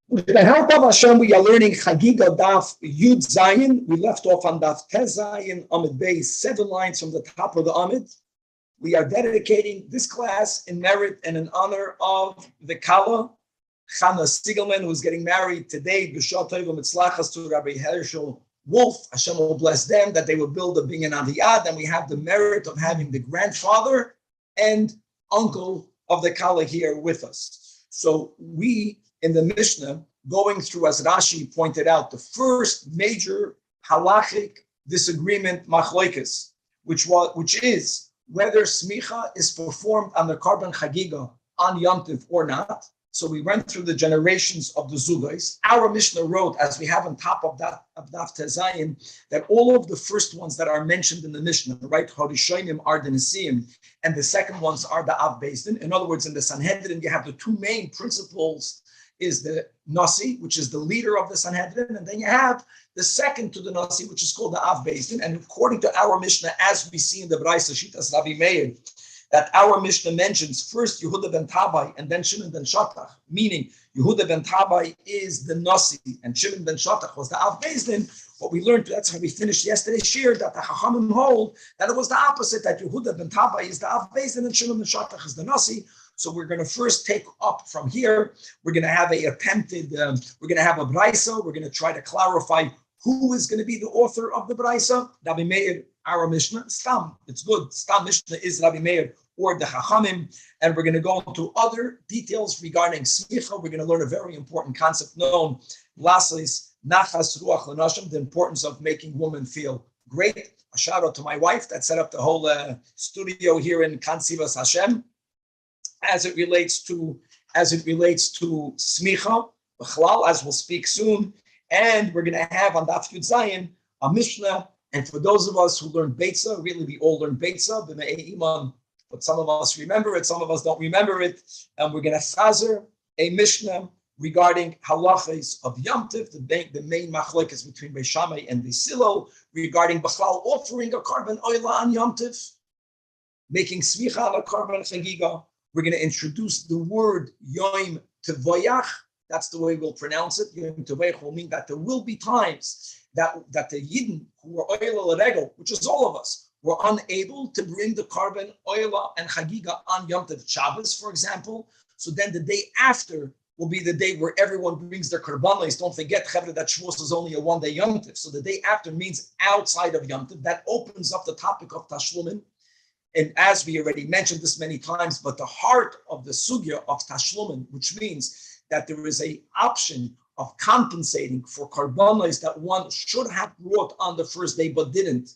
With the help of Hashem, we are learning Chagiga Daf Yud Zayin. We left off on Daf Tez Zayin, Amid Beis, 7 lines from the top of the Amid. We are dedicating this class in merit and in honor of the Kala, Chana Siegelman, who is getting married today, B'Shah Tov Mitzlachas, to Rabbi Herschel Wolf. Hashem will bless them, that they will build a binyan Aliyah, and we have the merit of having the grandfather and uncle of the Kala here with us. So we, in the Mishnah, going through, as Rashi pointed out, the first major halachic disagreement, machlokes, which is whether smicha is performed on the Koren Chagiga on Yom Tov or not. So we went through the generations of the Zugais. Our Mishnah wrote, as we have on top of that of Daf Tezayin, that all of the first ones that are mentioned in the Mishnah, right, Harishonim are the Nesiim, and the second ones are the Av Beis Din. In other words, in the Sanhedrin, you have the two main principles is the Nasi, which is the leader of the Sanhedrin, and then you have the second to the Nasi, which is called the Av Beis Din. And according to our Mishnah, as we see in the Braisa Shitas Rabbi Meir, that our Mishnah mentions first Yehuda ben Tabai and then Shimon ben Shatach, meaning Yehuda ben Tabai is the Nasi and Shimon ben Shatach was the Av Beis Din. What we learned, that's how we finished yesterday's shiur, that the Chachamim hold that it was the opposite, that Yehuda ben Tabai is the Av Beis Din and Shimon ben Shatach is the Nasi. So we're going to first take up from here. We're going to have we're going to have a Braisa. We're going to try to clarify who is going to be the author of the Braisa. Rabbi Meir, our Mishnah, Stam. It's good. Stam Mishnah is Rabbi Meir or the Chachamim. And we're going to go into other details regarding Smicha. We're going to learn a very important concept known, Lasses, Nachas Ruach L'Nashim, the importance of making women feel great. A shout out to my wife that set up the whole studio here in Kansivas Hashem. As it relates to smicha, as we'll speak soon, and we're going to have on Daf Yud Zayin a Mishnah. And for those of us who learn Beitza, really we all learn Beitza, but some of us remember it, some of us don't remember it, and we're going to chazer a Mishnah regarding halachas of Yom Tov, the main machlokes between Beis Shammai and Beis Hillel, regarding Bachlal offering a carbon oil on Yom Tov, making smicha on a carbon chagiga. We're going to introduce the word Yom Tevoyach. That's the way we'll pronounce it. Yom Tevoyach will mean that there will be times that the Yidden who were oil regel, which is all of us, were unable to bring the carbon oil and chagiga on Yom Tov Shabbos, for example. So then the day after will be the day where everyone brings their karbanos. Don't forget, Chevra, that Shavuos is only a one-day Yom Tov. So the day after means outside of Yom Tov. That opens up the topic of Tashlumin. And as we already mentioned this many times, but the heart of the sugya of Tashlumin, which means that there is an option of compensating for karbanos that one should have brought on the first day but didn't,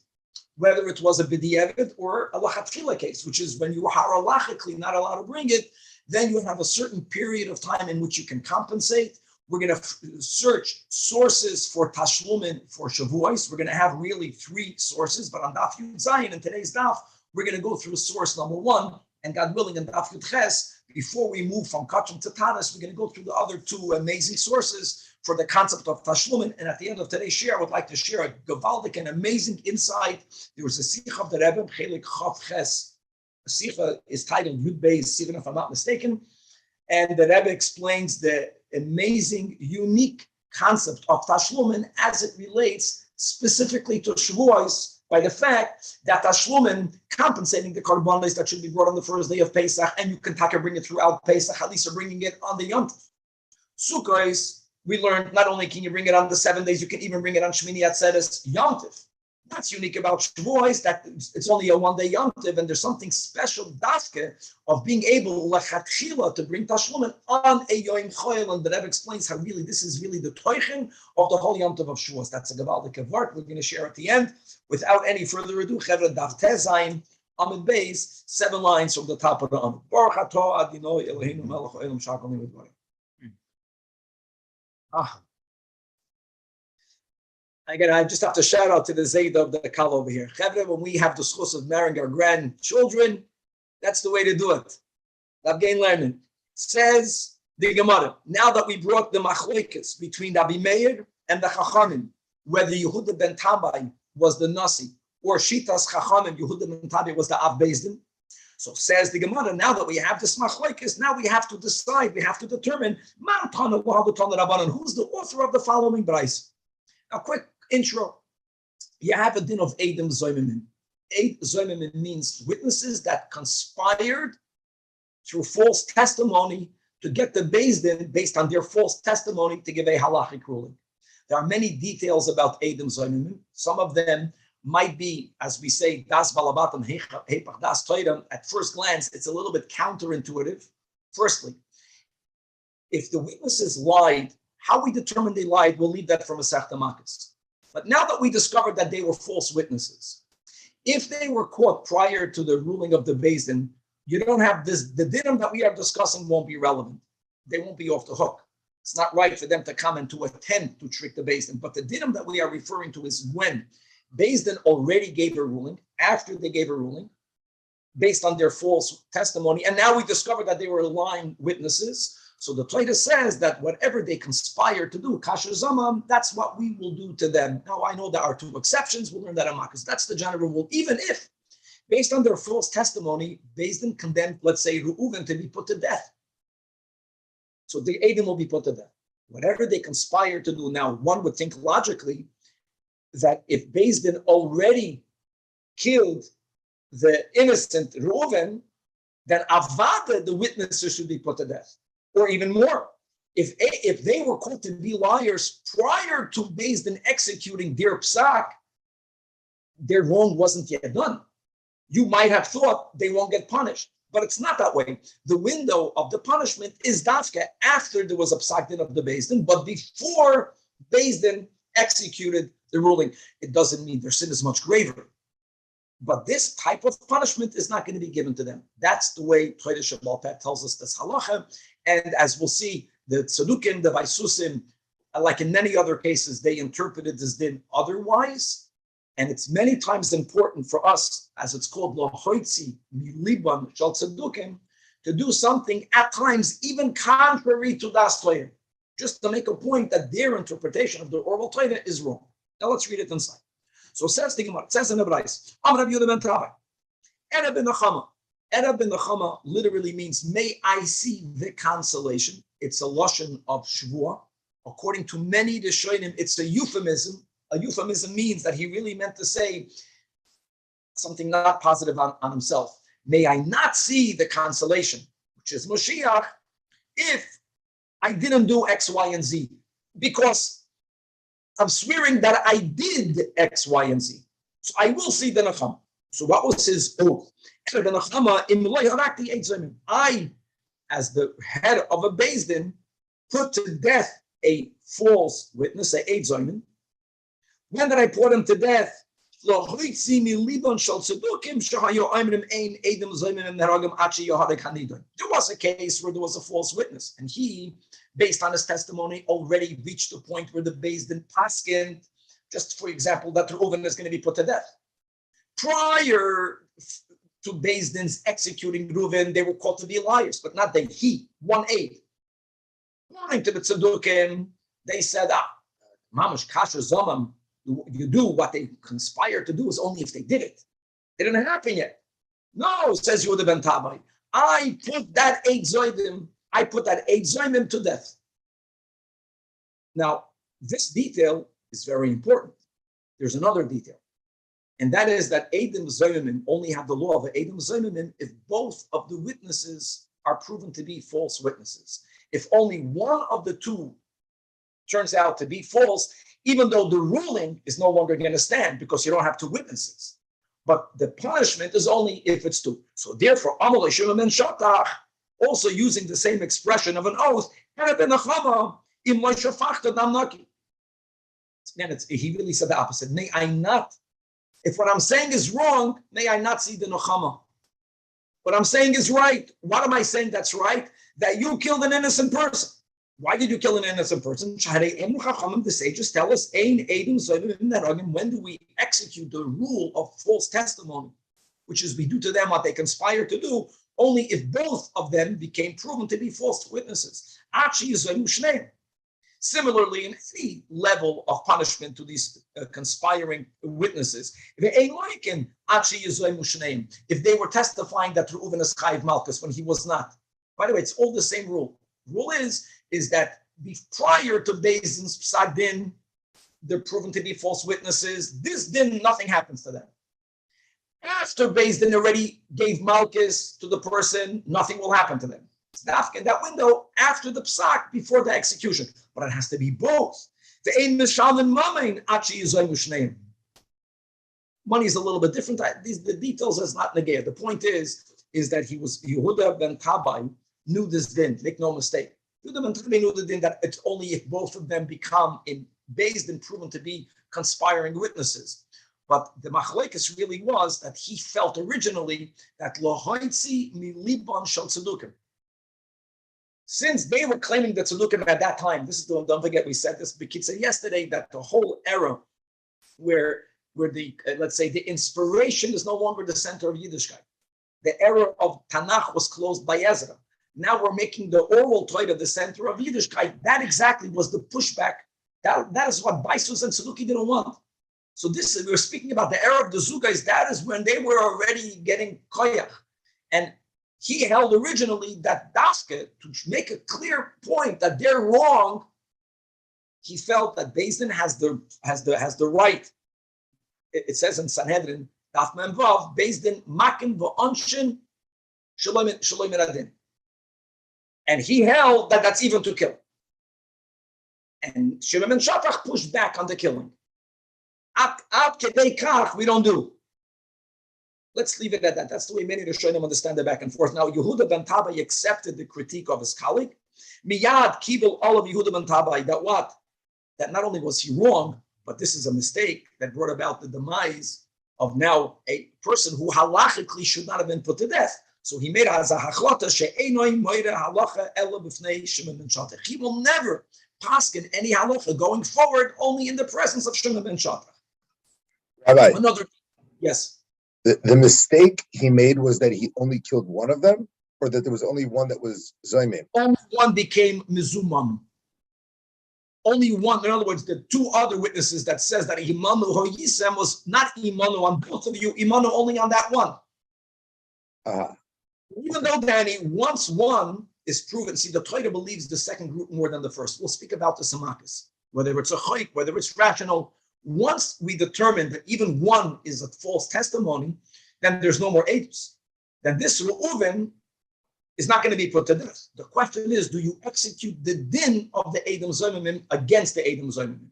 whether it was a b'di'evet or a lachatchila case, which is when you are halachically not allowed to bring it, then you have a certain period of time in which you can compensate. We're going to search sources for Tashlumin for Shavuos. We're going to have really 3 sources, but on Daf Yud Zayin in today's Daf, we're going to go through source number 1, and God willing, in Daf Yud Ches, before we move from Kachim to Tanis, we're going to go through the other 2 amazing sources for the concept of Tashlumin. And at the end of today's share, I would like to share a gavaldik and amazing insight. There was a Sikha of the Rebbe, Chelik Chav Ches. The Sikha is titled Yud Beis Sivan, if I'm not mistaken. And the Rebbe explains the amazing, unique concept of Tashlumin as it relates specifically to Shavuos, by the fact that Tashlumin compensating the karbanos that should be brought on the first day of Pesach, and you can bring it throughout Pesach, at least you're bringing it on the Yom Tov. Sukkos, we learned not only can you bring it on the 7 days, you can even bring it on Shmini Atzeres Yom Tov. That's unique about Shavuos, that it's only a one-day Yom Tov, and there's something special, dafke, of being able lechatchila to bring Tashlumin on a Yom Choil, and the Rebbe explains how really this is really the toichin of the whole Yom Tov of Shavuos. That's a gavaldik vart we're going to share at the end. Without any further ado, Chevra Daf Tezayin, Amid Beis, 7 lines from the top of the Amid. Baruch atah Adonai Eloheinu melech haolam shakol ne'udvarim. Again, I just have to shout out to the Zayd of the Kal over here. Chevra, when we have the schus of marrying our grandchildren, that's the way to do it. Rabgein learning. Says the Gemara, now that we brought the machlokes between Rabbi Meir and the Chachamim, whether Yehuda ben Tabai was the Nasi, or Shitas Chachamim, Yehuda ben Tabai was the Av Beis Din, So says the Gemara, now that we have this machlokes, now we have to decide, we have to determine who's the author of the following brayso. A quick intro. You have a din of Eidim Zoymimim. Eid Zoymimim means witnesses that conspired through false testimony to get the Beis Din based on their false testimony to give a halachic ruling. There are many details about Eidim Zoymimim. Some of them might be, as we say, das balabatam hepach das toidam. At first glance, it's a little bit counterintuitive. Firstly, if the witnesses lied, how we determine they lied, we'll leave that from a Masechta Makos. But now that we discovered that they were false witnesses, if they were caught prior to the ruling of the Beis Din, you don't have this, the dinim that we are discussing won't be relevant. They won't be off the hook. It's not right for them to come and to attempt to trick the Beis Din. But the dinim that we are referring to is when Beis Din already gave a ruling, after they gave a ruling, based on their false testimony, and now we discovered that they were lying witnesses. So the Torah says that whatever they conspire to do, kasher zamam, that's what we will do to them. Now I know there are two exceptions. We'll learn that in Makos. That's the general rule. Even if, based on their false testimony, Beis Din condemned, let's say, Reuven to be put to death. So the Eidim will be put to death. Whatever they conspire to do now, one would think logically that if Beis Din already killed the innocent Reuven, then avada, the witnesses, should be put to death. Or even more, if they were called to be liars prior to Beis Din executing their psak, their wrong wasn't yet done. You might have thought they won't get punished, but it's not that way. The window of the punishment is dafka after there was a psak din of the Beis Din, but before Beis Din executed the ruling. It doesn't mean their sin is much graver. But this type of punishment is not going to be given to them. That's the way Torah Shabbal Peh tells us this halacha. And as we'll see, the Tzedukim, the Vaisusim, like in many other cases, they interpreted this din otherwise. And it's many times important for us, as it's called lo hoitzi miliban shel Tzedukim, to do something at times even contrary to das Torah, just to make a point that their interpretation of the oral Torah is wrong. Now let's read it inside. So says the Gemara, it says in the Brais, Amar Rabbi Yehuda ben Travai, Era ben Nechama. Era ben Nechama literally means, may I see the consolation. It's a lashon of shvua. According to many Rishonim, it's a euphemism. A euphemism means that he really meant to say something not positive on himself. May I not see the consolation, which is Moshiach, if I didn't do X, Y, and Z, because I'm swearing that I did X, Y, and Z. So I will see the Nechama. So what was his oath? I, as the head of a Beis Din, put to death a false witness, a Eid Zoyman. When did I put him to death? There was a case where there was a false witness, and he, based on his testimony, already reached the point where the Beis Din paskined, just for example, that Reuven is going to be put to death. Prior to Beis Din's executing Reuven, they were called to be liars, but not they. He, one aid. According to the Tzedukim, they said, Mamash Kasher Zomam, you do what they conspired to do is only if they did it. It didn't happen yet. No, says Yehuda ben Tabai. I put that Eid Zoyim to death. Now, this detail is very important. There's another detail, and that is that Eidim Zoyim only have the law of Eidim Zoyim if both of the witnesses are proven to be false witnesses. If only one of the two turns out to be false, even though the ruling is no longer going to stand because you don't have two witnesses. But the punishment is only if it's two. So therefore, Amalei Shimon ben Shatach, also using the same expression of an oath, he really said the opposite. May I not, if what I'm saying is wrong, may I not see the Nechama. What I'm saying is right. What am I saying that's right? That you killed an innocent person. Why did you kill an innocent person? The sages tell us, when do we execute the rule of false testimony, which is we do to them what they conspire to do, only if both of them became proven to be false witnesses. Similarly, in any level of punishment to these conspiring witnesses, if they were testifying that Reuven is Chayiv Malchus when he was not. By the way, it's all the same rule. Rule is that prior to Beis Din's Psak Din, they're proven to be false witnesses. This din, nothing happens to them. After Beis Din already gave Malchus to the person, nothing will happen to them. It's not in that window after the psak, before the execution. But it has to be both. Money is a little bit different. The details is not negate. The point is that Yehuda ben Tabai knew this din. Make no mistake. Yehuda ben Tabai knew the din that it's only if both of them become in Beis Din proven to be conspiring witnesses. But the machlekes really was that he felt originally that lo hoitzi miliban shel tzedukim. Since they were claiming the tzedukim at that time, don't forget we said this B'Kitzur yesterday, that the whole era where the let's say the inspiration is no longer the center of Yiddishkeit. The era of Tanach was closed by Ezra. Now we're making the oral Torah the center of Yiddishkeit. That exactly was the pushback. That is what Baisus and Tzeduki didn't want. So we're speaking about the era of the Zugais. That is when they were already getting koyach. And he held originally that Daske, to make a clear point that they're wrong, he felt that Beis Din has the right. It says in Sanhedrin, Daf Mem Vav, Beis Din makin v'onshin shalom min adin. And he held that that's even to kill. And Shimon ben Shatach pushed back on the killing. Ad kedei kach, we don't do. Let's leave it at that. That's the way many Rishonim understand the back and forth. Now, Yehuda ben Tabai accepted the critique of his colleague. Miyad kibul all of Yehuda ben Tabai. That what? That not only was he wrong, but this is a mistake that brought about the demise of now a person who halachically should not have been put to death. So he made as a hachlata she'enoi moira halacha ela b'fnei Shimon ben Shatach. He will never paskin any halacha going forward, only in the presence of Shimon ben Shatach. Rabbi, yes. The mistake he made was that he only killed one of them, or that there was only one that was Zaymim? Only one became Mizumam. Only one. In other words, the two other witnesses that says that Imanu Hoyisem was not Imanu on both of you, Imanu only on that one. Even though, Danny, once one is proven, see, the Torah believes the second group more than the first. We'll speak about the Samakis, whether it's a choik, whether it's rational. Once we determine that even one is a false testimony, then there's no more edus. Then this Reuven is not going to be put to death. The question is, do you execute the din of the Edom Zomimim against the Edom Zomimim?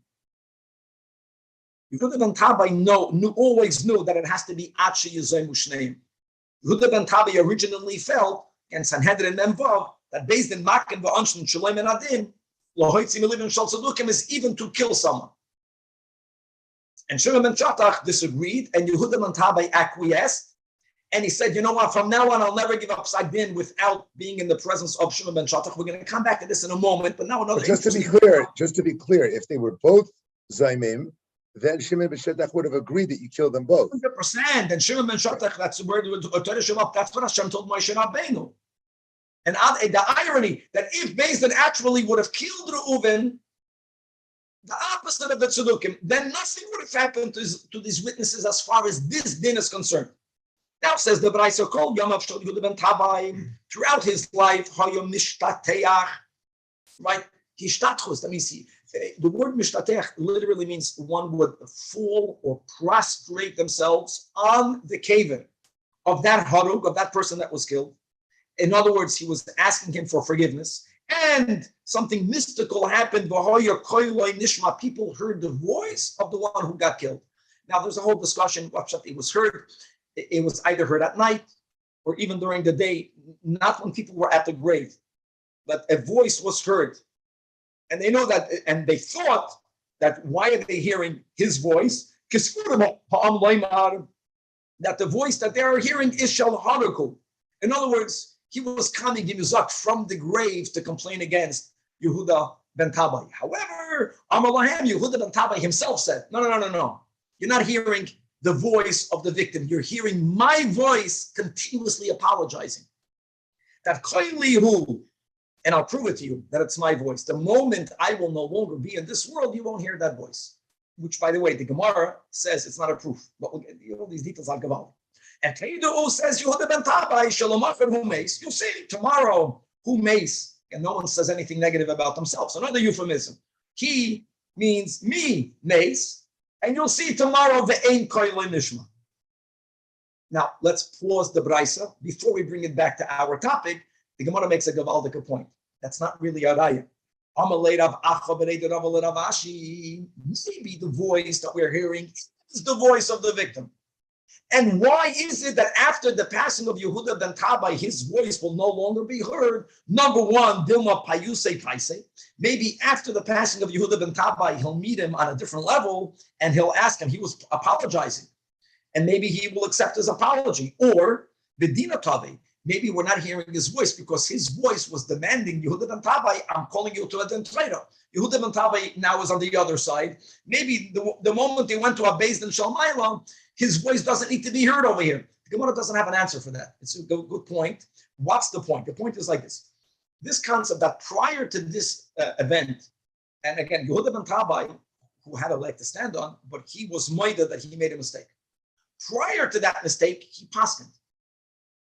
Yehuda ben Tabai always knew that it has to be Achi Yizayim Ushneim. Yehuda ben Tabai originally felt, and Sanhedrin Memvav, that based in Makin v'Anshin Shalom and Adin, Lahoitzi Milivim Shal Tzedukim is even to kill someone. And Shimon ben Shatach disagreed, and Yehuda ben Tabai acquiesced, and he said, you know what, from now on, I'll never give up Psak Din without being in the presence of Shimon ben Shatach. We're going to come back to this in a moment, but now another... But just to be clear, if they were both Zaymim, then Shimon ben Shatach would have agreed that you killed them both. 100%. And Shimon ben Shatach, that's the word, that's what Hashem told Moshe Rabbeinu. And the irony that if Beis Din actually would have killed Reuven, the opposite of the Tzedukim, then nothing would have happened to these witnesses as far as this din is concerned. Now says the Brayso Kol Yamav Shel Yehuda ben Tabai, throughout his life, Hayom Mishtateach, right? Hishtatchus, that means the word Mishtateach literally means one would fall or prostrate themselves on the kaveh of that harug, of that person that was killed. In other words, he was asking him for forgiveness. And something mystical happened. People heard the voice of the one who got killed. Now, there's a whole discussion. It was heard. It was either heard at night or even during the day, not when people were at the grave, but a voice was heard. And they know that, and they thought that why are they hearing his voice? That the voice that they are hearing is Shal Haruku. In other words, he was coming from the grave to complain against Yehuda ben Tabai. However, Amalahem, Yehuda ben Tabai himself said, no. You're not hearing the voice of the victim. You're hearing my voice continuously apologizing. That Koilihu, and I'll prove it to you that it's my voice. The moment I will no longer be in this world, you won't hear that voice. Which, by the way, the Gemara says it's not a proof, but we'll get all these details I'll give out. And Teidu says, Yehuda ben Tabai, Shalomachim who mace. You'll see tomorrow who mace, and no one says anything negative about themselves. Another euphemism. He means me, mace, and you'll see tomorrow the Ein Koyle Nishma. Now, let's pause the Braisa. Before we bring it back to our topic, the Gemara makes a Gavaldic point. That's not really a raya. Maybe the voice that we're hearing is the voice of the victim. And why is it that after the passing of Yehuda ben Tabai, his voice will no longer be heard? Number one, Dilma Payuse Paise. Maybe after the passing of Yehuda ben Tabai, he'll meet him on a different level and he'll ask him, he was apologizing. And maybe he will accept his apology. Or Vidina Tavi. Maybe we're not hearing his voice because his voice was demanding, Yehuda ben Tabai, I'm calling you to a dentreda. Yehuda ben Tabai now is on the other side. Maybe the moment they went to a Beis Din Shalmayla, his voice doesn't need to be heard over here. The Gemara doesn't have an answer for that. It's a good point. What's the point? The point is like this. This concept that prior to this event, and again, Yehuda ben Tabai, who had a leg to stand on, but he was moida that he made a mistake. Prior to that mistake, he paskined.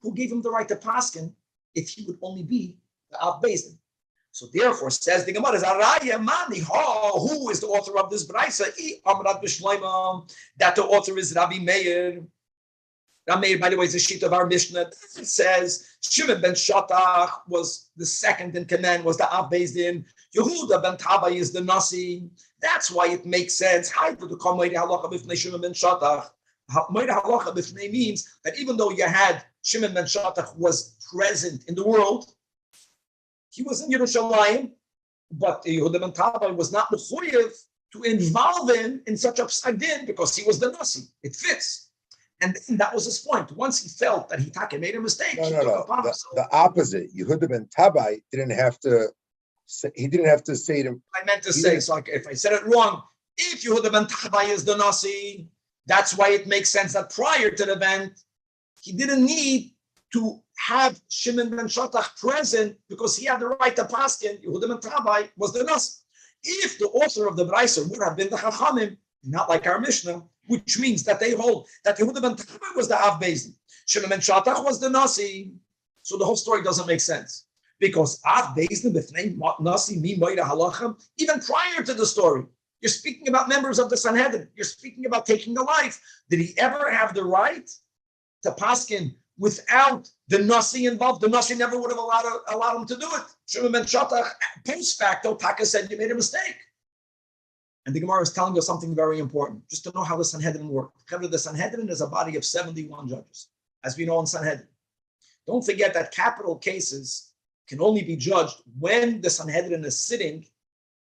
Who gave him the right to paskin if he would only be the Av Beis Din? So therefore, says the Gemara, who is the author of this Braisa? That the author is Rabbi Meir. Rabbi Meir, by the way, is the sheet of our Mishnah. It says Shimon ben Shatach was the second in command, was the Av Beis Din. Yehuda ben Tabai is the Nasi. That's why it makes sense. Shimon ben Shatach. Means that even though you had Shimon ben Shatach was present in the world, he was in Yerushalayim, but Yehuda ben Tabai was not mechuyev to involve him in such a psagdin because he was the Nasi. It fits. And that was his point. Once he felt that he made a mistake, the opposite. Yehuda ben Tabai didn't have to say, he didn't have to say to him. I meant to say, so if I said it wrong, if Yehuda ben Tabai is the Nasi, that's why it makes sense that prior to the event, he didn't need to have Shimon ben Shatach present because he had the right to paskin. Yehuda ben Tabai was the Nasi. If the author of the Braisa would have been the Chachamim, not like our Mishnah, which means that they hold that Yehuda ben Tabai was the Av Beis Din, Shimon ben Shatach was the Nasi. So the whole story doesn't make sense because Av Beis Din b'fnei Nasi mi moida halacham. Even prior to the story, you're speaking about members of the Sanhedrin. You're speaking about taking a life. Did he ever have the right to paskin without the Nasi involved? The Nasi never would have allowed him to do it. Shimon ben Shatach, post facto, Taka said you made a mistake. And the Gemara is telling us something very important, just to know how the Sanhedrin worked. The Sanhedrin is a body of 71 judges, as we know in Sanhedrin. Don't forget that capital cases can only be judged when the Sanhedrin is sitting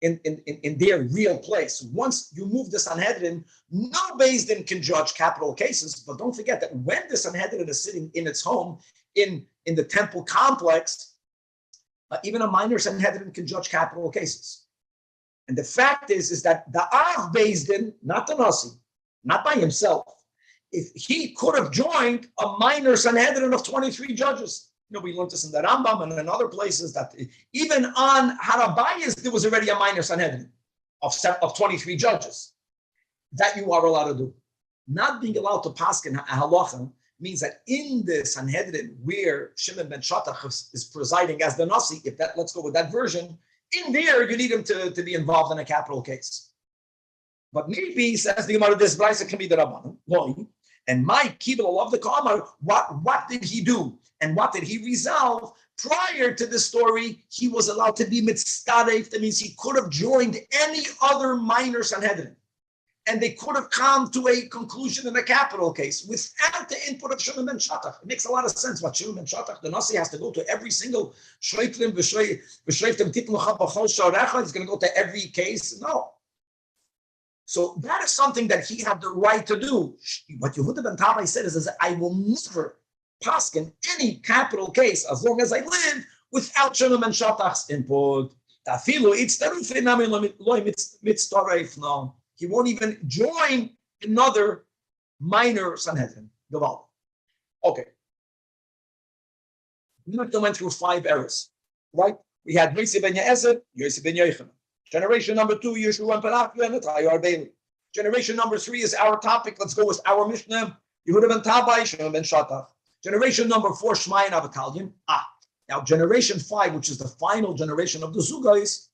in their real place. Once you move the Sanhedrin, no Beis Din can judge capital cases, but don't forget that when the Sanhedrin is sitting in its home, in the temple complex, even a minor Sanhedrin can judge capital cases. And the fact is that the Av Beis Din, not the Nasi, not by himself, if he could have joined a minor Sanhedrin of 23 judges. We learned this in the Rambam and in other places that even on Harabayas, there was already a minor Sanhedrin of 23 judges. That you are allowed to do. Not being allowed to paskin halacha means that in the Sanhedrin where Shimon ben Shatach is presiding as the Nasi, let's go with that version, in there you need him to be involved in a capital case. But maybe, says the Gemara, this Braisa can be the Rabbanim. Why? And my Kibbutz of the Kamar, what did he do? And what did he resolve? Prior to the story, he was allowed to be mitzvah. That means he could have joined any other minor Sanhedrin. And they could have come to a conclusion in a capital case without the input of Shimon ben Shatach. It makes a lot of sense. What Shimon ben Shatach, the Nasi, has to go to every single shreiftim titlucha b'chol sharecha. He's going to go to every case. No. So that is something that he had the right to do. What Yehuda ben Tabai said is I will never paskin any capital case as long as I live without Shimon ben Shatach's input. No, he won't even join another minor Sanhedrin. Okay. We went through 5 errors, right? We had Yosef ben Yezer, Yosef ben Yochanan. Generation number 2, Yeshua and Penachia and Atayar Belelli. Generation number 3 is our topic. Let's go with our Mishnah. Yehuda ben Tabai, Shimon ben Shatach. Generation number 4, Shmai and Avatalion. Now generation 5, which is the final generation of the Zugais.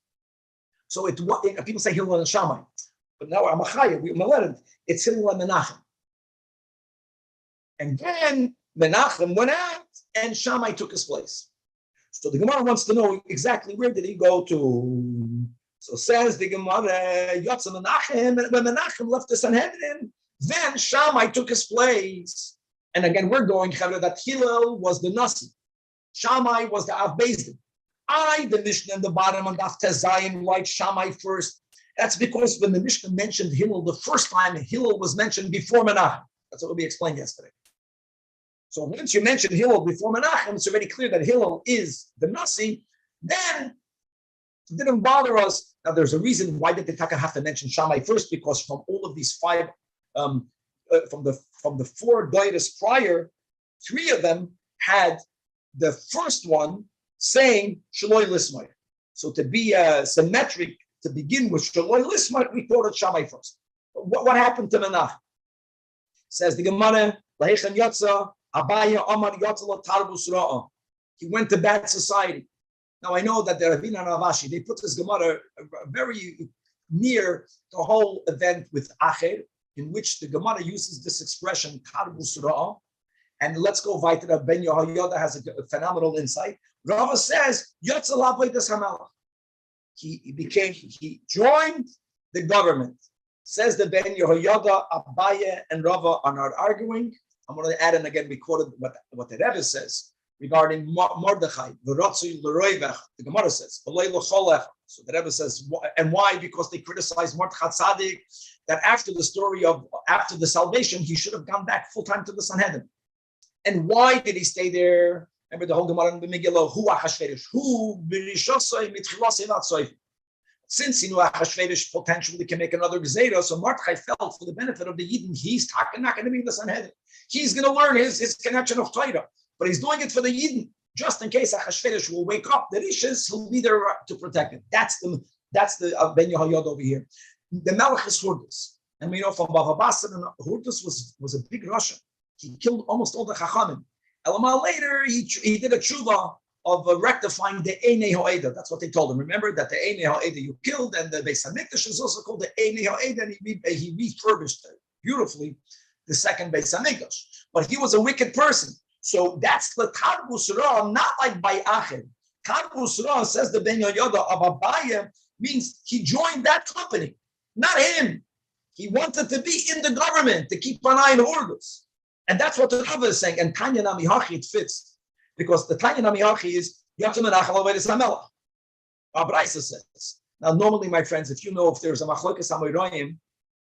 So people say Hillel and Shammai, but now Amachaya, we Malered, it's Hillel and Menachem. And then Menachem went out, and Shammai took his place. So the Gemara wants to know exactly where did he go to. So says the Gemara, Yotza Menachem, and when Menachem left the Sanhedrin, then Shammai took his place. And again, we're going that Hillel was the Nasi, Shammai was the Av Bezdin. The Mishnah in the bottom on Daf Tezayim like Shammai first. That's because when the Mishnah mentioned Hillel the first time, Hillel was mentioned before Menachem. That's what we explained yesterday. So once you mention Hillel before Menachem, it's already clear that Hillel is the Nasi. Then it didn't bother us. Now there's a reason why did the Taka have to mention Shammai first? Because from all of these 5, from the 4 Dairas prior, 3 of them had the first one saying Shaloi Lismai. So to be symmetric, to begin with Shaloi Lismai, we quoted Shammai first. What happened to Menachem? Says the Gemara, Lahechem Yotza, Abaya Amar Yotza Tarbus Ra'a. He went to bad society. Now I know that the Ravina and Ravashi, they put this Gemara very near the whole event with Acher, in which the Gemara uses this expression Tarbus Ra'a. And let's go weiter. Ben Yehoyada has a phenomenal insight. Rava says, Yotza L'Avodas HaMelech. He joined the government. Says the Ben Yehoyada, Abaye, and Rava are not arguing. I'm going to add in again, we quoted what the Rebbe says regarding Mordechay. The Gemara says, so the Rebbe says, and why? Because they criticized Mordechay Tzaddik, that after the salvation, he should have gone back full time to the Sanhedrin. And why did he stay there? Remember the whole Gemara in the Megillah, who Achashverosh, who Birishosoi mitchilasei vatsoif. Since he knew Achashverosh potentially can make another Gezerah, so Mordechai felt for the benefit of the Yidden, he's not going to be in the Sanhedrin. He's going to learn his connection of Torah, but he's doing it for the Yidden, just in case Achashverosh will wake up. The Rishis, he'll be there to protect it. That's the Ben Yehoyada over here. The Melech is Hurdas, and we know from Bava Basra, Hurdas was a big Russian. He killed almost all the Chachamim. Elama later, he did a tshuva of rectifying the Einei Ha'eda. That's what they told him. Remember that the Einei Ha'eda you killed, and the Beis HaMikdash is also called the Einei Ha'eda, and he refurbished beautifully the second Beis HaMikdash. But he was a wicked person. So that's the Tarbus Ra, not like by Acher. Tarbus Ra, says the Ben Yehoyada of Abaye, means he joined that company, not him. He wanted to be in the government, to keep an eye on orders. And that's what the Rava is saying. And Tanya Namihachi, it fits. Because the Tanya Namihachi is, Yotza Menachem L'Avodas HaMelech. Abraisa says. Now, normally, my friends, if you know if there's a Machlokes HaMoirayim,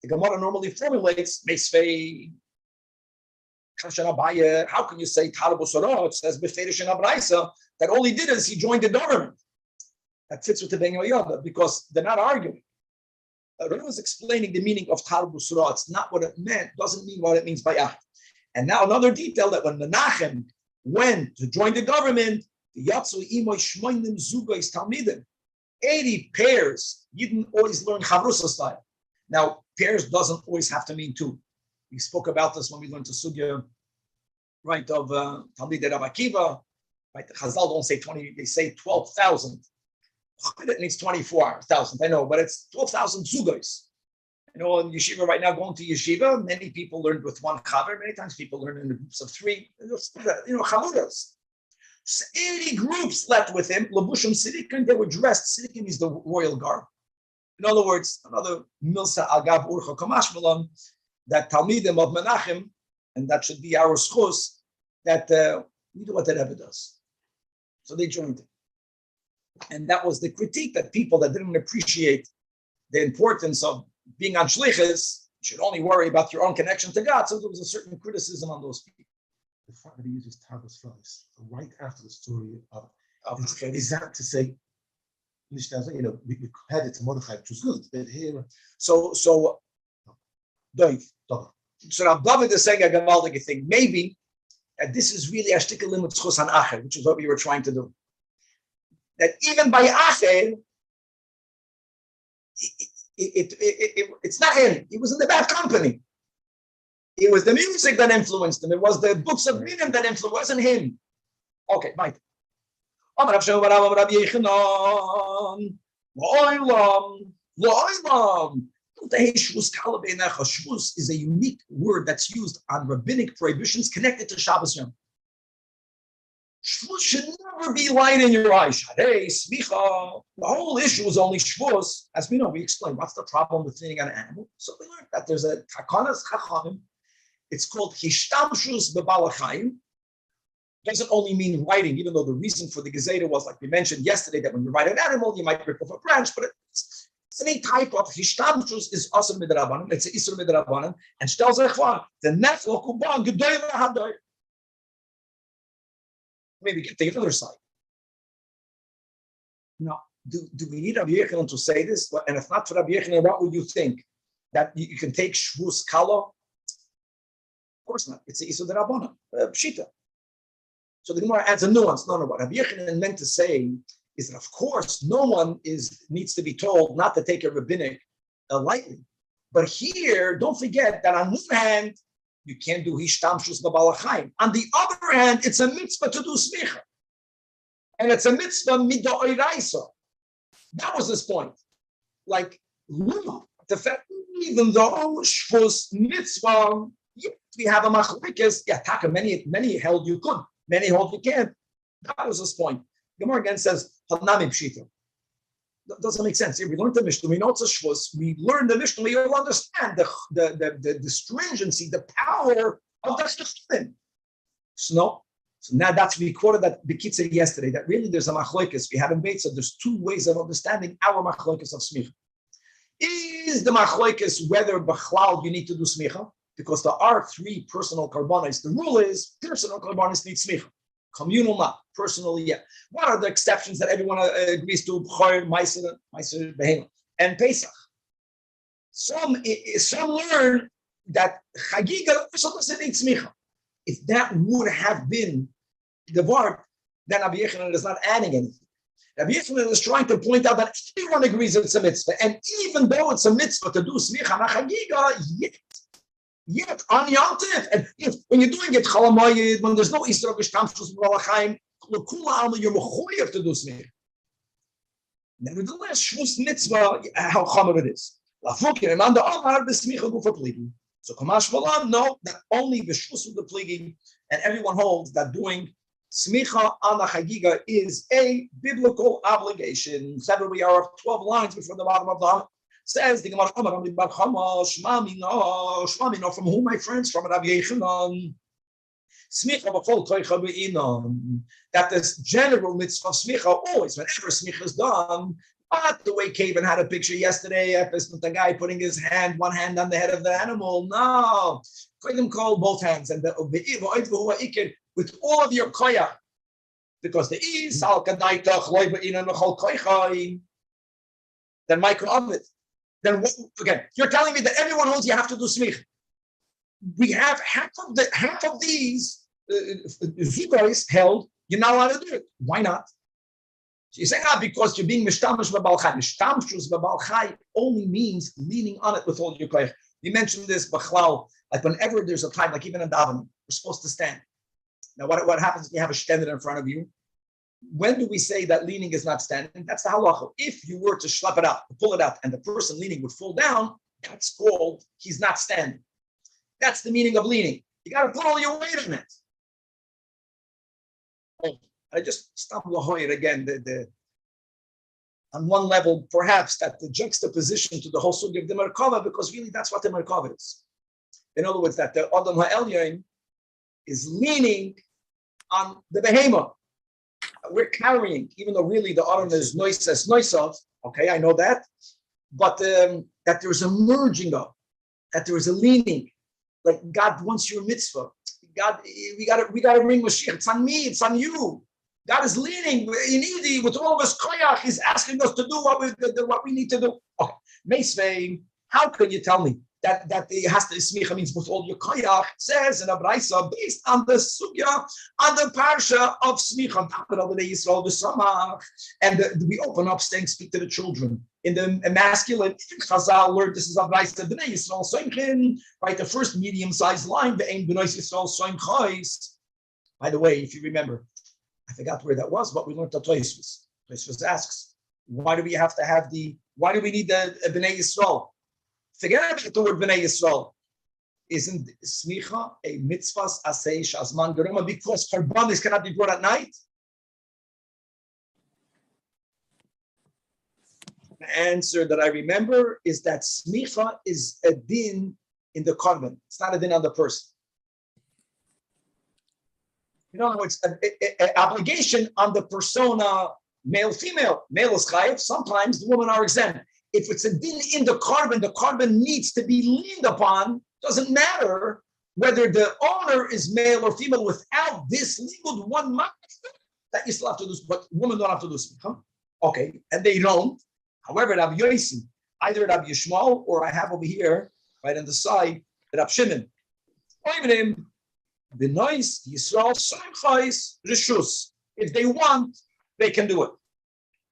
the Gemara normally formulates, Meisvei, Kashan Abaye, how can you say Tarbus Ra? It says, Beferish and Abraisa, that all he did is he joined the government. That fits with the Ben Yehoyada, because they're not arguing. Rava is explaining the meaning of Tarbus Ra. It's not what it meant, doesn't mean what it means by Ach. And now another detail that when Menachem went to join the government, the Yatzu Imoy Shmoinim Zugais Talmidim, 80 pairs. You didn't always learn Chavrusa style. Now, pairs doesn't always have to mean 2. We spoke about this when we learned the Sugya, right, of Talmid Rav Akiva. Right, the Chazal don't say 20, they say 12,000. It means 24,000, I know, but it's 12,000 Zugais. You know, in yeshiva right now, going to yeshiva, many people learn with one chaver. Many times people learn in groups of 3. You know, chamuras. 80 groups left with him. Labushim Sidikin, they were dressed. Sidikin is the royal garb. In other words, another milsa agav urcha kamash malam, that Talmidim of Menachem, and that should be our schos, that we do what the Rebbe does. So they joined him. And that was the critique that people that didn't appreciate the importance of being on shlichus, you should only worry about your own connection to God. So there was a certain criticism on those people. The fact that he uses Tarbus Felice right after the story of is that to say, you know, we compared it to Mordechay, which was good, but here. So Dave. So now David is saying a Gamaldic thing. Maybe this is really Ashtika Limit Chus on Acher, which is what we were trying to do. that even by Acher, it's not him. He was in the bad company. It was the music that influenced him. It was the books of Minim that influenced. It wasn't him. Okay, right. Shvus is a unique word that's used on rabbinic prohibitions connected to Shabbos Yom. Shvus should never be light in your eyes. Hey, smicha. The whole issue is only shvus. As we know, we explained what's the problem with cleaning an animal. So we learned that there's a takanas chachamim. It's called hishtamshus bebalachayim. Doesn't only mean writing, even though the reason for the gezerah was, like we mentioned yesterday, that when you write an animal, you might rip off a branch, but it's any type of hishtamshus is asur midrabanan. It's isur midrabanan, and stel zechvar the nefel kuban gedoyla hadoy. Maybe get the other side. Now, do we need Rabbi Yechanan to say this? And if not for Rabbi Yechanan, what would you think? That you can take shvus kala? Of course not. It's a isur derabanan, pshita. So the Gemara adds a nuance. No, what Rabbi Yechanan meant to say is that, of course, no one needs to be told not to take a rabbinic lightly. But here, don't forget that on one hand, you can't do hishtamshus b'balachayim. On the other hand, it's a mitzvah to do smicha. And it's a mitzvah mid'oiraisa. That was his point. Like, the fact, even though shvus mitzvah, we have a machlekes, taka, many held you could. Many hold you can't. That was his point. Gemara again says, Hanami Pshita. That doesn't make sense. Here we learned the Mishnah, we know it's a shvus, we learned the Mishnah, you'll understand the stringency, the power of the shvus. So now that's, we quoted that Bekitzer yesterday, that really there's a machlokes. We have in Beit, so there's two ways of understanding our machlokes of smicha. Is the machlokes whether b'chlal you need to do smicha? Because there are three personal karbanis. The rule is personal karbanis need smicha. Communal not. Personally, yeah. What are the exceptions that everyone agrees to? B'chor, Meiser, Behema, and Pesach. Some learn that Chagiga also doesn't need smicha. If that would have been the word, then Rabbi Yechanan is not adding anything. Rabbi Yechanan is trying to point out that everyone agrees it's a mitzvah, and even though it's a mitzvah to do smicha na Chagiga, yet on Yantif, and when you're doing it chalamayid, when there's no Isra Gishtamshus B'Ralachaim, L'Kula Alma, you're mechuyev to do smicha. Nevertheless, shvus mitzvah, how chamer it is. Lafukin and under Amar b'smicha gufa pligim. So Kamash Valam, no, that only the shvus of the pligim, and everyone holds that doing smicha on the chagiga is a biblical obligation. Seven, we are 12 lines before the bottom of the says the Gemara, Shmami, from whom my friends? From Rabbi Yechanan. That this general mitzvah of smicha, always, whenever smicha is done, not the way Kavan had a picture yesterday, with the guy putting his hand, one hand on the head of the animal. No. Call both hands, and with all of your koyach, because the is al kadaitach loy ba'ina nechol koychai, then Michael of it. Then again, you're telling me that everyone holds you have to do smicha. We have half of these zigos held you're not allowed to do it. Why not? So you're saying because you're being mishtamish b'balchai. Mishtamshus b'balchai only means leaning on it with all your koyach. We mentioned this b'chlal, like whenever there's a time, like even in davening, we're supposed to stand. Now, what happens if you have a stender in front of you? When do we say that leaning is not standing? That's the halacha. If you were to schlep it out, pull it out, and the person leaning would fall down, that's called he's not standing. That's the meaning of leaning. You got to put all your weight on it. Oh, I just stumble it again. On one level, perhaps that the juxtaposition to the whole sugi of the MERCAVA, because really that's what the MERCAVA is. In other words, that the Adam HaElyon is leaning on the behemoth. We're carrying, even though really the Adam is noisav. Okay, I know that, but that there's a merging of, that there is a leaning. Like God wants your mitzvah. God, we got to bring Mashiach. It's on me. It's on you. God is leaning. With all of us koyach, He's asking us to do what we need to do. Okay, Meisvei, how can you tell me that it has to smicha means with all your koyach. It says in a brayso based on the sugya on the parsha of smicha. And we open up saying speak to the children. In the masculine, Chazal learned this is a brayso b'nei Yisrael soimchin, right? The first medium-sized line, the aim b'nei Yisrael soimchais. By the way, if you remember, I forgot where that was, but we learned that Tosfos. Tosfos asks, why do we need the b'nei Yisrael? Forget about the word b'nei Yisrael. Isn't smicha a mitzvahs asay shazman geruma because karbanis cannot be brought at night? The answer that I remember is that smicha is a din in the korban. It's not a din on the person. In other words, an obligation on the persona, male, female. Male is chayiv. Sometimes the women are exempt. If it's a din in the korban needs to be leaned upon. Doesn't matter whether the owner is male or female. Without this limud, one month that you still have to do, but women don't have to do smicha. Okay, and they don't. However, Rabbi Yossi, either Rabbi Yishmael or I have over here, right on the side, Rabbi Shimon. The noise, Yisrael, Soimchais, Rishus. If they want, they can do it.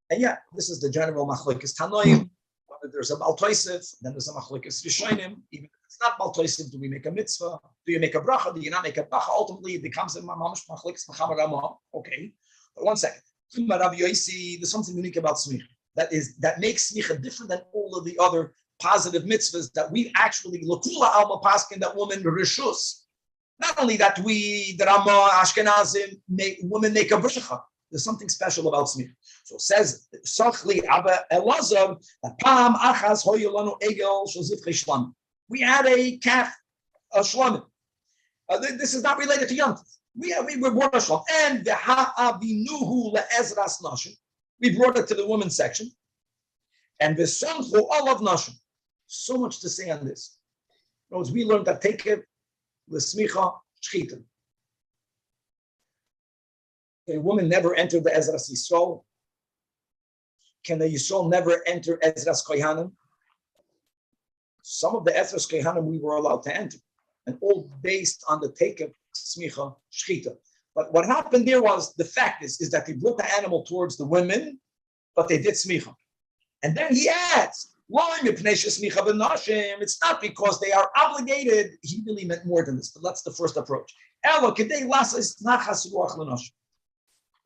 And yeah, this is the general machlokes Tanoim. Whether there's a Baltoisif, then there's a machlokes Rishonim. Even if it's not Baltoisif, do we make a mitzvah? Do you make a bracha? Do you not make a bracha? Ultimately, it becomes a mamash machlokes Mechaber Ramah. Okay, but 1 second. Rabbi Yossi, there's something unique about smicha that makes smicha different than all of the other positive mitzvahs that we actually lakula alma paskin that woman rishus. Not only that the Rama Ashkenazim women make a bracha. There's something special about smicha. So it says Sachli Abba Elazar that Pam Achaz Hoyolanu Egel Shozif Cheshlam. We had a calf, a shlamim. This is not related to Yom Tov. We were born a shlam, and the Ha'avinuhu le'ezras nashim. We brought it to the women's section, and the Sonchu all of nashim. So much to say on this. In other words, we learned that take it l'smicha shchita. A woman never entered the Ezras Yisrael. Can the Yisrael never enter Ezras Kohanim? Some of the Ezras Kohanim we were allowed to enter, and all based on the take of smicha shchita. But what happened there was the fact is that they brought the animal towards the women, but they did smicha. And then he adds, it's not because they are obligated. He really meant more than this, but that's the first approach.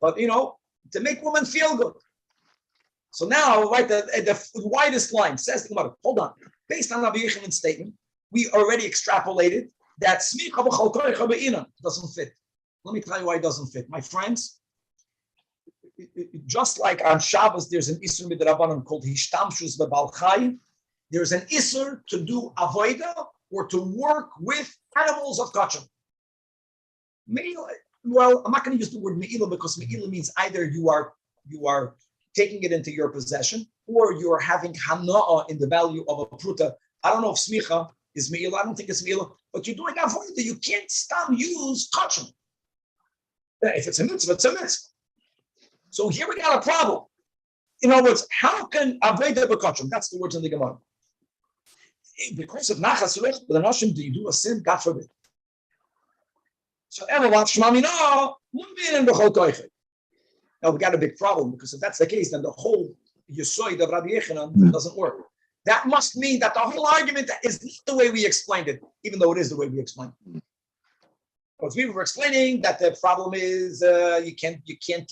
But to make women feel good. So now, right, the widest line says the Gemara, hold on. Based on Rabbi Yechon's statement, we already extrapolated that smicha b'chol korecha be'ina doesn't fit. Let me tell you why it doesn't fit. My friends, just like on Shabbos, there's an Isur midrabanan called Hishtamshus bebalchai. There's an Isur to do avoida or to work with animals of kachim. Well, I'm not going to use the word me'ilah because me'ilah means either you are taking it into your possession or you are having hana'ah in the value of a pruta. I don't know if smicha is me'ilah. I don't think it's me'ilah, but you're doing avoida. You can't stop use kachim. If it's a mitzvah, it's a mitzvah. So here we got a problem. In other words, how can avodah b'kachim? That's the words in the Gemara. Because of nachas with the nashim, do you do a sin? God forbid. So everyone shmamina lumbin b'chol koichet. Now we got a big problem because if that's the case, then the whole yisoid of Rabbi Yechanan doesn't work. That must mean that the whole argument is not the way we explained it, even though it is the way we explained it. Because we were explaining that the problem is you can't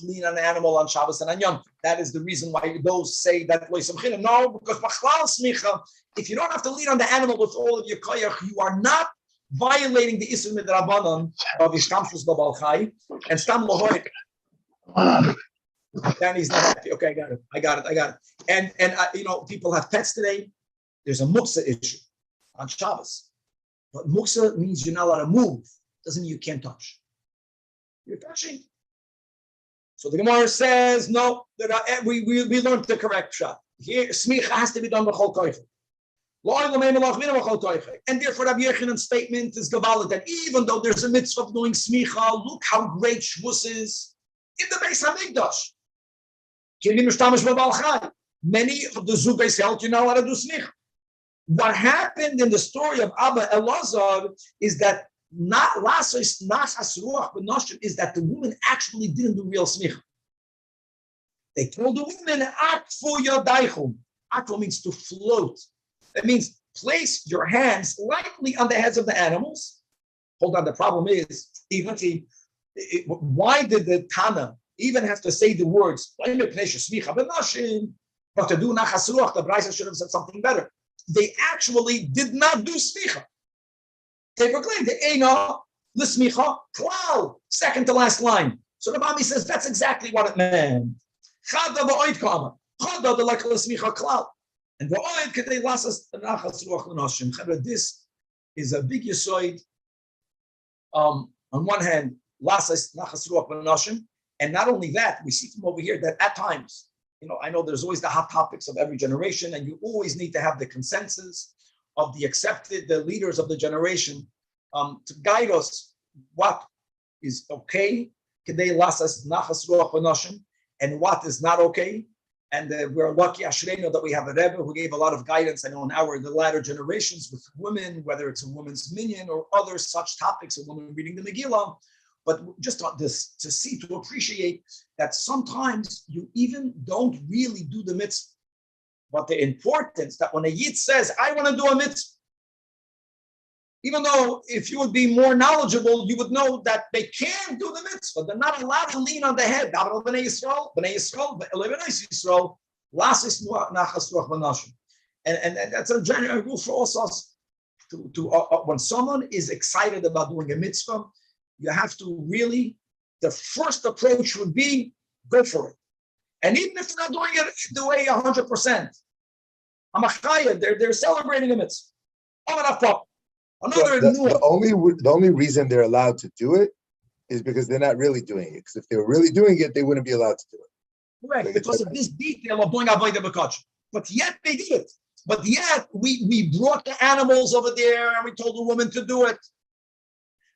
lean on an animal on Shabbos and on Yom Tov. That is the reason why those say that no, because machlal smicha, if you don't have to lean on the animal with all of your koyach, you are not violating the Isur midrabanan of Yishtamshus b'balchai and Stam Lohoy. Danny's not happy. Okay, I got it. And people have pets today. There's a muksa issue on Shabbos, but muksa means you're not allowed to move. Doesn't mean you can't touch. You're touching. So the Gemara says, no, we learned the correct shot. Here, smicha has to be done b'chol koichet. And therefore, Rabbi Yechanan's statement is gavalid that even though there's a mitzvah of doing smicha, look how great Shavuos is in the Beis Hamikdash. Many of the zugais held you're not allowed to do smicha. What happened in the story of Abba Elazar is that not lasos nachas ruach b'noshim is that the woman actually didn't do real smicha. They told the women, akfu yodaychum. Akfu means to float. That means place your hands lightly on the heads of the animals. Hold on, the problem is, why did the Tana even have to say the words, but to do nachas ruach, the Brisa should have said something better. They actually did not do smicha. They proclaimed the Eina l'smicha klal, second to last line. So the Bami says that's exactly what it meant. Chada v'oid kama, chada the like l'smicha klal, and v'oid kedei lasas nachas ruach l'noshim. This is a big yisoid. On one hand, lasas nachas ruach l'noshim, and not only that, we see from over here that at times, I know there's always the hot topics of every generation, and you always need to have the consensus of the leaders of the generation to guide us what is okay, and what is not okay. And we're lucky, Ashrenu, that we have a Rebbe who gave a lot of guidance. I know in the latter generations with women, whether it's a woman's minyan or other such topics, a woman reading the Megillah. But just on this, to appreciate that sometimes you even don't really do the mitzvah. But the importance that when a Yid says, I want to do a mitzvah, even though if you would be more knowledgeable, you would know that they can't do the mitzvah. They're not allowed to lean on the head. And that's a general rule for us. When someone is excited about doing a mitzvah, you have to really, the first approach would be, go for it. And even if you're not doing it the way 100%, they're celebrating a mitzvah. The only reason they're allowed to do it is because they're not really doing it. Because if they were really doing it, they wouldn't be allowed to do it. Correct, because of this detail of doing avodah b'kach. But yet they did it. But yet we brought the animals over there and we told the woman to do it.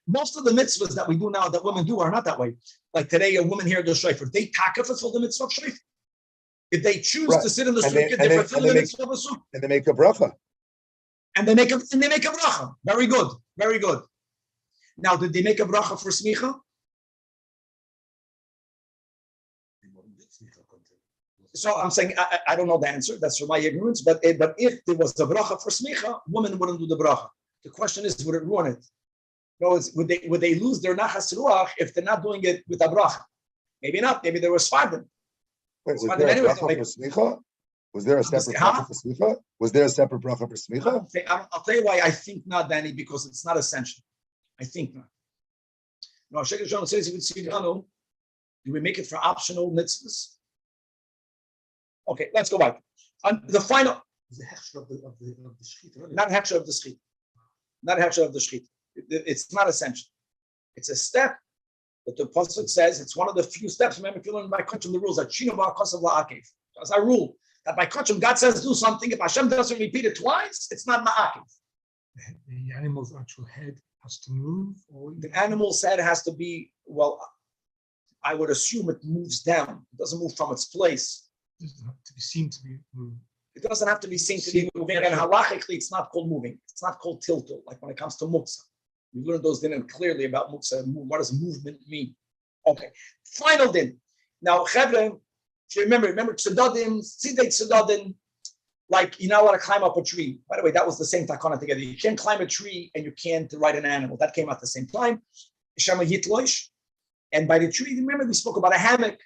Most of the mitzvahs that we do now that women do are not that way. Like today, a woman here does shofar. They fulfill the mitzvah of shofar. If they choose to sit in the sukkah, they fulfill the mitzvah of a sukkah. And they make a bracha. And they make a bracha. Very good. Very good. Now, did they make a bracha for smicha? So I'm saying, I don't know the answer. That's for my ignorance. But if there was a bracha for smicha, women wouldn't do the bracha. The question is, would it ruin it? No, would they lose their nachas ruach if they're not doing it with a bracha? Maybe not. Maybe there was farden. Was there a bracha for smicha? Was there a separate bracha for smicha? Was there a separate bracha for smicha? I'll tell you why I think not, Danny, because it's not essential. I think not. No, Sheikh John says, do we make it for optional mitzvahs? Okay, let's go back. The final. The hechsher of the shchit. Not hechsher of the shchit. Not hechsher of the shchit. It's not essential. It's a step that the pasuk says. It's one of the few steps. Remember, if you learn by kachim the rules that shino ba'akasav la'akev. As I rule that by kachim God says do something. If Hashem doesn't repeat it twice, it's not ma'akev. The animal's actual head has to move, or the animal's head has to be. Well, I would assume it moves down. It doesn't move from its place. It doesn't have to be seen to be moved. It doesn't have to be seen to be moving. And halachically, it's not called moving. It's not called tiltul. Like when it comes to muksa. We learned those din clearly about muksa. What does movement mean? Okay. Final din. Now, chevre, if you remember tzedadim, tzidei tzedadim, like you're not allowed to climb up a tree. By the way, that was the same takana together. You can't climb a tree and you can't ride an animal. That came out at the same time. Shema yitloish. And by the tree, remember we spoke about a hammock.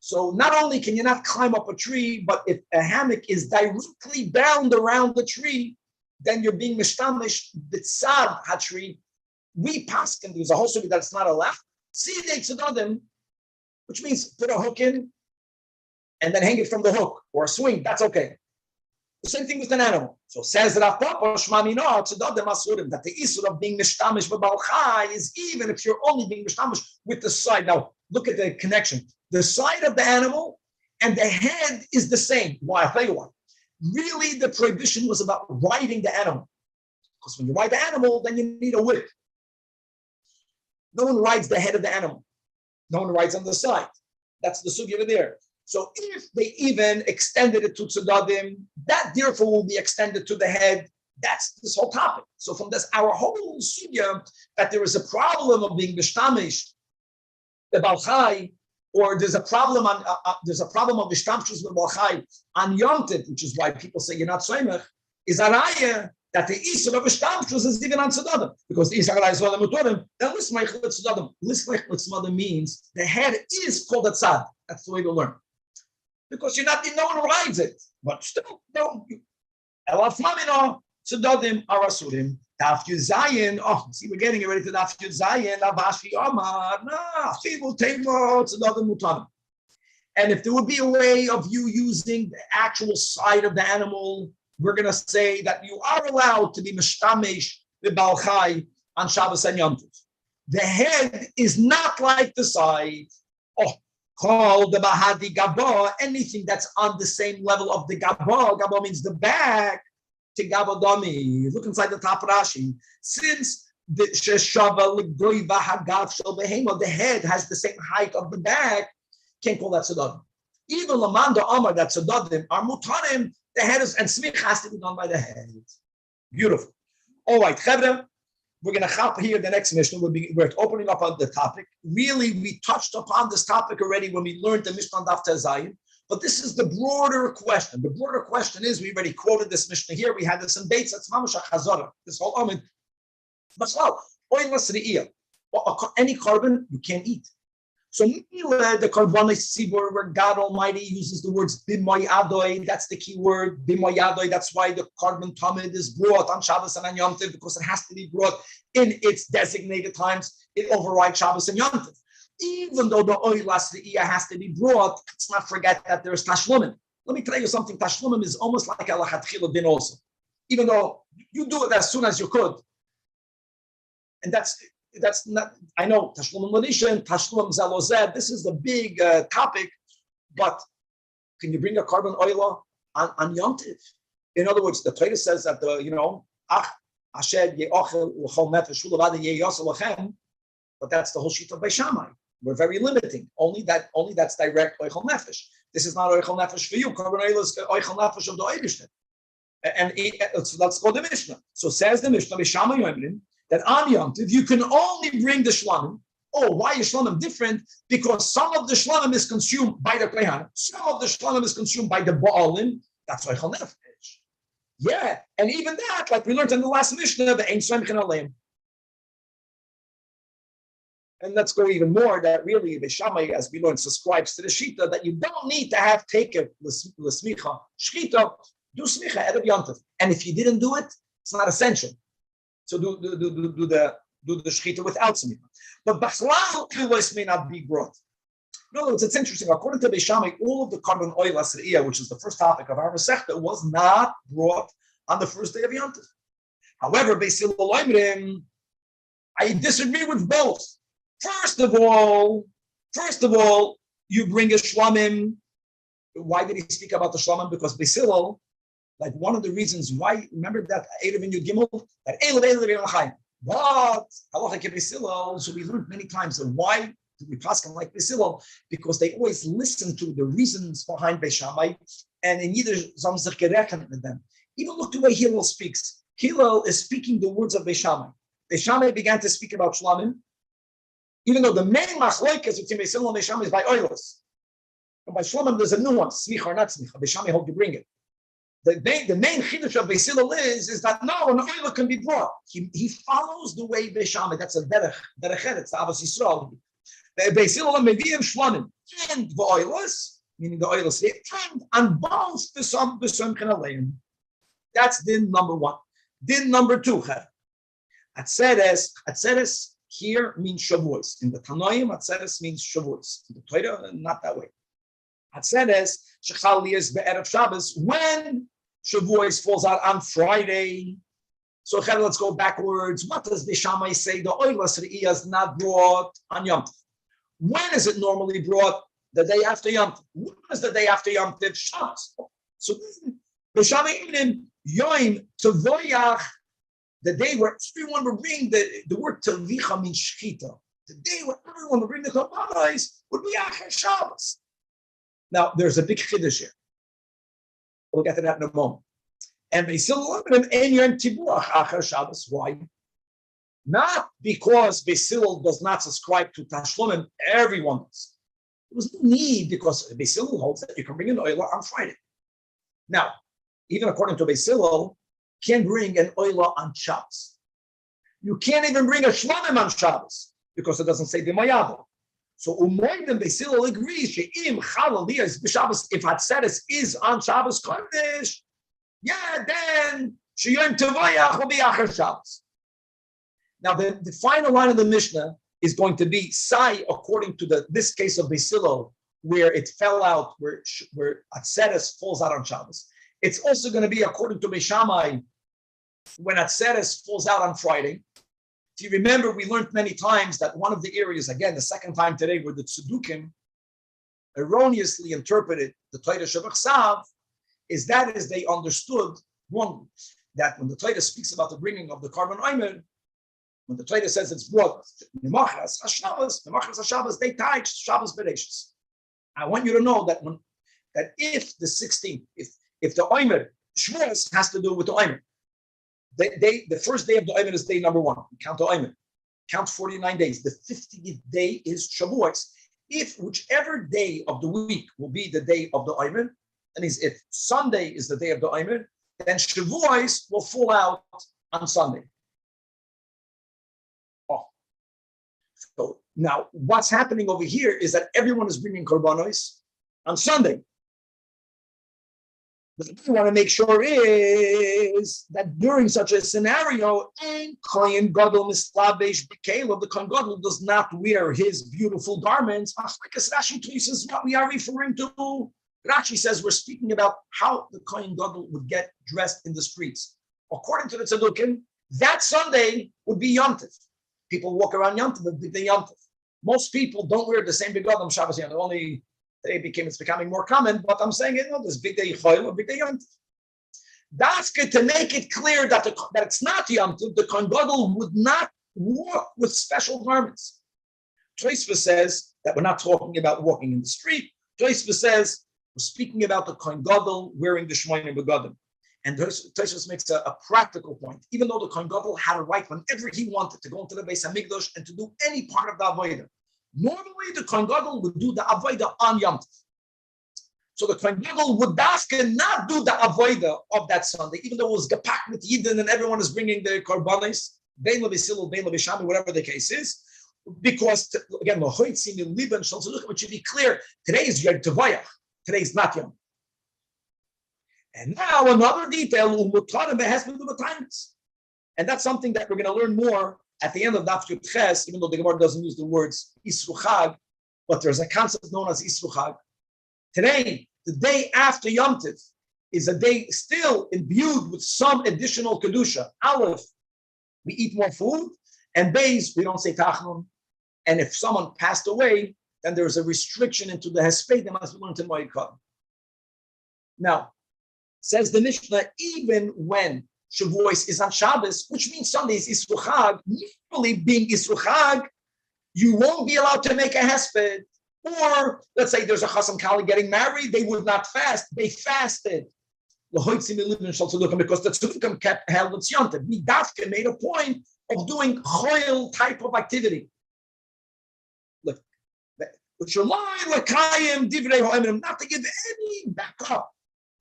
So not only can you not climb up a tree, but if a hammock is directly bound around the tree, then you're being mishtamish b'tzad hatree. We paskin, there's a whole story that's not allowed. Tzidei tzedadim, which means put a hook in and then hang it from the hook or a swing. That's okay. The same thing with an animal. So says Rav Papa Shmamino tzedadim asurim that the isur of being mishtamish b'balchai is even if you're only being mishtamish with the side. Now look at the connection. The side of the animal and the head is the same. Why? I'll tell you why. Really, the prohibition was about riding the animal. Because when you ride the animal, then you need a whip. No one rides the head of the animal. No one rides on the side. That's the sugya over there. So if they even extended it to tzedadim, that therefore will be extended to the head. That's this whole topic. So from this, our whole sugya, that there is a problem of being mishtamish, the balchai, or there's a problem of mishtamish with balchai on Yom Tov, which is why people say you're not soymech, is a raya that the isur of mishtamish is even on tzaddim, because the isur is not mutorim. Then lismech tzaddim. Lismech tzaddim means the head is called a tzad. That's the way to learn, because no one rides it, but still no. Elaf mamino. Tzedadim are asurim. Daf Yud Zayin. Oh, see, we're getting ready to Daf Yud Zayin. Avashi Amar. Nah, Chivul Teva Tzedadim Mutanim. And if there would be a way of you using the actual side of the animal, we're going to say that you are allowed to be mishtamish the balchai on Shabbos and Yom Tov. The head is not like the side. Oh, called the bahadi gaba. Anything that's on the same level of the gaba. Gaba means the back. Look inside the top Rashi. Since the head has the same height of the back, can't call that Tzedadim. Even Lamanda Amar that Tzedadim are mutarim, the head is, and smich has to be done by the head. Beautiful. All right, Chevra, we're going to hop here the next Mishnah. We're opening up on the topic. Really, we touched upon this topic already when we learned the Mishnah Daf Zayin. But this is the broader question. The broader question is, we already quoted this Mishnah here. We had this in Beitz. It's Mamash Chazara. This whole Amid. Any carbon you can't eat. So the Karbonis Sibur, where God Almighty uses the words Bimoyadoi, that's the key word, Bimoyadoi. That's why the carbon Talmud is brought on Shabbos and on Yom Tov, because it has to be brought in its designated times. It overrides Shabbos and Yom Tov. Even though the oil Aliyah has to be brought, let's not forget that there's tashlumin. Let me tell you something. Tashlumin is almost like a lachatchila din also. Even though you do it as soon as you could. And that's not, I know, tashlumin lanishan, tashlumin zalozed, this is the big topic, but can you bring a carbon oil on Yom Tov? In other words, the Torah says that but that's the whole sheet of Beishamai. We're very limiting. Only that's direct oichel nefesh. This is not oichel nefesh for you. Carbon oil is oichel nefesh of the Eibishter. And let's go to the Mishnah. So says the Mishnah, Beishamai Yomrim, that on Yom Tov you can only bring the shlamim. Oh, why is shlamim different? Because some of the shlamim is consumed by the kohen, some of the shlamim is consumed by the baalim. That's oichel nefesh. Yeah, and even that, like we learned in the last Mishnah, the ein shlemchen aleim. And let's go even more, that really the Shammai, as we learned, subscribes to the Shita, that you don't need to have taken l'smicha, shchita, do smicha at a Yom Tov. And if you didn't do it, it's not essential. So do the shchita without smicha. But b'chlal kilos may not be brought. In other words, it's interesting. According to the Shammai, all of the carbon oil asriyah, which is the first topic of our Masechta, was not brought on the first day of Yom Tov. However, I disagree with both. First of all, you bring a shlamim. Why did he speak about the shlamim? Because Basil, like one of the reasons why, remember that Erev in Yud Gimel, that Erev L'chaim. But halacha Basil, so we learned many times that why do we pass them like Basil? Because they always listen to the reasons behind Beis Shammai, and in either zamzach gerechnet with them. Even look the way Hillel speaks. Hillel is speaking the words of Beis Shammai. Beis Shammai began to speak about shlamim. Even though the main machlokes between Beis Hillel and Beis Shammai is by oilers. And by shlamim there's a nuance, smicha or not smicha. Beis Shammai hope to bring it. The main chiddush of Beis Hillel is that no, an oiler can be brought. He follows the way Beis Shammai. That's a derech it's the Avos Yisrael. Beis Hillel meviim shlamim and the oilers, meaning the oilers, and on both the samchin aleim. That's din number one. Din number two, Atzeres here means Shavuos. In the Tanoim, Atzeres means Shavuos. In the Torah, not that way. Atzeres, Shechali is Be'erev Shabbos, when Shavuos falls out on Friday. So let's go backwards. What does the Shammai say? The Oilas Re'iyah is not brought on Yom Tov. When is it normally brought? The day after Yom Tov. When is the day after Yom Tov? Shabbos. So the Shammai Ibn Yoim Tavoyach, the day where everyone will bring the word Tavicha means Shchita. The day where everyone will bring the Korbanos would be Acher Shabbos. Now, there's a big chiddush here. We'll get to that in a moment. And Beisil Lamadim and Yom Tibuach Achar Shabbos. Why? Not because Beisil does not subscribe to Tashlumim, everyone does. There was no need because Beisil holds that you can bring an oila on Friday. Now, even according to Beisil, can't bring an oila on Shabbos. You can't even bring a Shlamim on Shabbos because it doesn't say the Mayavo. So Umoydim Beisil agrees she'im Chal Aliyah is b'Shabbos. If Hatzeres is on Shabbos Kodesh, yeah, then Sheyom Tevayach will be Achar Shabbos. Now the final line of the Mishnah is going to be Sai according to this case of Beisilo, where it fell out, where Hatzeres falls out on Shabbos. It's also going to be according to Beishamai when Hatzeres falls out on Friday. If you remember, we learned many times that one of the areas, again, the second time today, where the Tzedukim erroneously interpreted the Torah Shebachsav, is they understood, one, that when the Torah speaks about the bringing of the Korban Omer, when the Torah says it's brought, Memachras HaShabbos, they tie Shabbos Bereshis. I want you to know that if the 16th, if the Omer, Shvuos has to do with the Omer, the first day of the Omer is day number 1. Count the Omer. Count 49 days. The 50th day is Shavuos. If whichever day of the week will be the day of the Omer, that means if Sunday is the day of the Omer, then Shavuos will fall out on Sunday. Oh. So now what's happening over here is that everyone is bringing korbanos on Sunday. What we want to make sure is that during such a scenario, the Kohen Gadol does not wear his beautiful garments. Rashi says what we are referring to. Rashi says we're speaking about how the Kohen Gadol would get dressed in the streets. According to the Tzedukim, that Sunday would be Yom Tov. People walk around Yom Tov, the day Yom Tov. Most people don't wear the same begadim Shabbos Yom Tov. Only it's becoming more common, but I'm saying, there's big day Choil or big day Yom Tov. That's good to make it clear that it's not Yom Tov. The Kohen Gadol would not walk with special garments. Tosfos says that we're not talking about walking in the street. Tosfos says we're speaking about the Kohen Gadol wearing the Shmoyim Begadim. And Tosfos makes a practical point. Even though the Kohen Gadol had a right whenever he wanted to go into the Beis Hamikdash and to do any part of the Avodah, normally the Kohen Gadol would do the Avodah on Yom Tov. So the Kohen Gadol would not do the Avodah of that Sunday, even though it was gepakt with Yidden and everyone is bringing their korbanos, bein lebesilul, bein lebeshami, whatever the case is, because again, it should be clear. Today is Yom Tovayach. Today is not Yom. And now another detail, and that's something that we're going to learn more at the end of Daf Yud Ches, even though the Gemara doesn't use the words Isru Chag, but there's a concept known as Isru Chag. Today, the day after Yom Tov, is a day still imbued with some additional Kedusha. Aleph, we eat more food, and Beis, we don't say Tachnun. And if someone passed away, then there's a restriction into the Hespedim as we learned in Moed Katan. Now, says the Mishnah, even when Shavuos is on Shabbos, which means Sunday is Isru Chag, usually being Isru Chag, you won't be allowed to make a hesped. Or let's say there's a Hassan Kali getting married, they would not fast. They fasted. Because the Tzedukim kept held with Yom Tov. Midafke made a point of doing choil type of activity. Look, which rely l'kayim divrei ha'emrim, not to give any backup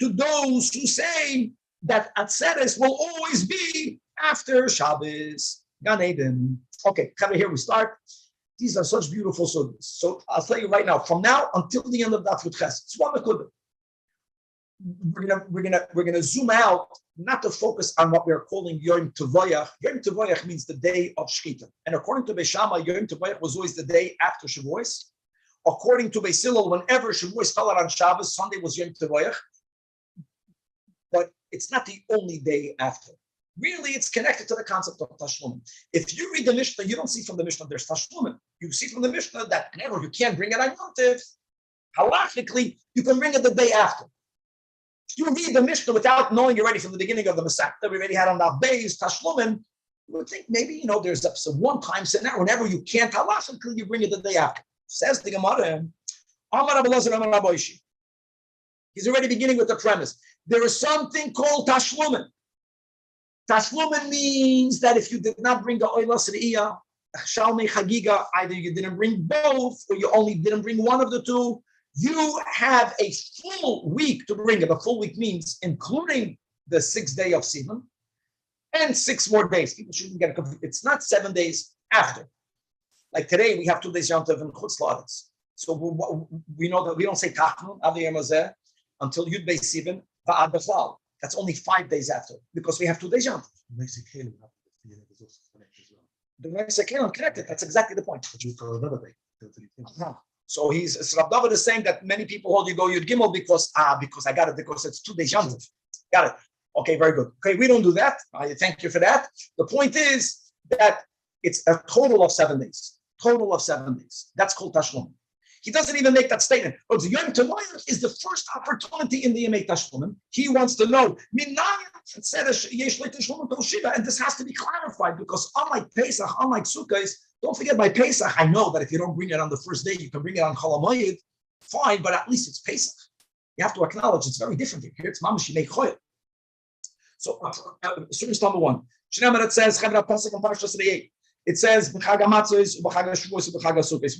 to those who say that Atzeres will always be after Shabbos. Gan Eden. Okay, here we start. These are such beautiful sugyas. So I'll tell you right now, from now until the end of Daf Yud Ches, it's one Mekudah. We're gonna zoom out, not to focus on what we're calling Yom Tovayach. Yom Tovayach means the day of Shechita. And according to Beis Shammai, Yom Tovayach was always the day after Shavuos. According to Beis Hillel, whenever Shavuos fell out on Shabbos, Sunday was Yom Tovayach. But it's not the only day after. Really, it's connected to the concept of Tashlumin. If you read the Mishnah, you don't see from the Mishnah there's Tashlumin. You see from the Mishnah that whenever you can't bring it on Yom Tov, halachically, you can bring it the day after. If you read the Mishnah without knowing already from the beginning of the Masech that we already had on that base, Tashlumin, you would think maybe, there's a one-time scenario. Whenever you can't halachically, you bring it the day after. Says the Gemara, Amar Abelazar Amar Raboishi. He's already beginning with the premise. There is something called tashlumen. Tashlumen means that if you did not bring the oilas re'iyah, shalmei chagiga, either you didn't bring both or you only didn't bring one of the two, you have a full week to bring it. A full week means including the 6th day of Sivan and 6 more days. People shouldn't get confused. It's not 7 days after. Like today, we have 2 days Yom Tov and Chutz La'aretz. So we know that we don't say Tachnun, Aliyah Mazeh, until Yud Beis Sivan, Va'ad Bechlal. That's only 5 days after, because we have 2 days Yom Tov. The Meisei Kelim connected. That's exactly the point. So Rav David is saying that many people hold you go Yud Gimel because I got it, because it's 2 days Yom Tov. Got it. Okay, very good. Okay, we don't do that. I thank you for that. The point is that it's a total of 7 days. Total of 7 days. That's called Tashlum. He doesn't even make that statement. But the Yom Tov is the first opportunity in the Yemei Tashlum. He wants to know, and this has to be clarified, because unlike Pesach, unlike Sukkot, don't forget by Pesach, I know that if you don't bring it on the first day, you can bring it on Chol HaMoed, fine, but at least it's Pesach. You have to acknowledge it's very different here. It's Mamash Yemei Choyel. So, source number 1. It says, it says, we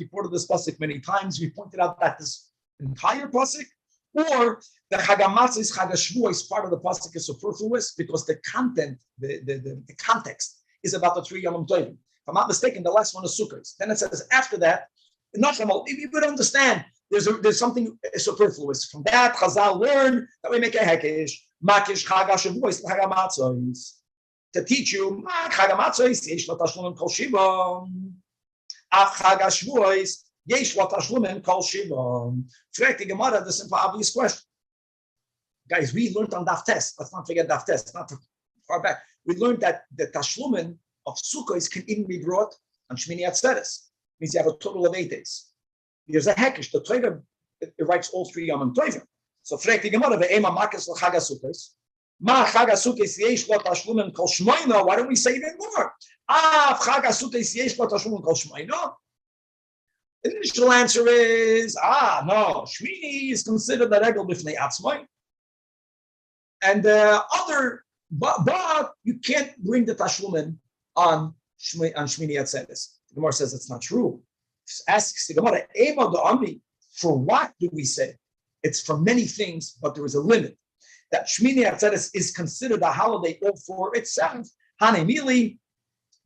quoted this pasuk many times. We pointed out that this entire pasuk, or the Chagamatzos, Chagashvu is part of the pasuk is superfluous, because the content, the context is about the 3 Yom Tovim. If I'm not mistaken, the last one is Sukkot. Then it says after that, if you would understand, there's something superfluous. From that, Chazal learn that we make a hekesh, makish Chagashavuos, Chagamatzos. To teach you, Chagamatzos, yesh lo tashlumim kol shivon. Af Chagashavuos, yesh lo tashlumim kol shivon. Frag the Gemara the simple obvious question. Guys, we learned on Daf Tes. Let's not forget Daf Tes. Not too far back. We learned that the tashlumin of Sukkot can even be brought on Shmini Atzeres. Means you have a total of 8 days. There's a hekesh. The Torah writes all 3 Yom Tovim. So frag the Gemara ve'ema makas l'chagas Sukkos. Ma chagas Sukkos yesh lo tashlumin kol shmoino. Why don't we say even more? Af chagas Sukkos yesh lo tashlumin kol shmoino. The initial answer is no. Shmini is considered a regel b'fnei atzmai, and other, but you can't bring the tashlumin on Shmini Atzeres. The Gemara says it's not true. Asks the Gemara, Ema the Amri, for what do we say? It's for many things, but there is a limit. That Shmini Atzeres is considered a holiday all for itself. Hane Mili,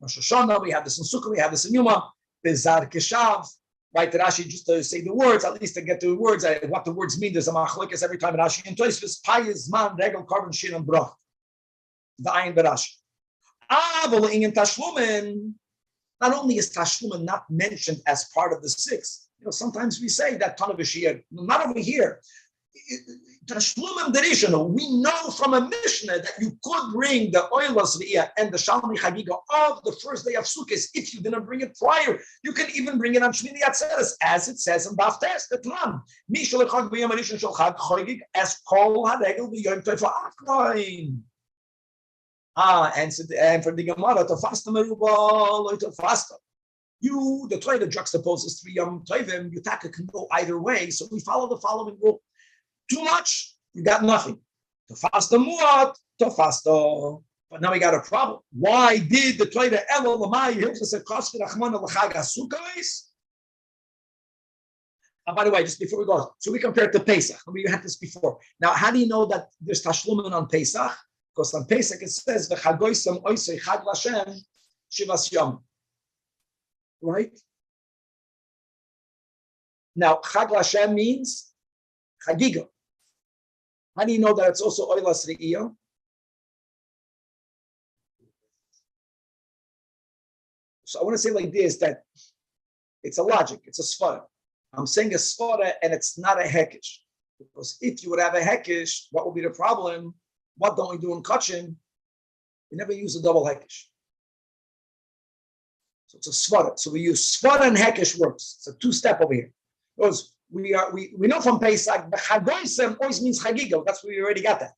Rosh Hashanah, we have this in Sukkot, we have this in Yuma, Bezar Keshav, right? Rashi, just to say the words, at least to get to the words, what the words mean. There's a machlokes every time in Rashi and Tosfos. Payis man regel carbon shin and brach. The ayin berashi. In tashlumen, not only is tashlumen not mentioned as part of the 6. Sometimes we say that ton of a shiur, not over here. Tashlumen derishano. We know from a Mishnah that you could bring the oilas re'iyah and the shalmei chagiga of the first day of Sukkot if you didn't bring it prior. You can even bring it on Shmini Atzeres, as it says in Daf Tes. The Tlan mishal chag b'yom harishon shel chag chagig as kol haregel b'yom tov ha'achlein. And for the Gemara, to fast meruba, to fast. You, the Torah juxtaposes 3 Yom Tovim, you can go either way. So we follow the following rule. Too much, you got nothing. To fast the muat, to fast. But now we got a problem. Why did the Torah Elo Lamai Hilchas Ekos V'Rachmana L'Chag HaSukkos? By the way, just before we go, so we compare it to Pesach. We had this before. Now, how do you know that there's tashlumin on Pesach? Because on Pesach it says v'chagoisam oisei chag l'Hashem shivas yom. Right? Now, chag l'Hashem means chagiga. How do you know that it's also oilas re'iyah? So I want to say like this, that it's a logic, it's a svara. I'm saying a svara and it's not a hekesh. Because if you would have a hekesh, what would be the problem? What don't we do in Kachin? We never use a double hekesh. So it's a svara. So we use svara and hekesh works. It's a 2-step over here. Because we know from Pesach, the chagoisem always means chagiga. That's where we already got that.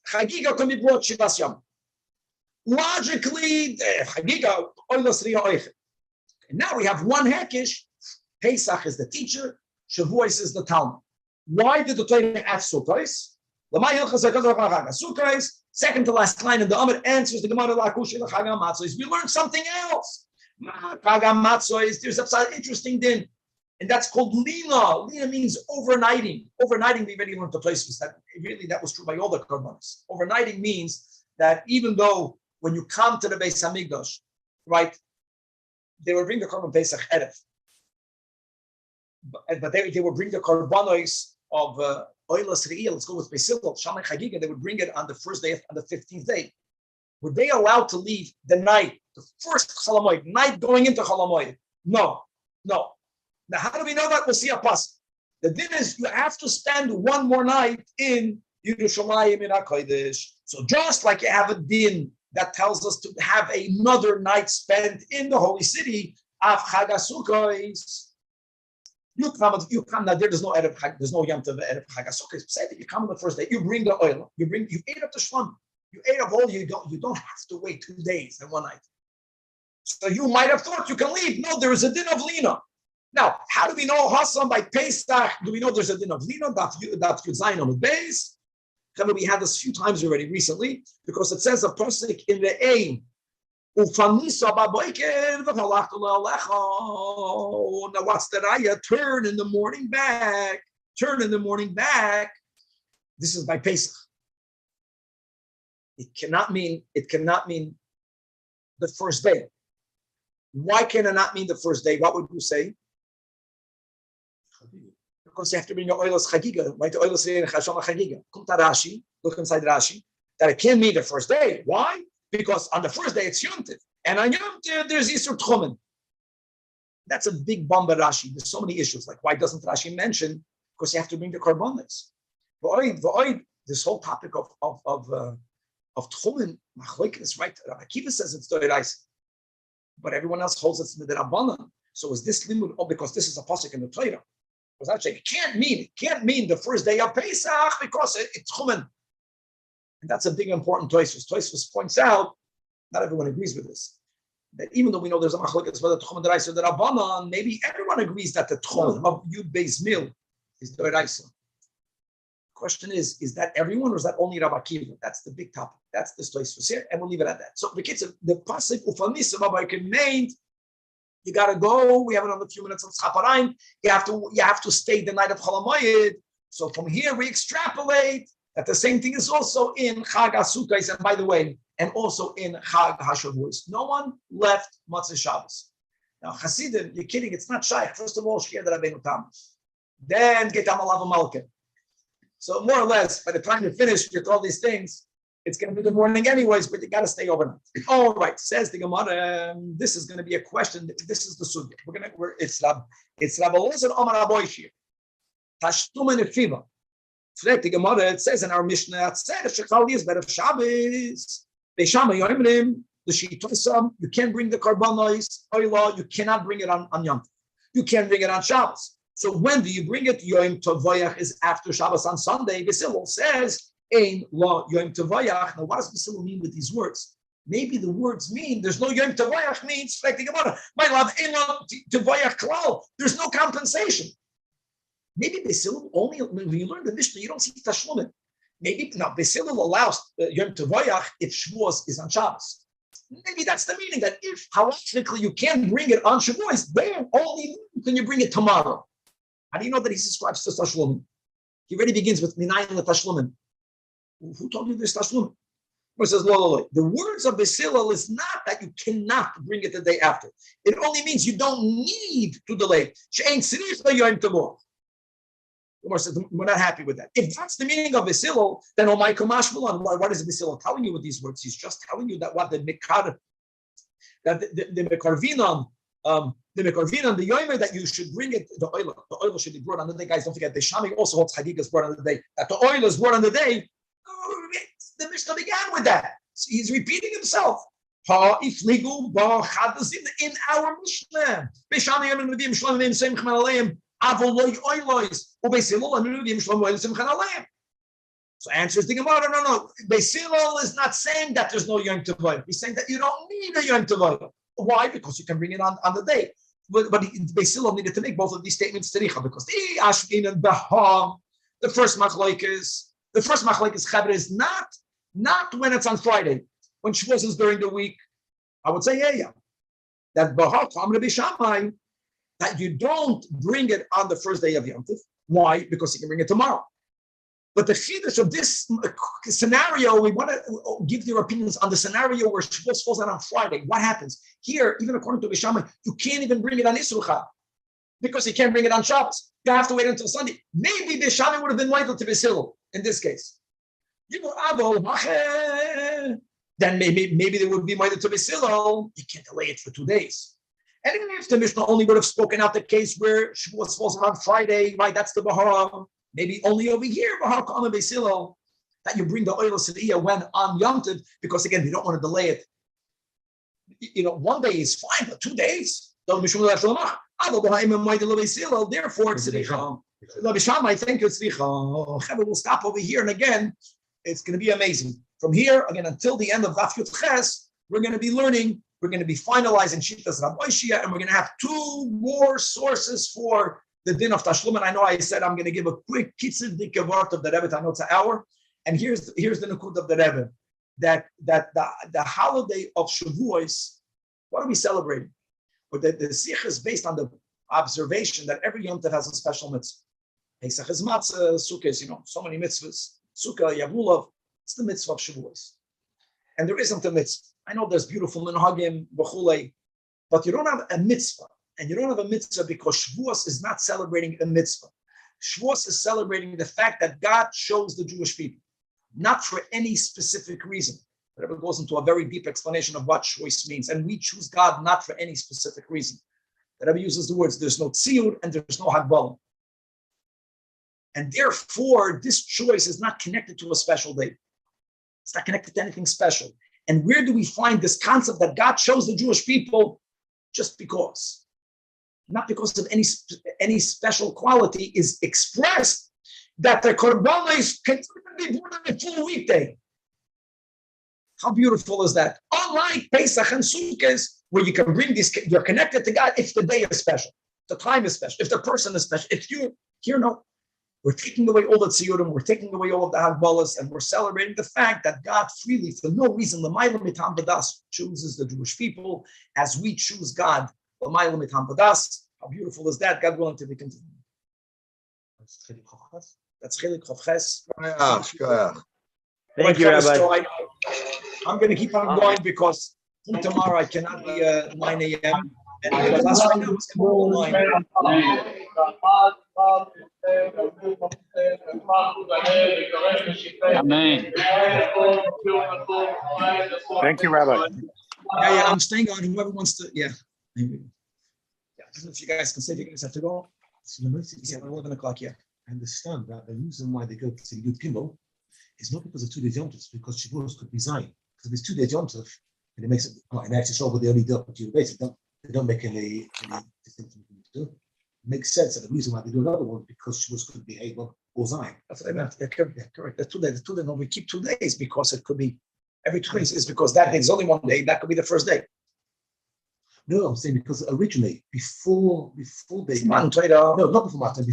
Chagiga can be brought shivas yom. Logically, chagiga oilas riya oichet. And now we have one hekesh. Pesach is the teacher. Shavuos is the Talmud. Why did the Torah add Sukkos? Second to last line in the Amud answers the Gemara Lakushi L'Chag HaMatzos. We learned something else. Chag HaMatzos, there's an interesting din, and that's called Lina. Lina means overnighting. Overnighting, we already learned the places that really that was true by all the Korbanos. Overnighting means that even though when you come to the Beis Hamikdash, right, they will bring the Korban Pesach Erev, but they will bring the Korbanos of Oilas Re'il, let's go with Basil, Shamay Chagiga, they would bring it on the first day, on the 15th day. Were they allowed to leave the night, the first Chalamoid, night going into Chalamoid? No. Now, how do we know that? We'll see a pass. The din is you have to spend one more night in Yerushalayim in HaKodesh. So just like you have a din that tells us to have another night spent in the holy city of Chag HaSukkos, you come now. There's no Erev, there's no Yom Tov Erev Chag HaSukkos. Say that you come on the first day, you bring the oil, you ate up the shlam, you ate up all. You don't have to wait 2 days and one night. So you might have thought you can leave. No, there is a din of Lina. Now, how do we know Hassan by Pesach? Do we know there's a din of Lina? That Yudzayin on the base. We had this a few times already recently because it says a pasuk in the aim. Now what's the raya? Turn in the morning back. Turn in the morning back. This is by Pesach. It cannot mean the first day. Why can it not mean the first day? What would you say? Because you have to bring your oil as Chagiga, right? The oil is Chagiga. Come to Rashi, look inside Rashi, that it can't mean the first day. Why? Because on the first day it's Yom Tov, and on Yom Tov there's Yisur Tchumen. That's a big bomb by Rashi. There's so many issues. Like why doesn't Rashi mention? Because you have to bring the korbanos. This whole topic of Tchumen, Machlokes, right? Rabbi Akiva says it's Doiraisa, but everyone else holds it's Midrabanan. So is this limud? Oh, because this is a pasuk in the Torah. Because actually it can't mean the first day of Pesach because it's Tchumen. And that's a big important Tosfos. Tosfos points out, not everyone agrees with this, that even though we know there's a machlokes whether Tchumen D'Oraisa or the Rabbanan, maybe everyone agrees that the Tchumen of Yud Beis Mil is D'Oraisa. Question is that everyone or is that only Rabbi Akiva? That's the big topic. That's the Tosfos here, and we'll leave it at that. So the kids, the pasuk Ufanisa Rabbi named. You gotta go. We have another few minutes on Schaparayim. You have to stay the night of Cholamoyed. So from here we extrapolate that the same thing is also in Chag HaSukkos, and by the way, and also in Chag HaShavuos. No one left Motzei Shabbos. Now Hasidim, you're kidding? It's not shaykh. First of all, Shkia Rabbeinu Tam. Then get Amalav Malkin. So more or less, by the time you finish with all these things, it's going to be the morning anyways, but you got to stay overnight. All right, says the Gemara. This is going to be a question. This is the sugya. It's Rabbi Elazar Omar Aboishir. Tashtum and Tefilla. The Gemara, it says in our Mishnah, it says Shechali is better Shabbos. Beishama Yoimrim, the Shitosam. You can't bring the Karbanos, Oyla. You cannot bring it on Yom Tov. You can't bring it on Shabbos. So when do you bring it? Yom Tovayach is after Shabbos on Sunday. Basil says. Ein lo Yom Tovayach. Now, what does Basil mean with these words? Maybe the words mean there's no Yom Tovayach means like the Gemara. My love, Ein lo Tovayach klal. There's no compensation. Maybe Basil only when you learn the Mishnah, you don't see Tashlumin. Maybe now Basil allows Yom Tovayach if Shavuos is on Shabbos. Maybe that's the meaning that if halachically you can't bring it on Shavuos, then only can you bring it tomorrow. How do you know that he subscribes to Tashlumin? He already begins with Minayin Tashlumin. Who told you this Tashlumin? He says, no. The words of Basil is not that you cannot bring it the day after. It only means you don't need to delay. We're not happy with that. If that's the meaning of Basil, then oh my Kamashmalan, what is Basil telling you with these words? He's just telling you that what the Mekar, that the Mekarvinan, the Yomer that you should bring it, the oil should be brought on the day. Guys, don't forget, the Shami also holds Chagiga is brought on the day. That the oil is brought on the day. The Mishnah began with that. So he's repeating himself. In our Mishnah. So answers the Gemara, no. Basil is not saying that there's no Yom Tovayach. He's saying that you don't need a Yom Tovayach. Why? Because you can bring it on the day. But Basil needed to make both of these statements tzaricha because the first machlokes The first machlekes chabad is not when it's on Friday. When Shavuos is during the week, I would say yeah. That bahar kam Rabbi Shammai, that you don't bring it on the first day of Yom Tov. Why? Because you can bring it tomorrow. But the chiddush of this scenario, we want to give your opinions on the scenario where Shavuos falls out on Friday. What happens? Here, even according to Rabbi Shammai, you can't even bring it on Isrucha because you can't bring it on Shabbos. You have to wait until Sunday. Maybe Rabbi Shammai would have been liable to Basil in this case. Then maybe there would be Moed to Basil. You can't delay it for 2 days. And even if the Mishnah only would have spoken out the case where Shavuos falls on Friday, right? That's the Bahara. Maybe only over here, Bahar Kama Besilo, that you bring the oil of Sadiya when on Yom Tov, because again, we don't want to delay it. 1 day is fine, but 2 days. Therefore, it's Tzricha. I think it's Tzricha. We'll stop over here, and again, it's going to be amazing. From here, again, until the end of Daf Yud Ches, we're going to be learning, we're going to be finalizing Shittas Rav Oishia, and we're going to have 2 more sources for the din of Tashlum. And I know I said I'm going to give a quick kitzur dikavart of the Rebbe. I know it's an hour. And here's the Nukud of the Rebbe, that the holiday of Shavuos, what are we celebrating? But the Sikh is based on the observation that every Yom Tov has a special mitzvah. Pesach is matzah, Sukkah is, so many mitzvahs. Sukkah, Yavulav, it's the mitzvah of Shavuos. And there isn't a mitzvah. I know there's beautiful minhagim, b'chulei, but you don't have a mitzvah. And you don't have a mitzvah because Shavuos is not celebrating a mitzvah. Shavuos is celebrating the fact that God chose the Jewish people, not for any specific reason. But it goes into a very deep explanation of what choice means. And we choose God not for any specific reason. The Rebbe uses the words, there's no tziyur and there's no hagbalah. And therefore, this choice is not connected to a special day. It's not connected to anything special. And where do we find this concept that God chose the Jewish people just because? Not because of any special quality is expressed, that the korbanos can be born on a full weekday. How beautiful is that? Unlike Pesach and Sukkot, where you can bring this, you're connected to God if the day is special, the time is special, if the person is special. If you're here, no, we're taking away all the tziyurim, we're taking away all of the hagbalas, and we're celebrating the fact that God freely, for no reason, l'mayla mitam b'das, chooses the Jewish people as we choose God. How beautiful is that? God willing to be continued. That's Chelik Chavches. Thank you, Rabbi. I'm going to keep on going because tomorrow I cannot be 9 a.m. And the class right now is going Amen. Thank you, Rabbi. Yeah, I'm staying on. Whoever wants to, maybe. I don't know if you guys can say you guys have to go. So the most It's at 11 o'clock, I understand that the reason why they go to Yud Gimel is not because of 2 days Yom Tov, because Shavuos could be Zion. Because if it's 2 days Yom Tov, and it makes it, and actually show what they only do up to the base, they don't make any distinction between the two. It makes sense that the reason why they do another one because Shavuos could be Abel or Zion. That's what I meant. Yeah, correct. The 2 days. No, we keep 2 days because it could be every 2 days is because that day is only 1 day. That could be the first day. No, I'm saying because originally, before they... No, not before Matan,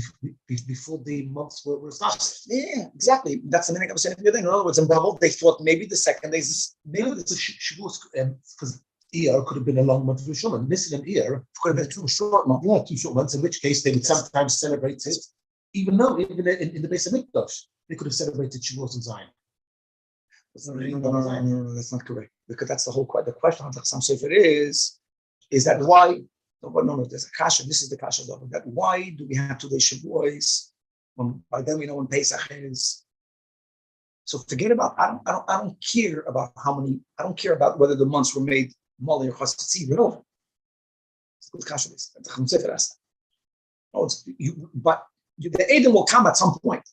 before the months were started. Yeah, exactly. That's the meaning I was saying the other day. In other words, in Babel, they thought maybe the second day is... Maybe it's a Shavuos, because Iyar could have been a long month for Shulman. Missing an Iyar could have been 2 short months. Yeah, 2 short months, in which case they would sometimes celebrate it, even in the base of Mikdash, they could have celebrated Shavuos and Zion. No, that's not correct. Because that's the whole question. The question of Hassan Sefer is that why? No, there's a kasha. This is the kasha of that. Why do we have 2 days Shavuos? By then we know when Pesach is. So forget about. I don't care about how many. I don't care about whether the months were made Mali or Chatzitzi. It's a good kasha. But the Edom will come at some point.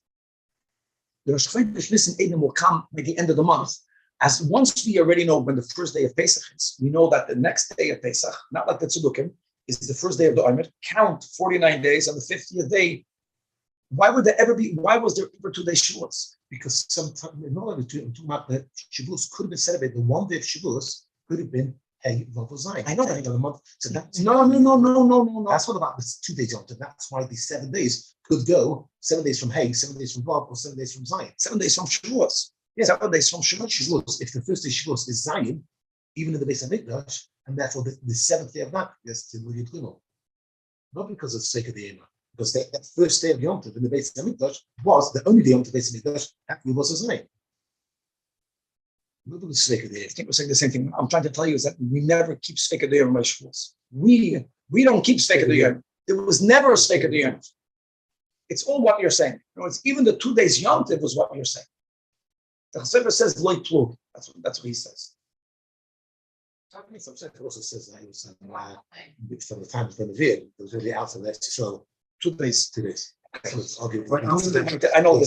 The Rosh Chodesh Nisan Edom will come at the end of the month. As once we already know when the first day of Pesach is, we know that the next day of Pesach, not like the Tzedukim, is the first day of the Omer. Count 49 days on the 50th day. Why was there ever 2 days Shavuos? Because sometimes, in order to talk about that Shavuos could have been celebrated, the 1 day of Shavuos could have been Hey, Vav Zayin. I know that. The month. So that's No. That's what about this 2 days Yom Tov. That's why these 7 days could go 7 days from Hey, 7 days from Vav, or 7 days from Zayin. 7 days from Shavuos. Yeah. 7 days from Shavuos. Shavuos. If the first day Shavuos is Zayin, even in the base of Midrash, and therefore the 7th day of that is to Yud Gimel. Not because of the sake of the Ema, because that first day of Yom Tov in the base of Midrash was the only day Yom Tov base of Midrash after was a Zayin. Not for the sake of the Ema. I think we're saying the same thing. I'm trying to tell you is that we never keep Sveka Deyr in my Shavuos. We don't keep Sveka Deyr. There was never a Sveka Deyr. It's all what you're saying. It's even the 2 days Yom Tov was what you're saying. The Chassidah says Loy Plug. That's what he says. It also says that he was from the time of the Nevi'im, it was really out of there. So 2 days. 2 days. So it's argued. I know this.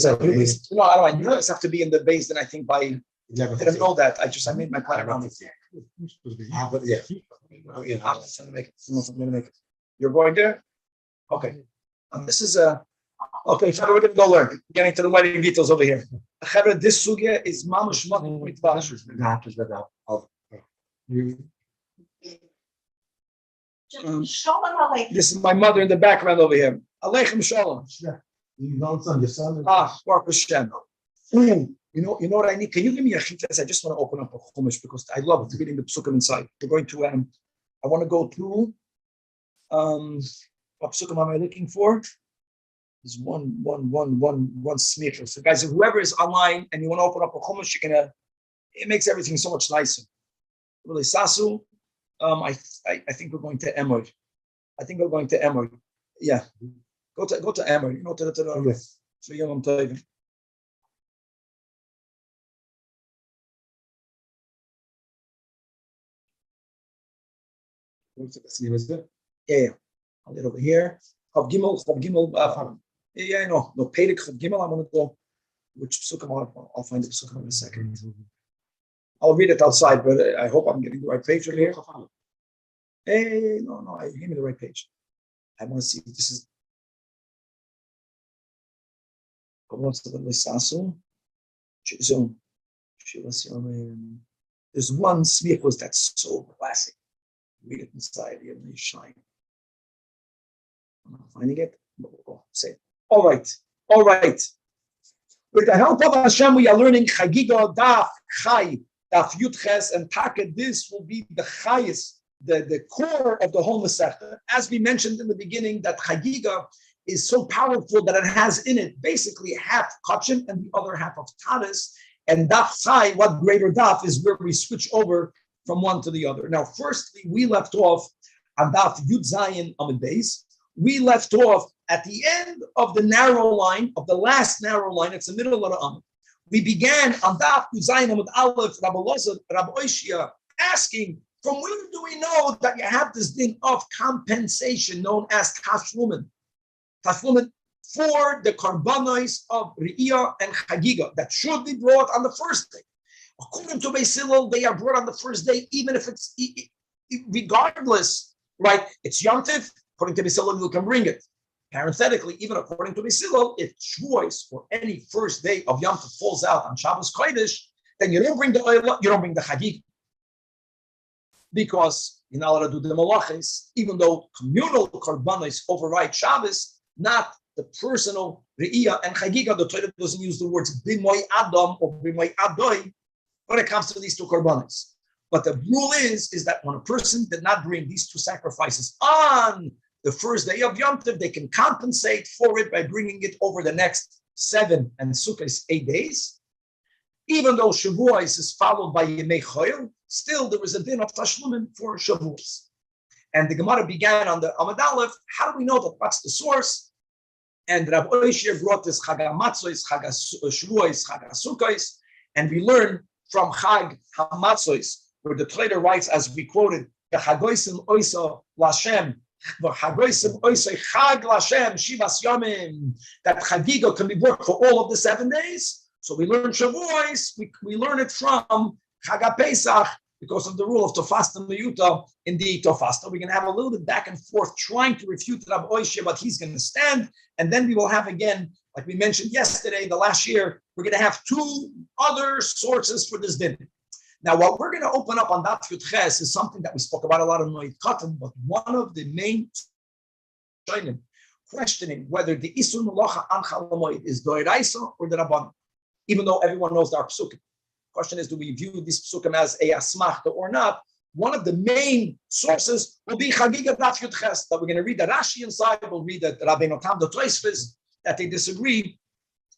I don't know. You guys have to be in the base. Then I think by 11. I didn't know that. I made my plan around it. But yeah. I'm gonna make it. You're going there? Okay. This is okay. So we're gonna go learn. Getting to the wedding details over here. This sugya is mamash This is my mother in the background over here. Aleichem shalom. Your son. Baruch Hashem. You know what I need? Can you give me a chitas? I just want to open up a chumash because I love reading the psukim inside. We're going to I want to go through what psukim am I looking for? There's one smicha. So guys, if whoever is online and you want to open up a chumash, it makes everything so much nicer. Really sasu. I think we're going to Emor. Yeah. Go to Emor. You know to the so Yom Tov. Yeah. I'll get over here. Chav Gimel. Yeah, I know. No, Perek Chav Gimel. I'm going to go. Which psukim I'll find the psukim in a second. I'll read it outside, but I hope I'm getting the right page over here. Hey, no, I gave me the right page. I want to see if this is. There's one smichos that's so classic. Read it inside. You have shine. I'm not finding it. But we'll go say it. All right. With the help of Hashem, we are learning Chagiga Daf Chai Daf Yudches, and Taka. This will be the highest, the core of the whole Masechta. As we mentioned in the beginning, that Chagiga is so powerful that it has in it basically half Kachin and the other half of Tanis. And Daf Chai, what greater Daf, is where we switch over from one to the other. Now, firstly, we left off on Daf Yud Zayin Amid Beis. We left off at the end of the narrow line, of the last narrow line. It's the middle of the Amid. We began on Daf Yud Zayin Amid Aleph, Rabbi Loza, Rabbi Oishia, asking, from where do we know that you have this thing of compensation known as Tashlumin? Tashlumin for the karbanos of Re'iyah and Chagiga that should be brought on the first day. According to Beis Hillel, they are brought on the first day, even if it's regardless, right? It's Yom Tov. According to Beis Hillel, you can bring it. Parenthetically, even according to Beis Hillel, if choice or any first day of Yom Tov falls out on Shabbos Kodesh, then you don't bring the oil, you don't bring the Chagiga. Because you're not allowed to do the malachis, even though communal karbanos override Shabbos, not the personal re'iyah and chagiga. The Torah doesn't use the words b'moy adam or b'moy adoy when it comes to these two karbanos. But the rule is that when a person did not bring these two sacrifices on the first day of Yom Tov, they can compensate for it by bringing it over the next 7 and Sukkot 8 days. Even though Shavuos is followed by Yemei Choyel, still there is a din of Tashlumin for Shavuos. And the Gemara began on the Amud Aleph. How do we know that? What's the source? And Rabbi Oishir brought this Chag HaMatzos, Chag Shavuos, Chag HaSukkos, and we learn from Chag HaMatzos, where the Torah writes, as we quoted, "V'chagoisim oisa l'Hashem, v'chagoisim oisa Chag l'Hashem shivas yomim," that Chagiga can be brought for all of the 7 days. So we learn Shavuos, we learn it from Chag HaPesach, because of the rule of Tofasta Meyuta in the Tofasta. We're going to have a little bit back and forth trying to refute Rabbi Oishia, but he's going to stand. And then we will have again, like we mentioned yesterday, the last year, we're going to have 2 other sources for this din. Now, what we're going to open up on Daf Yud Ches is something that we spoke about a lot in Moed Katan, but one of the main questioning whether the Isur Melacha on Chalamoid is Doiraisa or the Rabban, even though everyone knows our psukim. Question is, do we view these psukim as a asmachta or not? One of the main sources will be Chagiga Daf Yud Ches, that we're going to read the Rashi inside, we'll read the Rabbeinu Tam, the Tosfos, that they disagree.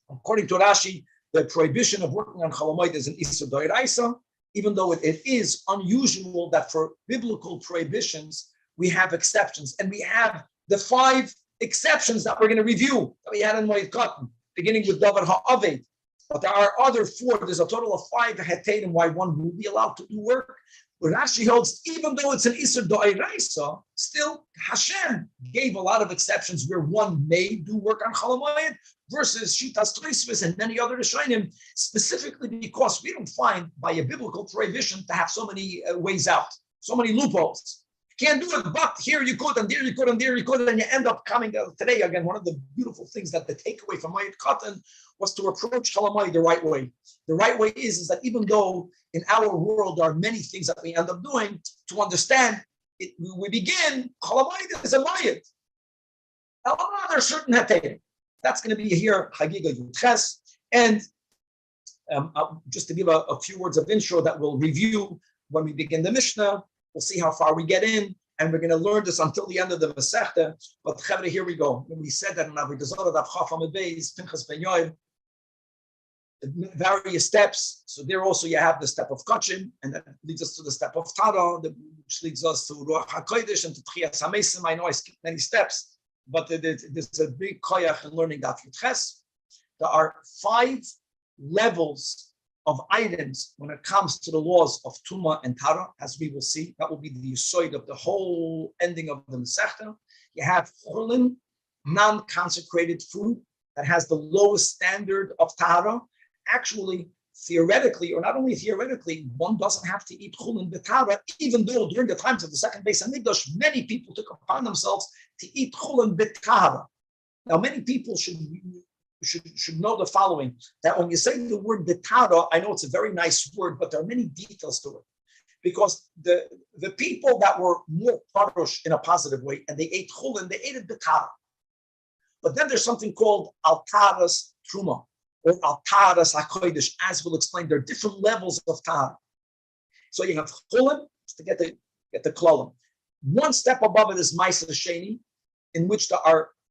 According to Rashi, the prohibition of working on Chalamoid is an Isur Doiraisa, even though it is unusual that for biblical prohibitions, we have exceptions. And we have the 5 exceptions that we're going to review that we had in Moed Katan, beginning with Davar Ha'aved. But there are other 4, there's a total of 5 heterim why one will be allowed to do work. But Rashi holds, even though it's an Isur Do'iraisa, still Hashem gave a lot of exceptions where one may do work on Chalamoid versus Shitas Tosfos and many other Rishonim, specifically because we don't find by a biblical prohibition to have so many ways out, so many loopholes. You can't do it, but here you could, and there you could, and there you could, and you end up coming today. Again, one of the beautiful things that the takeaway from Moed Katan was to approach Chalamoid the right way. The right way is that even though in our world there are many things that we end up doing, to understand it, we begin, Chalamoid is a mayit. Now, there are certain heterim. That's going to be here, Chagiga Yud Ches. And just to give a few words of intro that we'll review when we begin the Mishnah, we'll see how far we get in, and we're going to learn this until the end of the Masechta. But Chavre, here we go. When we said that in Avodah Zarah, Daf Chaf Amud Beis, Pinchas Ben Yoel, various steps. So there also you have the step of Kachim, and that leads us to the step of Tara, which leads us to Ruach HaKodesh and to Tchias HaMesim. I know I skipped many steps, but there's a big koyach in learning Daf Yud Ches. There are 5 levels of items when it comes to the laws of Tuma and Tara, as we will see. That will be the yisoid of the whole ending of the Masechta. You have chulin, non-consecrated food, that has the lowest standard of Tara. Actually, theoretically, or not only theoretically, one doesn't have to eat chulin b'tara, even though during the times of the second Beis Hamikdash, many people took upon themselves to eat chulin b'tara. Now, many people should know the following, that when you say the word b'tara, I know it's a very nice word, but there are many details to it. Because the people that were more parush in a positive way, and they ate chulin, they ate it b'tara. But then there's something called al-taras truma, or al-taras hakodesh, as we'll explain. There are different levels of tara. So you have chulin, just to get the klolim. One step above it is ma'aser sheni, in which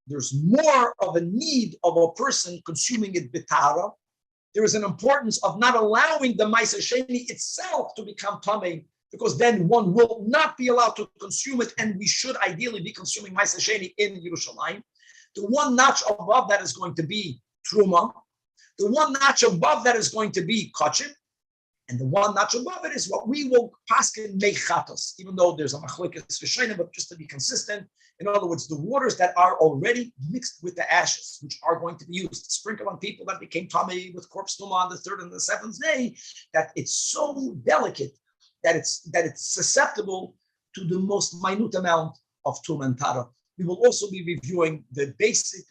there's more of a need of a person consuming it b'tara. There is an importance of not allowing the ma'aser sheni itself to become tamei, because then one will not be allowed to consume it, and we should ideally be consuming ma'aser sheni in Yerushalayim. The one notch above that is going to be truma. The one notch above that is going to be kachim. And the one notch above it is what we will paskin mechatos, even though there's a machlokes v'shayim, but just to be consistent. In other words, the waters that are already mixed with the ashes, which are going to be used, sprinkled on people that became tamei with corpse tuma on the 3rd and the 7th day, that it's so delicate that it's susceptible to the most minute amount of tum and tara. We will also be reviewing the basic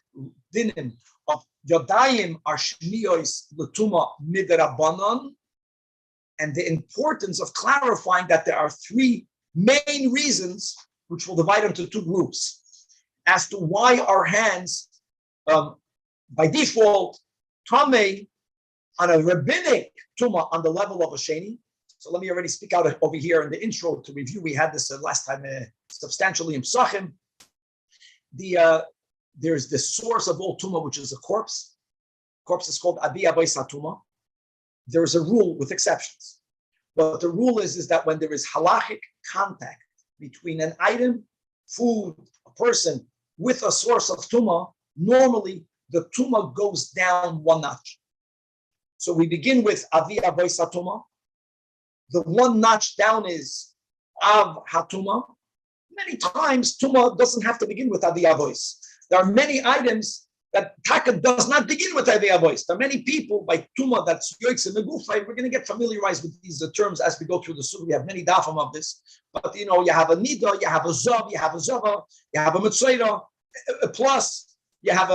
dinim of yodayim arshmiyos l'tuma midrabanan, and the importance of clarifying that there are 3 main reasons, which will divide into 2 groups, as to why our hands, by default, tamei on a rabbinic tuma on the level of a sheni. So let me already speak out over here in the intro to review. We had this last time substantially in Psachim. There's the source of all tuma, which is a corpse. Corpse is called Aliyah Tuma. There is a rule with exceptions. But the rule is that when there is halachic contact between an item, food, a person, with a source of tuma, normally the tuma goes down 1 notch. So we begin with Aliyah Tuma. The 1 notch down is Av Hatuma. Many times, tuma doesn't have to begin with Aliyah voice. There are many items that taka does not begin with Aliyah voice. There are many people by tuma that's yoitz and megufay. We're going to get familiarized with these terms as we go through the surah. We have many dafim of this, but you have a nida, you have a zav, you have a zava, you have a mitzvah. Plus, you have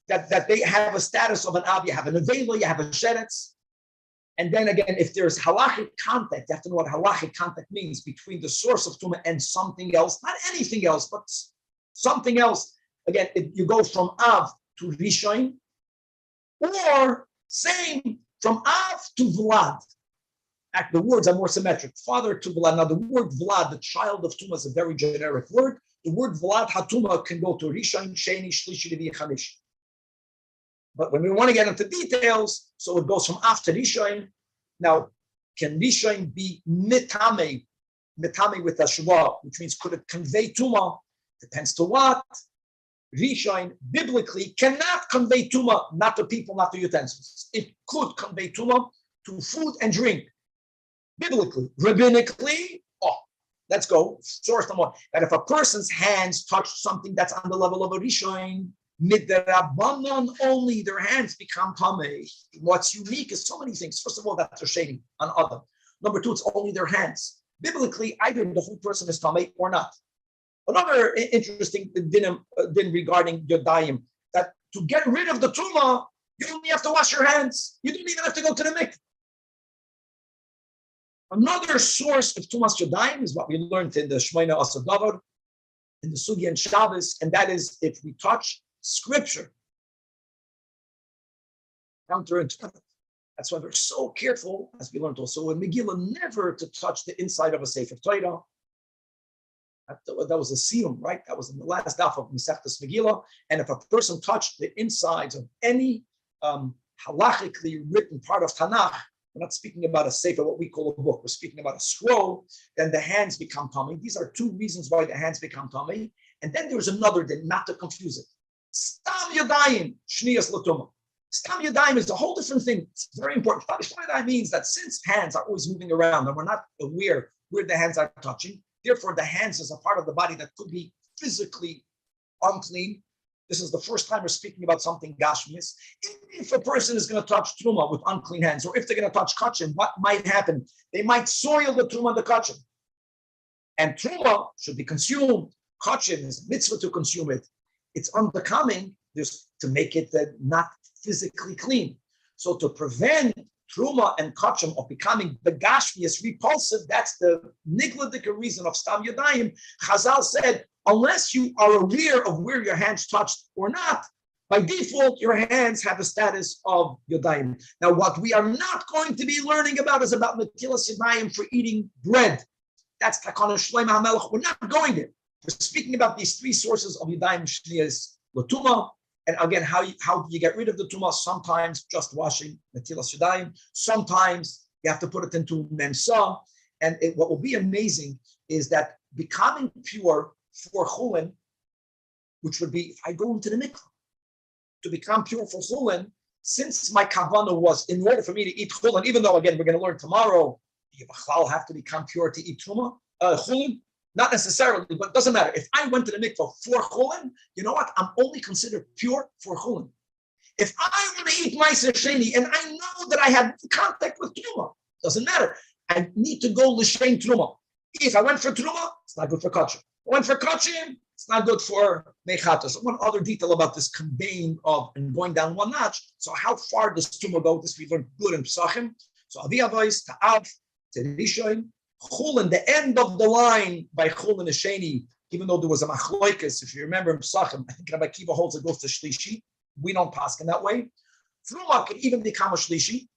that they have a status of an av. You have a nevela, you have a sheretz. And then again, if there's halachic contact, you have to know what halachic contact means between the source of tumah and something else, not anything else, but something else. Again, you go from Av to Rishon, or same from Av to Vlad. The words are more symmetric. Father to Vlad. Now, the word Vlad, the child of Tumah, is a very generic word. The word Vlad Hatuma can go to Rishon, Sheni, Shlishi, Levi, Chamish. But when we want to get into details, so it goes from Av to Rishon. Now, can Rishon be mitame with a shua, which means could it convey Tumah? Depends to what. Rishon, biblically, cannot convey Tumah, not to people, not to utensils. It could convey Tumah to food and drink. Biblically, rabbinically, let's go. Source number one. That if a person's hands touch something that's on the level of a Rishon, midrabanan only, their hands become tamei. What's unique is so many things. First of all, that's a shady on Adam. Number two, it's only their hands. Biblically, either the whole person is tamei or not. Another interesting din regarding Yodayim, that to get rid of the tumah, you only have to wash your hands. You don't even have to go to the mikveh. Another source of Tumas Yodayim is what we learned in the Shmoina Asadavar, in the Sugi and Shabbos, and that is if we touch scripture. Counterintuitive. That's why we're so careful, as we learned also in Megillah, never to touch the inside of a Sefer Torah. That was a siyum, right? That was in the last daf of Masechtas Megillah. And if a person touched the insides of any halachically written part of Tanach, we're not speaking about a sefer, what we call a book. We're speaking about a scroll. Then the hands become tummy. These are two reasons why the hands become tummy. And then there's another, not to confuse it. Stam yadayim shniyas l'tumah. Stam yadayim is a whole different thing. It's very important. Stam yadayim means that since hands are always moving around and we're not aware where the hands are touching, therefore the hands is a part of the body that could be physically unclean. This is the first time we're speaking about something gashmius. If a person is going to touch truma with unclean hands, or if they're going to touch kachim, what might happen? They might soil the truma and the kachim. And truma should be consumed. Kachim is a mitzvah to consume it. It's unbecoming just to make it not physically clean. So to prevent truma and kachim of becoming begashmius, repulsive, that's the nigladic reason of stam yadayim. Chazal said, unless you are aware of where your hands touched or not, by default, your hands have the status of yadayim. Now, what we are not going to be learning about is about netilas yadayim for eating bread. That's takana shleima hamelech. We're not going there. We're speaking about these three sources of yadayim shniyas l'tumah. And again, how do you get rid of the tumah? Sometimes just washing netilas yadayim. Sometimes you have to put it into memsa. And what will be amazing is that becoming pure for chulin, which would be if I go into the mikvah to become pure for chulin, since my kavana was in order for me to eat chulin, even though again we're going to learn tomorrow, do you have to become pure to eat chulin? Not necessarily, but it doesn't matter. If I went to the mikvah for chulin, you know what? I'm only considered pure for chulin. If I want to eat ma'aser sheni and I know that I have contact with truma, doesn't matter. I need to go l'shein truma. If I went for truma, it's not good for kachim. Went for kachim, it's not good for mechatos. So one other detail about this conveying of and going down one notch. So how far does tumah go? This we learned good in Pesachim. So Aliyah voice to Av to Rishon, chulin, the end of the line by chulin Sheni. Even though there was a machloikas, if you remember in Pesachim, I think Rabbi Kiva holds it goes to shlishi. We don't pass in that way. Truma can even become a shlishi.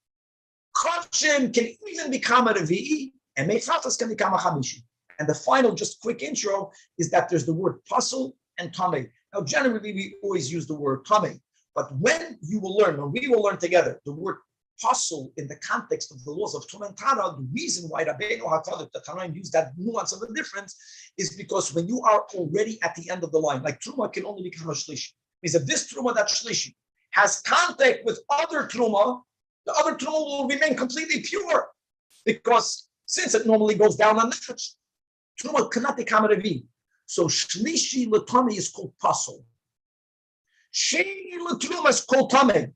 Kachim can even become a revi'i, and mechatos can become a chamishi. And the final, just quick intro, is that there's the word pasul and tamei. Now, generally, we always use the word tamei, but when we will learn together, the word pasul in the context of the laws of Tum and Tara, the reason why Rabbeinu HaKadosh, the Tanaim, use that nuance of the difference is because when you are already at the end of the line, like Truma can only become a shlishi. Means if this Truma, that shlishi, has contact with other Truma, the other Truma will remain completely pure because since it normally goes down on notch, Truma cannot become a revi. So shlishi l'tamei is called pasul. Sheni l'truma is called tamei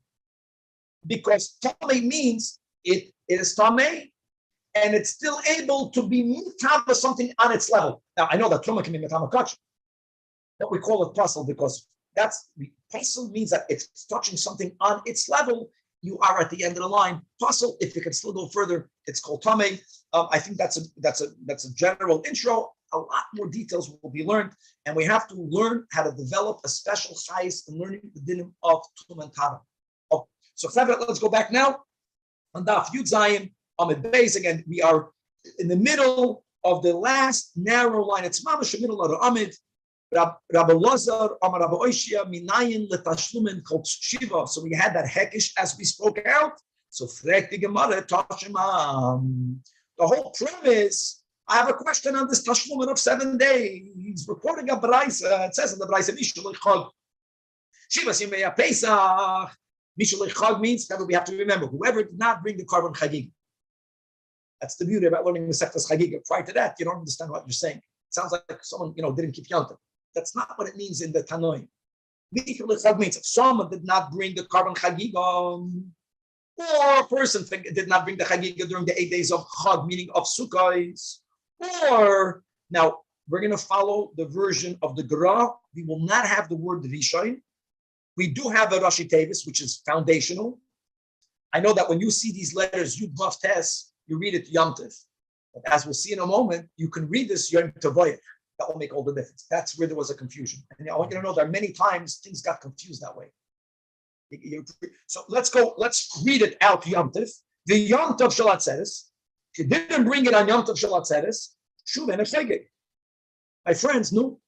because tamei means it is tamei and it's still able to be mitava something on its level. Now I know that truma can be mitava kach, but we call it pasul because pasul means that it's touching something on its level, you are at the end of the line. Puzzle, if you can still go further, it's called Tameh. I think that's a general intro. A lot more details will be learned, and we have to learn how to develop a special chayes in learning the dinim of Tum and Tara. Oh, so let's go back now. On Daf Yud Zayin, Amid Beis, again, we are in the middle of the last narrow line. It's mamash the middle of the Amid. Rabbi Lazar, Amar Rabbi Oishia, Minayin letashlumin called Shiva. So we had that hekish as we spoke out. So frek the Gemara Tashimam. The whole premise. I have a question on this tashlumin of 7 days. He's reporting a braysa. It says in the braysa Mishul Chag. Shiva Simei Pesach. Mishul Chag means that we have to remember whoever did not bring the carbon Chagiga. That's the beauty about learning the Seftas Chagiga. Prior to that, you don't understand what you're saying. It sounds like someone didn't keep Yontif. That's not what it means in the Tanoim. Mishul Chag means if someone did not bring the carbon Chagiga, or a person did not bring the Chagiga during the 8 days of Chag, meaning of Sukkot, or now we're going to follow the version of the Gra. We will not have the word Rishon. We do have a Rashi Tevis, which is foundational. I know that when you see these letters, Yud Vav Tes, you read it Yom Tov. But as we'll see in a moment, you can read this Yom Tavoyach. That will make all the difference. That's where there was a confusion. And I want you to know that many times things got confused that way. So let's read it out Yom Tov. The Yom Tov Shalat Seres. If you didn't bring it on Yom Tov Shalat Seres, Shuv and Chagig. My friends, no.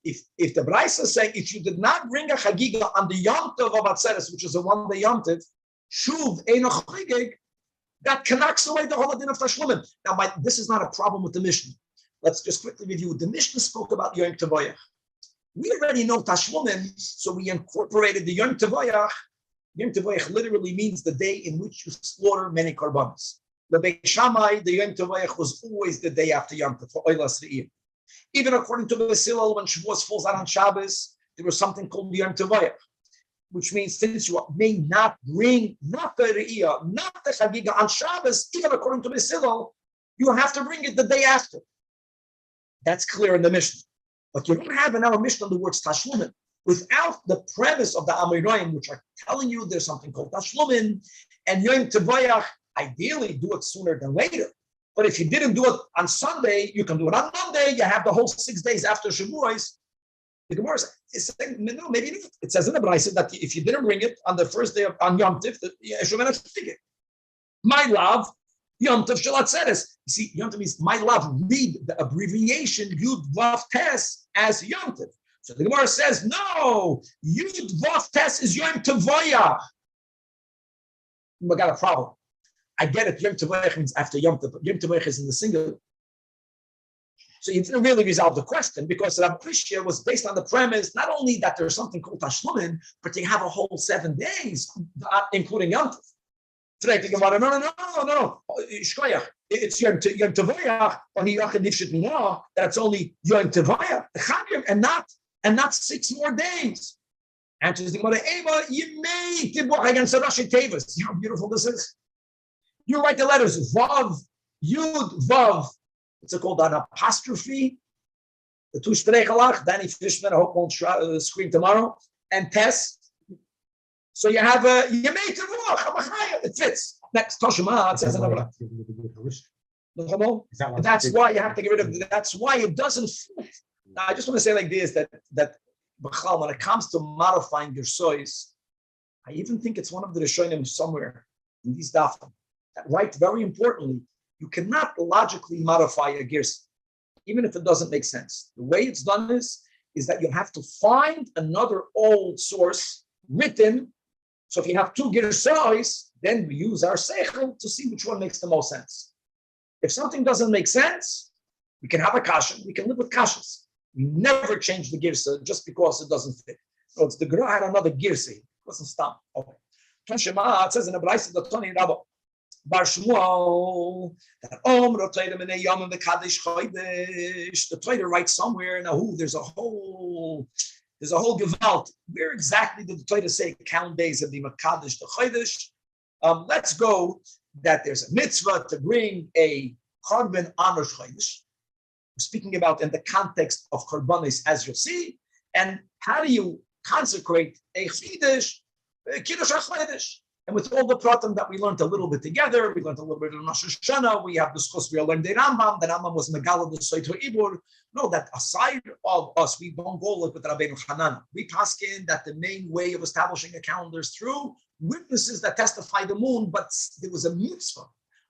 If the Braisa is saying if you did not bring a Chagiga on the Yom Tov of Atzeres, which is a 1 day Yom Tov, Shuv Ein Chagig, that knocks away the whole din of Tashlumin. Now, this is not a problem with the Mishnah. Let's just quickly review. The Mishnah spoke about Yom Tavoyach. We already know Tashlumin, so we incorporated the Yom Tavoyach. Yom Tavoyach literally means the day in which you slaughter many korbanos. The Beit Shammai, the Yom Tavoyach was always the day after Yom Tov for Oilas Re'ir. Even according to the Hillel, when Shavuos falls out on Shabbos, there was something called Yom Tavoyach, which means since you may not bring not the Re'iyah, not the Chagiga on Shabbos, even according to the Hillel, you have to bring it the day after. That's clear in the Mishnah. But you don't have in our Mishnah the words Tashlumin. Without the premise of the Amoraim, which are telling you there's something called Tashlumin, and Yom Tavoyach, ideally do it sooner than later. But if you didn't do it on Sunday, you can do it on Monday. You have the whole 6 days after Shavuos. The Gemara is saying, no, maybe not. It says in the Brayse that if you didn't bring it on the first day on Yom Tiv, my love, Yom Tov Shalat Seres. You see, Yom Tov means my love. Read the abbreviation Yud Vav Tes as Yom Tov. So the Gemara says, no, Yud Vav Tes is Yom Tavoyach. We got a problem. I get it. Yom Tavoyach means after Yom Tov, but Yom Tavoyach is in the singular. So you didn't really resolve the question because Rabbi Oishia was based on the premise not only that there's something called Tashlumin, but you have a whole 7 days, including Yom Tov. No. It's Yom Tavoyach, that it's only Yom Tavoyach, and not 6 more days. Answers the Gemara, Eva, you may tibbuch against the Rashi Tevis. You know how beautiful this is? You write the letters Vav, Yud, Vav. It's called an apostrophe. The two Shtreichalach, Danny Fishman, I hope won't scream tomorrow, and Tess. So you have a Yemei Tevuach, it fits. Next, Toshima, it says another. That's why you have to get rid of it. That's why it doesn't fit. Now, I just want to say like this, that when it comes to modifying your sois, I even think it's one of the Rishonim somewhere in these dafim. Right, very importantly, you cannot logically modify a girs, even if it doesn't make sense. The way it's done is that you have to find another old source written. So if you have 2 girsais, then we use our seichel to see which one makes the most sense. If something doesn't make sense, we can have a kasha. We can live with kashas. We never change the girsa just because it doesn't fit. So it's the Gra had another girsa. It wasn't stop. Okay. It says in the Braisa the Tony Rabba. Bar Shmuel, that the Torah writes somewhere in Ahu, there's a whole gewalt. Where exactly did the Torah say count days of the Makadosh the Chodesh? Let's go that there's a mitzvah to bring a korban on Rosh Chodesh. We're speaking about in the context of korbanos, as you'll see, and how do you consecrate a Chodesh, Kiddush HaChodesh? And with all the pratim that we learned a little bit together, we learned a little bit of Rosh Hashanah, we have discussed, we learned the Rambam was Megala the Soito Ibur. No, that aside of us, we don't go look with Rabbeinu Hanan. We paskin that the main way of establishing a calendar is through witnesses that testify the moon, but there was a mitzvah.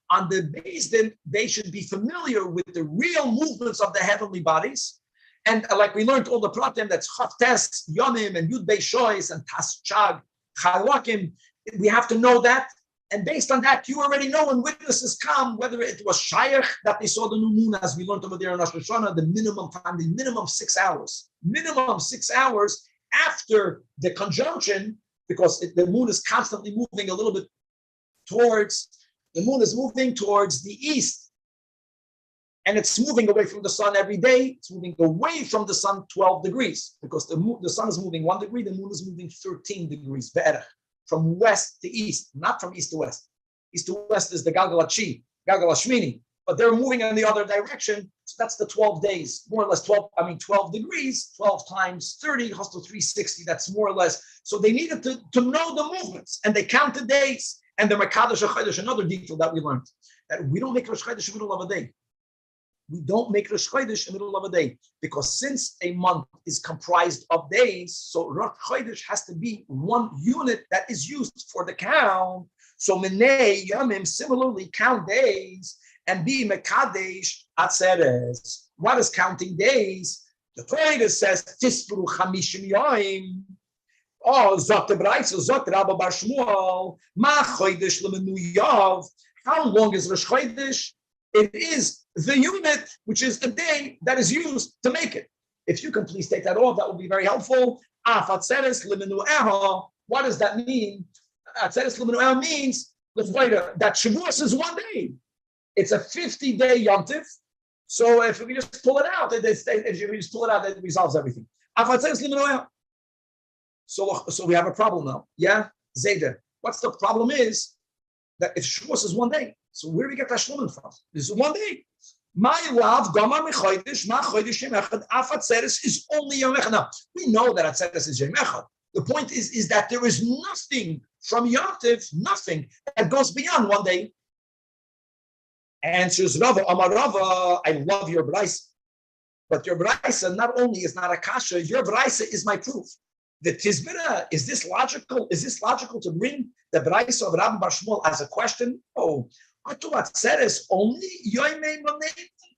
On the base, then they should be familiar with the real movements of the heavenly bodies. And like we learned all the pratim, that's Chavtes, Yomim, and Yud Bei Shois, and Tas Chag, Chalakim. We have to know that. And based on that, you already know when witnesses come, whether it was Shaykh that they saw the new moon, as we learned over there in Rosh Hashanah, the minimum time, the minimum 6 hours. Minimum 6 hours after the conjunction, because the moon is constantly moving a little bit towards, the moon is moving towards the east. And it's moving away from the sun every day. It's moving away from the sun 12 degrees, because the sun is moving 1 degree, the moon is moving 13 degrees, be'erach, from west to east, not from east to west. East to west is the Galgalachi, Galgalashmini, but they're moving in the other direction. So that's the 12 days, more or less 12 degrees, 12 times 30, has to 360. That's more or less. So they needed to know the movements, and they counted days. And the Merkadash Chodesh, another detail that we learned, that we don't make Rosh Chodesh in the middle of a day. We don't make Rosh Chodesh in the middle of a day, because since a month is comprised of days, so Rosh Chodesh has to be one unit that is used for the count. So Minei Yamim similarly count days and be Mekadesh Atzeres. What is counting days? The Torah says Tisbru Chamishim Yoim. Oh, Zot Braisa, Zot Rabba Bar Shmuel, Ma Chodesh Lemenu Yav. How long is Rosh Chodesh? It is the unit, which is the day that is used to make it. If you can please take that off, that would be very helpful. What does that mean? Means that Shavuos is 1 day. It's a 50-day yontif. So if we just pull it out, it resolves everything. So we have a problem now. Yeah, Zayda. What's the problem is that if Shavuos is 1 day, so where do we get that shlomin from? This is 1 day. My love, Gamar Mechodesh, Ma Chodesh Yom Echad, Afatzeres is only Yom Echad. Now, we know that Atzeres is Yom Echad. The point is that there is nothing from Yom Tov, nothing that goes beyond 1 day. Answers Rava, Amar Rava, I love your Braisa. But your Braisa not only is not a kasha, your Braisa is my proof. The Tizbira, is this logical? Is this logical to bring the Braisa of Rabbi Bar Shmuel as a question? Oh, only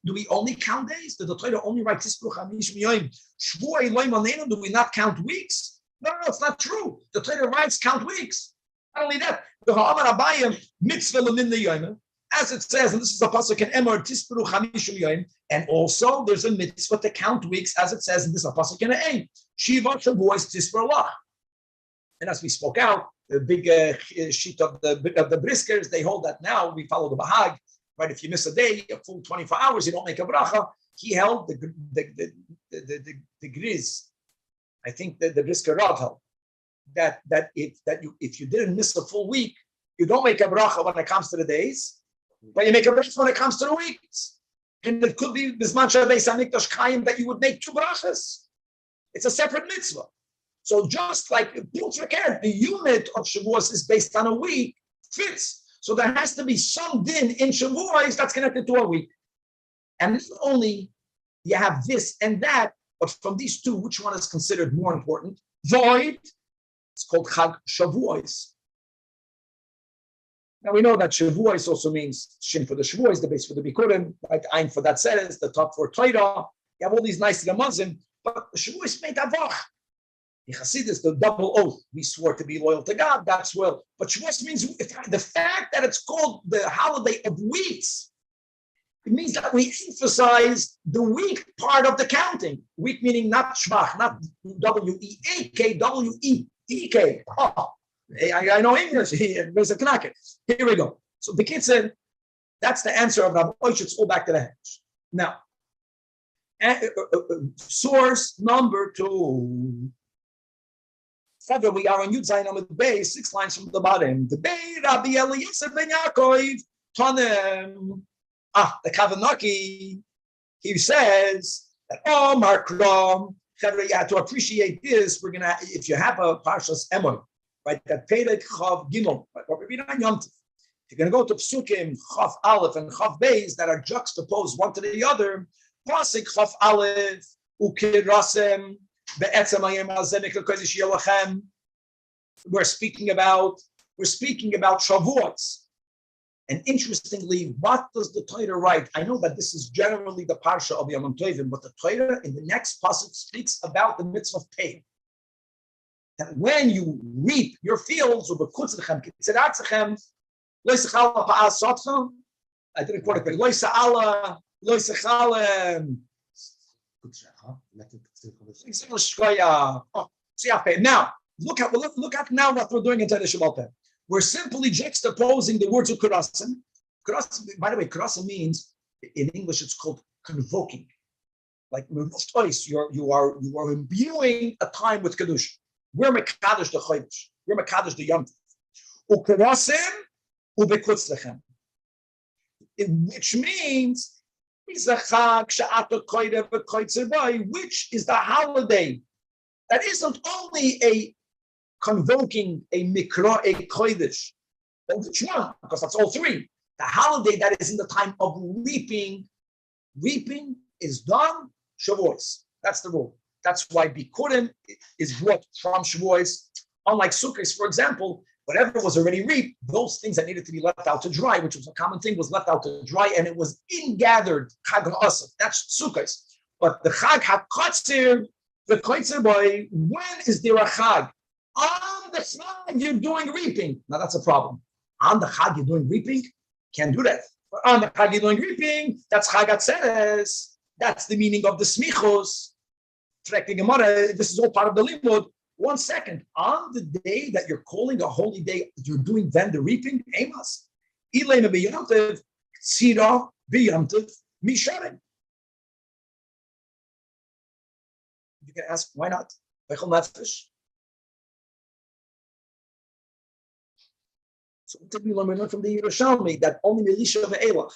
do we only count days? Did the Torah only write Tisbru Chamishim Yoim? Shvuah Eloi Manenu, do we not count weeks? No, it's not true. The Torah writes count weeks. Not only that, the Ha'amar Abayim mitzvah l'min yoim, as it says, and this is a pasuk in Emor Tisbru Chamishim Yoim, and also there's a mitzvah to count weeks, as it says in this pasuk in Ein Shiva Shavuos Tisbru Allah. And as we spoke out, the big sheet of the briskers, they hold that now. We follow the Bahag, right? If you miss a day, a full 24 hours, you don't make a bracha. He held the griz. I think the brisker Rav held that if you didn't miss a full week, you don't make a bracha when it comes to the days, but you make a bracha when it comes to the weeks. And it could be Bisman Shabbos Hamikdash Chaim that you would make 2 brachas. It's a separate mitzvah. So just like the unit of Shavuos is based on a week, fits. So there has to be some din in Shavuos that's connected to a week. And not only you have this and that, but from these two, which one is considered more important? Void, it's called Chag Shavuos. Now we know that Shavuos also means Shin for the Shavuos, the base for the Bikurim, right? Ein for that says, the top for Torah. You have all these nice Ramazim, but Shavuos made Avach. In Hasidus, the double oath, we swore to be loyal to God, that's well. But Shavuos means the fact that it's called the holiday of weeks, it means that we emphasize the week part of the counting. Week meaning not Shvach, not W-E-A-K, W-E-E-K. Oh, I know English, there's a knacker. Here we go. So the kid said, that's the answer of Rabbi Oish, it's all back to the hedge. Now, source number 2. Further, we are on Yud Zayin Amud Bey, 6 lines from the bottom. The Bey Rabbi Eliezer ben Yaakov Tanem. The Kavanaki, he says that Markram. You have to appreciate this. We're gonna, if you have a Parshas Emor, right? That Perek Chav Gimel, right? What we read on Yom Tov. If you're going to go to Psukim, Chav Aleph and Chav Beis that are juxtaposed one to the other, Pasik Chav Aleph, Ukirasem, Be'etzem Ayem Alzenik HaKodesh Yelachem. We're speaking about Shavuos. And interestingly, what does the Torah write? I know that this is generally the parsha of Yom Tovim, but the Torah in the next passage speaks about the mitzvah of pay. That when you reap your fields, I didn't quote it, now, look at now what we're doing in Torah Shabbat. We're simply juxtaposing the words of kurasim. Kurasim, by the way, kurasim means in English it's called convoking. Like you are imbuing a time with kedusha. We're mekadosh the chodesh. We're mekadosh the yom tov. Ukurasim ubekutzlechem, which means which is the holiday that isn't only a convoking a mikra, a kodesh. But which one? Because that's all three. The holiday that is in the time of reaping. Reaping is done Shavuos. That's the rule. That's why Bikurim is brought from Shavuos. Unlike Sukkot, for example, whatever was already reaped, those things that needed to be left out to dry, which was a common thing, was left out to dry, and it was ingathered Chag HaAsaf. That's Sukkot. But the Chag HaKotzir, the Kotzir boy, when is there a Chag? On the Chag, you're doing reaping. Now that's a problem. On the Chag, you're doing reaping? Can't do that. But on the Chag, you're doing reaping. That's Chag HaTzeres. That's the meaning of the Smichos. This is all part of the limud. 1 second. On the day that you're calling a holy day, you're doing then the reaping? Amos. Ilema b'yamtev, tzira b'yamtev, misharim. You can ask, why not? So what did we learn from the Yerushalmi that only Elisha ve'elach?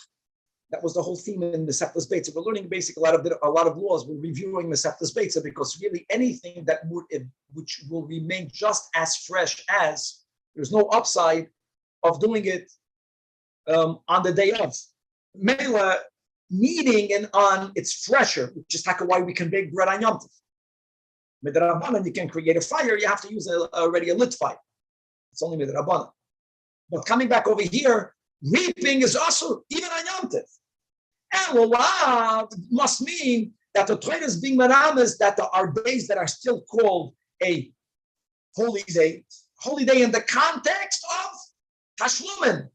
That was the whole theme in Mesechtas Beitza. We're learning basically a lot of laws. We're reviewing Mesechtas Beitza because really anything that which will remain just as fresh as, there's no upside of doing it on the day of. Mela, kneading and on, it's fresher, which is why we can bake bread on Yom Tov. Midrabanan, you can create a fire, you have to use already a lit fire. It's only Midrabanan. But coming back over here, reaping is also even on Yom Tov. And Lulav must mean that the Torah is being merames, that there are days that are still called a holy day in the context of Tashlumin,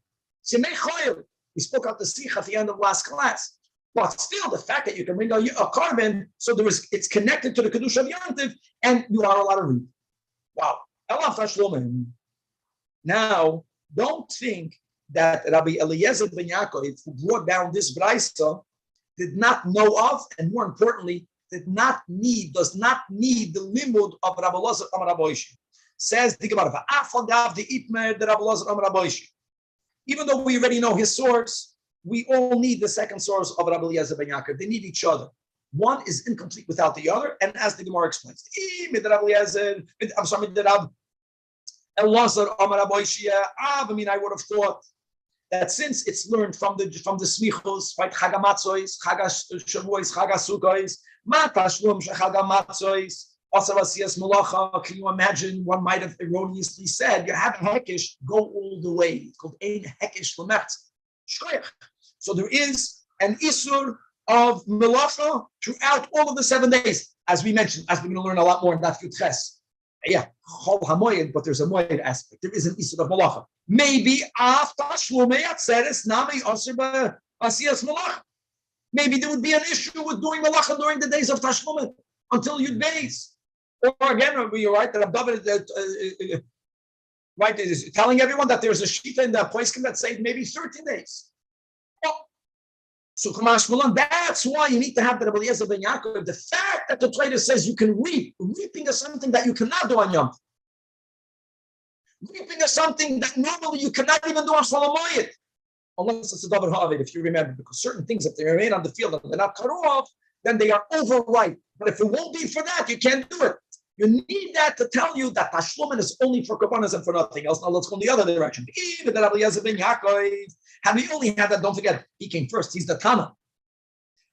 Simei Choyel. We spoke out the Sikh at the end of last class. But still, the fact that you can bring a carbon, so it's connected to the Kedusha of Yom Tov, and you are allowed to reap. Wow. Elav Tashlumin. Now, don't think that Rabbi Eliezer ben Yaakov, who brought down this brayso, did not know of, and more importantly, does not need the limud of Rabbi Elazar Amar Rabbi Oishi. Says the Gemara, even though we already know his source, we all need the second source of Rabbi Eliezer ben Yaakov. They need each other. One is incomplete without the other, and as the Gemara explains, Elazar Amar Rabbi Oishi, I would have thought that since it's learned from the smichos, right? Chagamatzois, Chagashavuos, Chagasukois, Matashlum Chagamatzois, Asavasias Malacha. Can you imagine? One might have erroneously said, you have Hekish, go all the way. It's called Ein Hekish Lemertz. So there is an Isur of Malacha throughout all of the 7 days, as we mentioned, as we're going to learn a lot more in that Ches. Yeah, Chol HaMoyed, but there's a Moyed aspect. There is an Isur of Malacha. Maybe after Shlomei Atzeres Nami Osir Asiyas Malacha. Maybe there would be an issue with doing Malacha during the days of Tashlumin until Yud Beis. Or again, you're right that David right is telling everyone that there's a shita in the Poiskin that says maybe 13 days. So that's why you need to have the Rabbi Eliezer ben Yaakov. The fact that the Torah says you can reap, reaping is something that you cannot do on Yom Tov. Reaping is something that normally you cannot even do on Shalamoyed, unless it's a davar ha'avid, if you remember, because certain things, if they remain on the field and they're not cut off, then they are overripe. But if it won't be for that, you can't do it. You need that to tell you that Tashlumin is only for Korbanos and for nothing else. Now let's go in the other direction. Even that Eliezer ben Yaakov, had we only had that, don't forget, he came first. He's the Tanach.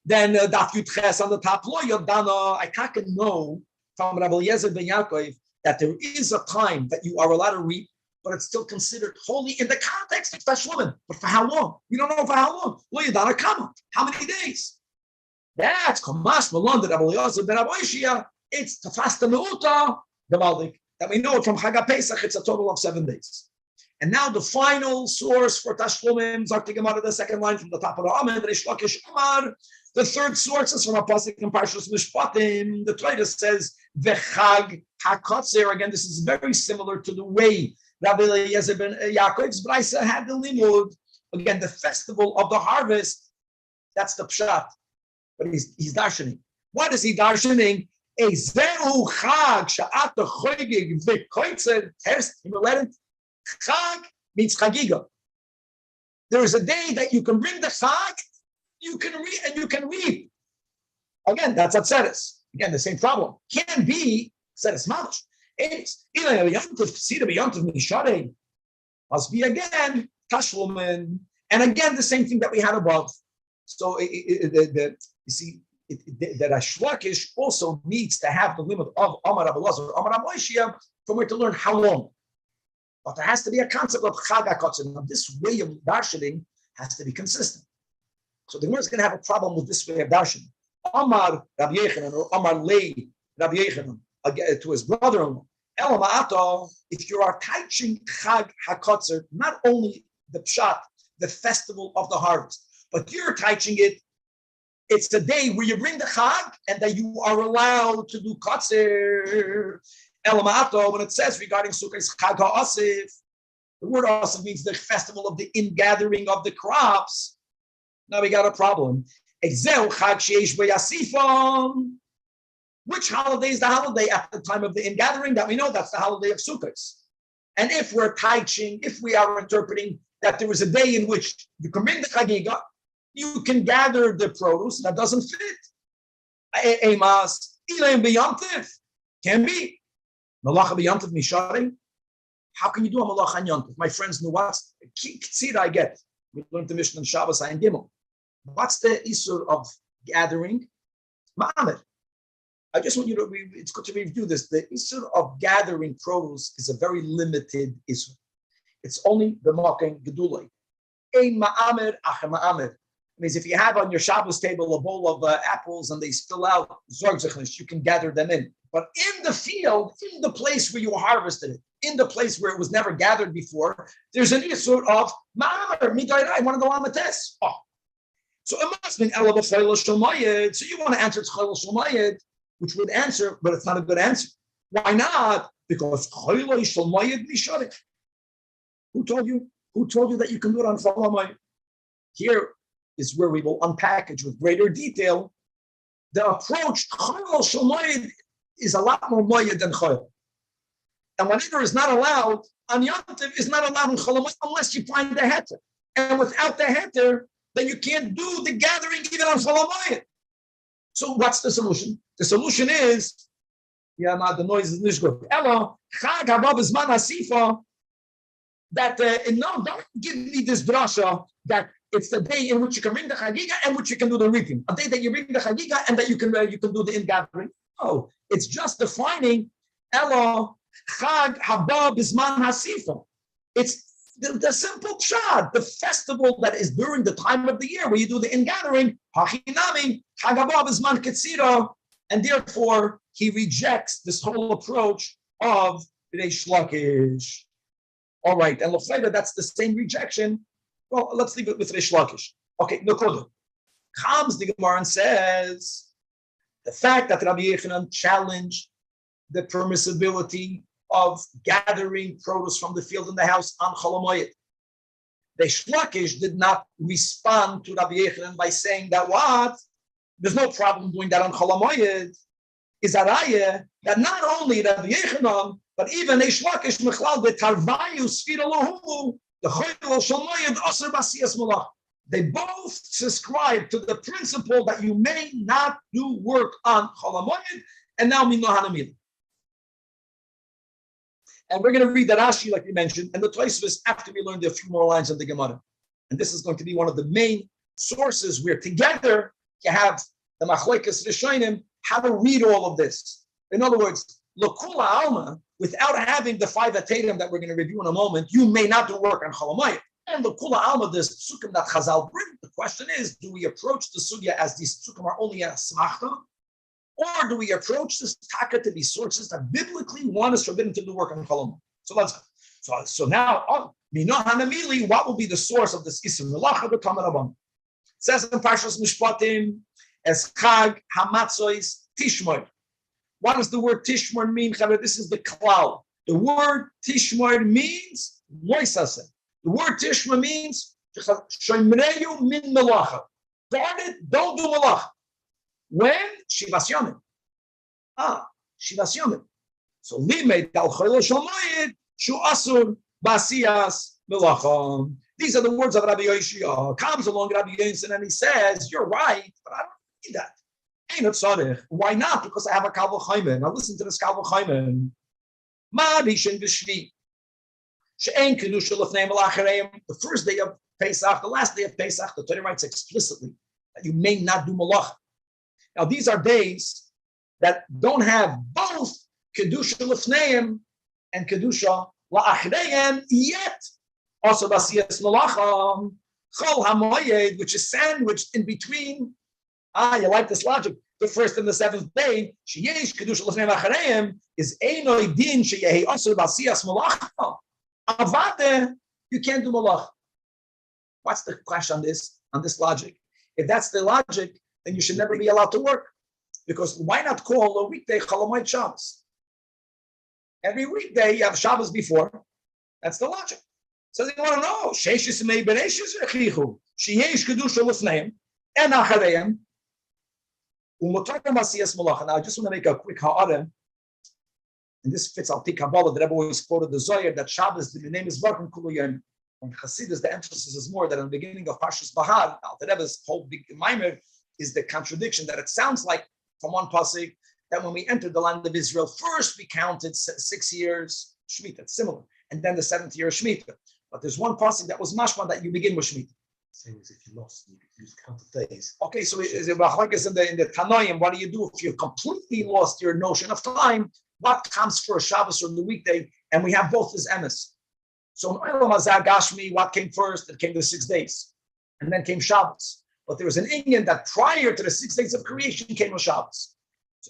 Then Daf Yud Ches on the top, Lo Yodana, I can't know from Rabbi Eliezer ben Yaakov that there is a time that you are allowed to reap, but it's still considered holy in the context of Tashlumin. But for how long? We don't know for how long. Lo Yodana Kama. How many days? That's Kamash Malon that Rabbi Eliezer ben Aboishia. It's Tafasta Meuta, the Maldik, that we know it from Chag Pesach, it's a total of 7 days. And now the final source for Tashlumim, Zakti Gemara, the second line from the top of the Amid, Reish Lakish Amar. The third source is from a pasuk in Parshas Mishpatim. The Torah says, Vechag HaKotzer. Again, this is very similar to the way Rabbi Eliezer ben Yaakov's Braisa had the limud. Again, the festival of the harvest, that's the pshat. But he's darshaning. What is he darshaning? Ezehu Chag Sha'ata Choigig V'Koitzer Terst Himalerin. Chag means Chagiga. There is a day that you can bring the Chag, you can reap, and you can reap. Again, that's Atzeres. Again, the same problem. Can be Atzeres Mamash. It's either a Yontif Sida B'Yontif Misharei. Must be again Tashlumin, and again the same thing that we had above. So you see. The Reish Lakish also needs to have the limit of Amar Abelazar, Amar Aboishia, from where to learn how long. But there has to be a concept of Chag HaKotzer. Now, this way of darshaning has to be consistent. So the Gemara is going to have a problem with this way of darshaning. Amar Rabbi Yechanan or Amar Lei Rabbi Yechanan to his brother-in-law. Elam Ha'ata, if you are teaching Chag HaKotzer, not only the Pshat, the festival of the harvest, but you're teaching it. It's the day where you bring the Chag and that you are allowed to do Kotzer. Elamato, when it says regarding Sukkah, is Chag HaAsif. The word Asif means the festival of the ingathering of the crops. Now we got a problem. Exeu Chag Sheish B'Yasifam. Which holiday is the holiday at the time of the ingathering? That we know that's the holiday of Sukkot. And if we're teaching, if we are interpreting that there is a day in which you can bring the Chagiga, you can gather the produce, that doesn't fit. Emas, Ilaim B'Yontif, can be. Malacha B'Yontif Misharim. How can you do a Malacha on Yontif? My friends knew what's Ktsira I get. We learned the Mishnah in Shabbos and Gimel. What's the Isur of gathering? Ma'amir. I just want you to, it's good to review this. The Isur of gathering produce is a very limited Isur. It's only the Makan Gedulai. Ein Ma'amir, Ach Ma'amir. Means if you have on your Shabbos table a bowl of apples and they spill out, you can gather them in. But in the field, in the place where you harvested it, in the place where it was never gathered before, there's an issue of ma'amar, midayrai, one of the lamates. Oh. So it must mean ela b'chayla shomayed. So you want to answer chayla shomayed, which would answer, but it's not a good answer. Why not? Because chayla shomayed misharik. Who told you? Who told you that you can do it on chalamayed? Here is where we will unpackage with greater detail. The approach, Chayil Shomayid, is a lot more moyed than Chayil. And whatever is not allowed on Yontif is not allowed in Chalamayid unless you find the heter. And without the heter, then you can't do the gathering even on Chalamayid. So what's the solution? The solution is, the noise is not good. Ella, Chag Harav is Man Hasifa, that, no, don't give me this drasha that it's the day in which you can bring the Chagiga and which you can do the reaping. A day that you bring the Chagiga and that you can do the ingathering. Oh, it's just defining Elo Chag Haba Bisman Hasifa. It's the simple pshat, the festival that is during the time of the year where you do the ingathering. Hachinami Chag Haba Bisman Ketzira, and therefore he rejects this whole approach of Reish Lakish. All right, and Lefleda, that's the same rejection. Well, let's leave it with Reish Lakish. Okay, no problem. Comes the Gemara and says the fact that Rabbi Yechanan challenged the permissibility of gathering produce from the field in the house on Cholamoyed. Reish Lakish did not respond to Rabbi Yechanan by saying that what? There's no problem doing that on Cholamoyed. Is that not only Rabbi Yechanan, but even Reish Lakish Mechlal betarvayu sfira lohu. They both subscribe to the principle that you may not do work on Cholamoyed, and now Mino Hanamid. And we're going to read the Rashi, like we mentioned, and the Tosfos after we learned a few more lines of the Gemara. And this is going to be one of the main sources where together you have the Machlokes Rishonim, how to read all of this. In other words, L'kula Alma, without having the 5 Atadim that we're going to review in a moment, you may not do work on Cholamayim. And L'kula Alma, this psukim that Chazal bring, the question is, do we approach the sugya as these psukim are only a smachta? Or do we approach this taka to be sources that biblically one is forbidden to do work on Cholamayim? So let's go. So now, what will be the source of this Isur Melacha, the Talmud Rabban? It says in Parshas Mishpatim, as Chag Hamatzois Tishmor. What does the word Tishmor mean? This is the klal. The word Tishmor means loisase. The word Tishmor means Shomreyu min melacha. Guard it, don't do melacha. When? Shivas Yomim. Shivas Yomim. So Limed Al Chaylo Shomayit Shu Asur Basiyas Melacha. These are the words of Rabbi Yoshia. Comes along Rabbi Yoshia and he says, you're right, but I don't need that. Why not? Because I have a Kal V'Chaimen. Now listen to this Kal V'Chaimen. The first day of Pesach, the last day of Pesach, the Torah writes explicitly that you may not do Malach. Now these are days that don't have both Kedusha L'Fneim and Kedusha L'Achreim yet. Also Basiyas Malacha, Chol HaMoyed, which is sandwiched in between. You like this logic. The first and the seventh day, Sheyesh Kedusha L'Fneim Achareim is Einoi Din Sheyehi also Basiyas Malacha. Avade, you can't do Malach. What's the clash on this logic? If that's the logic, then you should never be allowed to work. Because why not call a weekday Cholamayit Shabbos? Every weekday you have Shabbos before. That's the logic. So they want to know, Sheishis Mei Bereshis Rechichu, Sheyesh Kedusha L'Fneim, and Achareim, Umotarem Basiyas Malacha. Now I just want to make a quick ha'arem, and this fits Al Ti Kabbalah that Rebbe always quoted the Zohar that Shabbos, the name is Baruch Kulu Yom. On Chassidus, the emphasis is more that in the beginning of Parshas Bahar, the Rebbe's whole big mimer is the contradiction that it sounds like from one pasuk that when we entered the land of Israel, first we counted 6 years Shemitah, it's similar, and then the 7th year of Shemitah. But there's one pasuk that was mashma that you begin with Shemitah. Same as if you lost, you could use count of days. Okay, so is it in the Tanoim? What do you do if you completely lost your notion of time? What comes first, Shabbos or the weekday? And we have both as emes. So in Olam Hazeh Gashmi, what came first? It came the 6 days, and then came Shabbos. But there was an Indian that prior to the 6 days of creation came a Shabbos,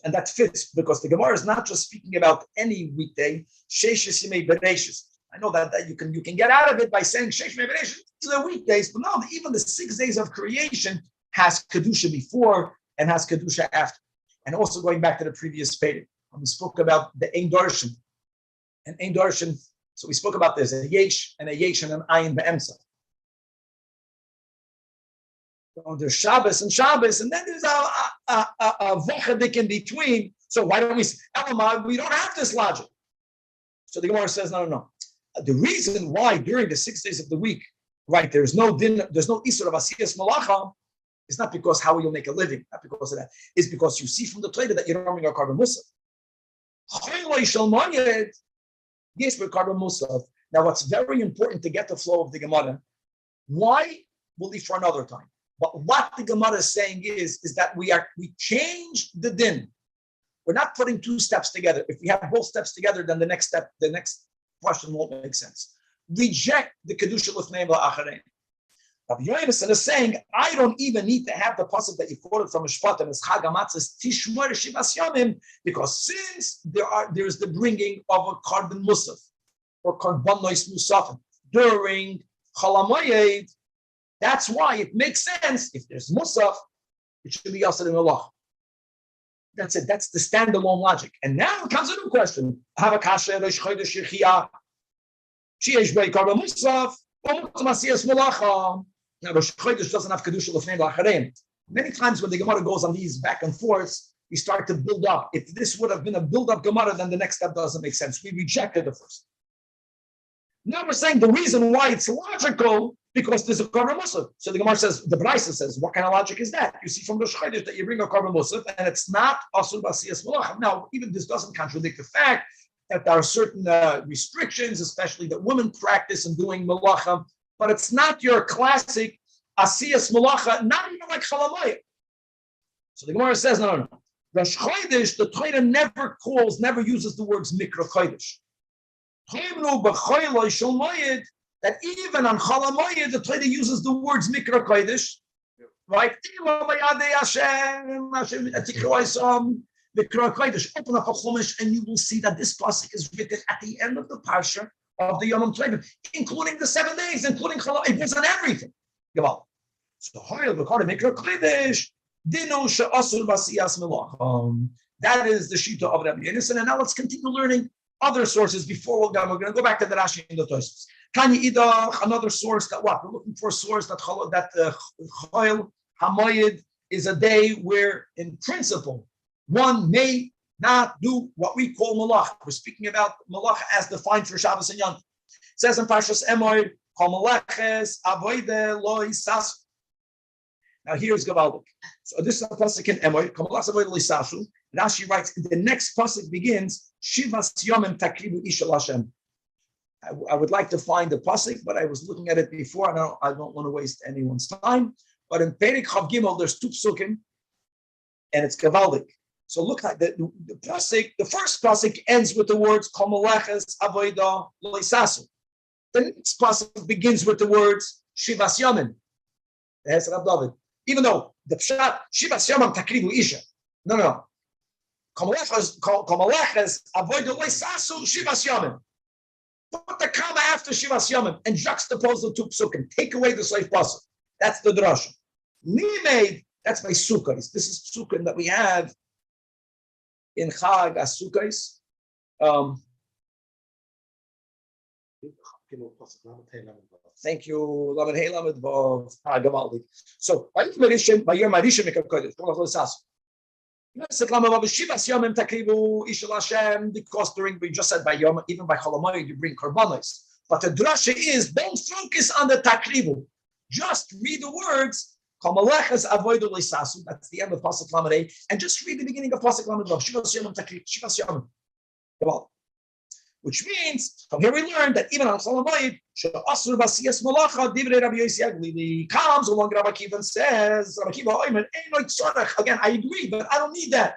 and that fits because the Gemara is not just speaking about any weekday. Sheishis Yimei Bereshis. I know that you can get out of it by saying Sheishis Yimei Bereshis to the weekdays, but no, even the 6 days of creation has kedusha before and has kedusha after. And also going back to the previous page, when we spoke about the Ein Darshan and Ein Darshan. So we spoke about this, a yesh and an ayin be'emsa. So there's Shabbos, and then there's a vachadik in between. So why don't we say, Elamah, we don't have this logic. So the Gemara says, no. The reason why during the 6 days of the week, right, there's no isur of asiyas malacha, is not because how will you make a living, not because of that. It's because you see from the Torah that you don't bring a carbon musaf. Yes, we're carbon musaf. Now, what's very important to get the flow of the Gemara, why we'll leave for another time. But what the Gemara is saying is that we change the din. We're not putting 2 steps together. If we have both steps together, then the next question won't make sense. Reject the kedusha l'fnei v'acharein. Rabbi Yonasan is saying, I don't even need to have the pasuk that you quoted from Mishpatim as Chag HaMatzos Tishmor Shivas Yomim, because since there's the bringing of a carbon musaf or karbonos musafim during Chol HaMoed, that's why it makes sense if there's musaf, it should be also in Allah. That's it. That's the standalone logic. And now comes a new question: Have a kasher Rosh Chodesh Yechia sheyesh bei carbon musaf or masiyas malacha? Now, Rosh Chodesh doesn't have kedusha l'fnei v'achareim. Many times when the Gemara goes on these back and forths, we start to build up. If this would have been a build-up Gemara, then the next step doesn't make sense. We rejected the first. Now we're saying the reason why it's logical because there's a carbon musaf. So the Gemara says, the Brisa says, what kind of logic is that? You see from Rosh Chodesh that you bring a carbon musaf and it's not asur basiyas malach. Now, even this doesn't contradict the fact that there are certain restrictions, especially that women practice in doing malacha, but it's not your classic asiyas malacha, not even like chalamayah. So the Gemara says, no. Rosh Chodesh, the Torah never uses the words mikra kodesh. That even on chalamayah, the Torah uses the words mikra kodesh, right? Mikra kodesh. Open up a chumash and you will see that this pasuk is written at the end of the parsha of the Yom Tovim, including the 7 days, including chalamayah. It was on everything. So mikra kodesh. That is the shita of Rabbi Yonasan. And now let's continue learning other sources before we're going to go back to the Rashi and the Tosfos. Tanya Idach, another source that what? We're looking for a source that Chayil Hamayid is a day where, in principle, one may not do what we call malach. We're speaking about malach as defined for Shabbos and Yom. It says in Parshas Emor, Kol Maleches Avoide Lo Yisas. Now here's Gavaldik. So this is a pasuk in Emor. Rashi writes, the next pasuk begins, Shivas Yomim Takribu Ishal Hashem. I would like to find the pasuk, but I was looking at it before, and I don't want to waste anyone's time. But in Perik Chav Gimel, there's 2 psukim, and it's Gavaldik. So look at the pasuk. The first pasuk ends with the words Kol Maleches Avodah Lo Yisasu. The next pasuk begins with the words Shivas Yomim. That's Rab David. Even though the pshat Shivas Yomim Takribu Isha. No. Kamaleches avoid the Leisasu Shivas Yomim. Put the comma after Shivas Yomim and juxtapose the 2 psukim. Take away the Seif pasuk. That's the drasha. Limei, that's by Sukkos. This is psukim that we have in Chag as Sukkos. Thank you. So, because we just said by Yom, even by Cholamoy, you bring korbanos. But the drasha is, don't focus on the takribu. Just read the words, that's the end of Pasuk Lamed, and just read the beginning of Pasuk Lamed. Which means, from here we learn that even on Cholamoyed, the comes along Rabbi Akiva and says, again, I agree, but I don't need that. I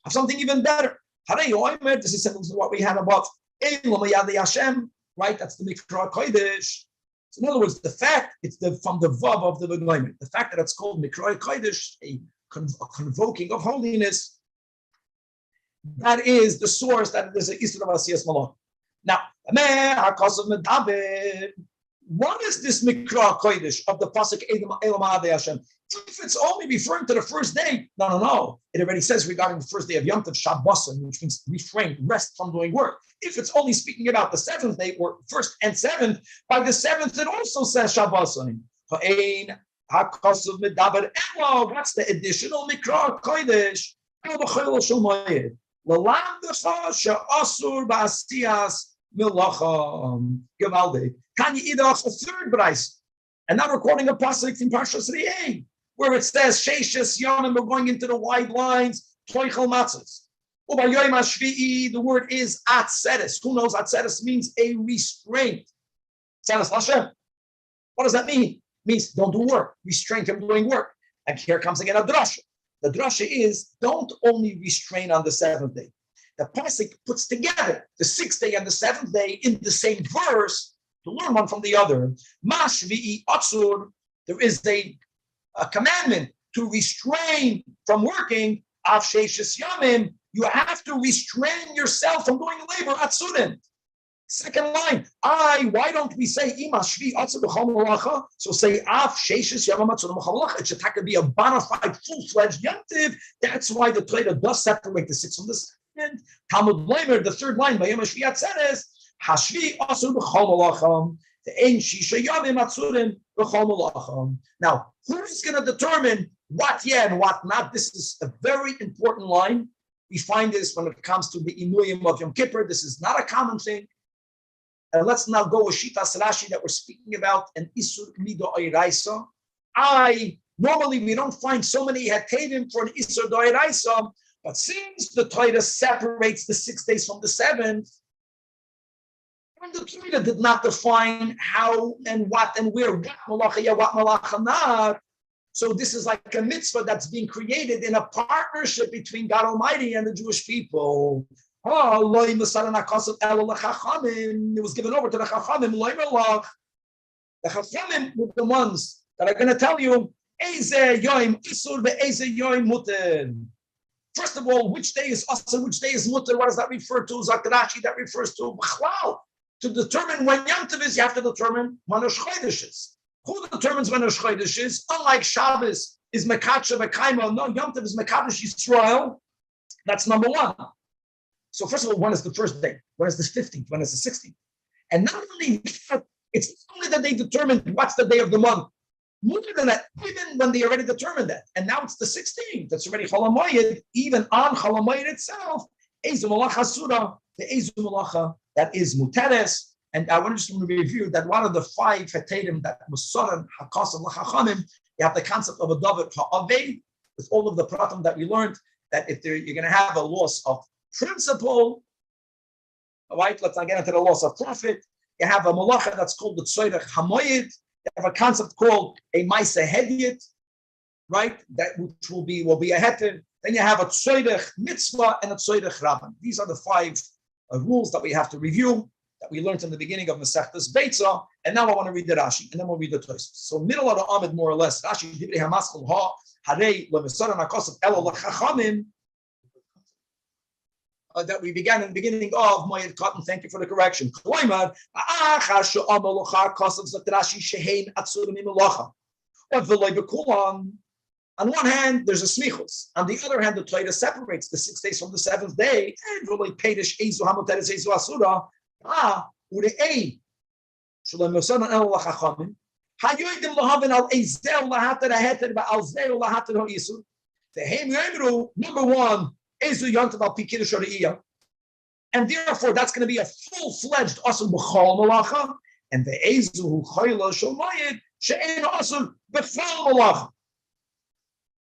have something even better. This is similar to what we had above. Right? That's the Mikra Kodesh. So in other words, the fact, it's from the Vav of the Begoyim. The fact that it's called Mikra Kodesh, a convoking of holiness, that is the source that there's an Isra of Asiyas Malach. Now, what is this Mikra Kodesh of the Pasuk Elam Adei Hashem? If it's only referring to the first day, no. It already says regarding the first day of Yom Tov Shabbosan, which means refrain, rest from doing work. If it's only speaking about the 7th day, or first and 7th, by the 7th it also says Shabbosan. What's the additional Mikra Kodesh? Tanya Idach, a third Brais, and now we're quoting a pasuk from Parshas Re'eh, where it says Sheishes Yomim, we're going into the wide lines, Toichel Matzos. Ubayom Hashvi'i, the word is Atzeres. Who knows Atzeres means a restraint? Atzeres Hashem. What does that mean? It means don't do work, restraint from doing work. And here comes again a drasha. The drasha is don't only restrain on the 7th day. The pasuk puts together the 6th day and the 7th day in the same verse to learn one from the other. Mashvi'i atzur, there is a commandment to restrain from working. Av sheishes yamim, you have to restrain yourself from doing labor. Atzurin. Second line, why don't we say ima shvi atzur b'chol malacha? So say af sheishes yamim atzur b'chol malacha. It should have to be a bona fide, full-fledged yontiv. That's why the Torah does separate the 6th from the 7th. Talmud Leimer, the 3rd line, by yom shvi atzeres, hashvi atzur b'chol malacha. Now, who is going to determine what and what not? This is a very important line. We find this when it comes to the Inuyim of Yom Kippur. This is not a common thing. And let's now go with Shitas Rashi that we're speaking about, an Isur Mido Oiraisa. Normally we don't find so many Hatevim for an Isur Doiraisa, but since the Torah separates the 6 days from the 7th, And the Torah did not define how and what and where, what malacha, yeah, what malacha not. So this is like a mitzvah that's being created in a partnership between God Almighty and the Jewish people. It was given over to the Chachamim. The Chachamim were the ones that are going to tell you, first of all, which day is Asr, which day is Mutter, what does that refer to? Zakarashi, that refers to B'chlal. To determine when Yom Tov is, you have to determine when Rosh Chodesh is. Who determines when Rosh Chodesh is? Unlike Shabbos is Mekadsha V'kaima, no, Yom Tov is Mekadosh Yisrael. That's number one. So first of all, when is the first day? When is the 15th? When is the 16th? And not only that, it's only that they determined what's the day of the month. More than that, even when they already determined that. And now it's the 16th. That's already Chol HaMoed. Even on Chol HaMoed itself, Ezu Malacha Surah, the Ezu Malacha, that is Muteres. And I want to just review that one of the 5 Heterim that was Soran HaKasav L'Chachamim, you have the concept of a David Ha'avei, with all of the pratim that we learned, that if you're going to have a loss of principle, right? Let's not get into the loss of profit. You have a malacha that's called the Tzoyrech Hamoyed. You have a concept called a Maisa Hediyat, right? That which will be a heter. Then you have a Tzoyrech Mitzvah and a Tzoyrech Rabban. These are the 5 rules that we have to review, that we learned in the beginning of Masechtas Beitza. And now I want to read the Rashi, and then we'll read the Tosfos. So middle of the Amid, more or less, Rashi Divrei HaMaschal Ha Harei LeMesaran HaKosav Elo L'Chachamim. That we began in the beginning of Moed Cotton. Thank you for the correction. On one hand, there's a smichus. On the other hand, the Torah separates the 6 days from the 7th day. Number one, and therefore, that's going to be a full-fledged asur b'chol malacha, and the ezu hu chayla shomayid she'ein asur b'chol malacha.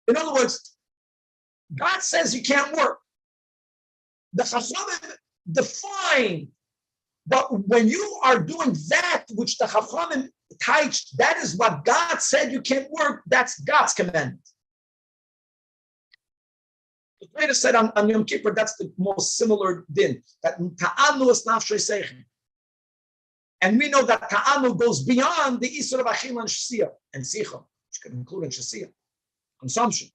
In other words, God says you can't work. The Chachamim define, but when you are doing that which the Chachamim teach, that is what God said you can't work. That's God's commandment. The Torah said on Yom Kippur, that's the most similar din, that ta'anu is nafshay seichem. And we know that ta'anu goes beyond the isur of achil and shesiyah and sicha, which can include in shesiyah, consumption.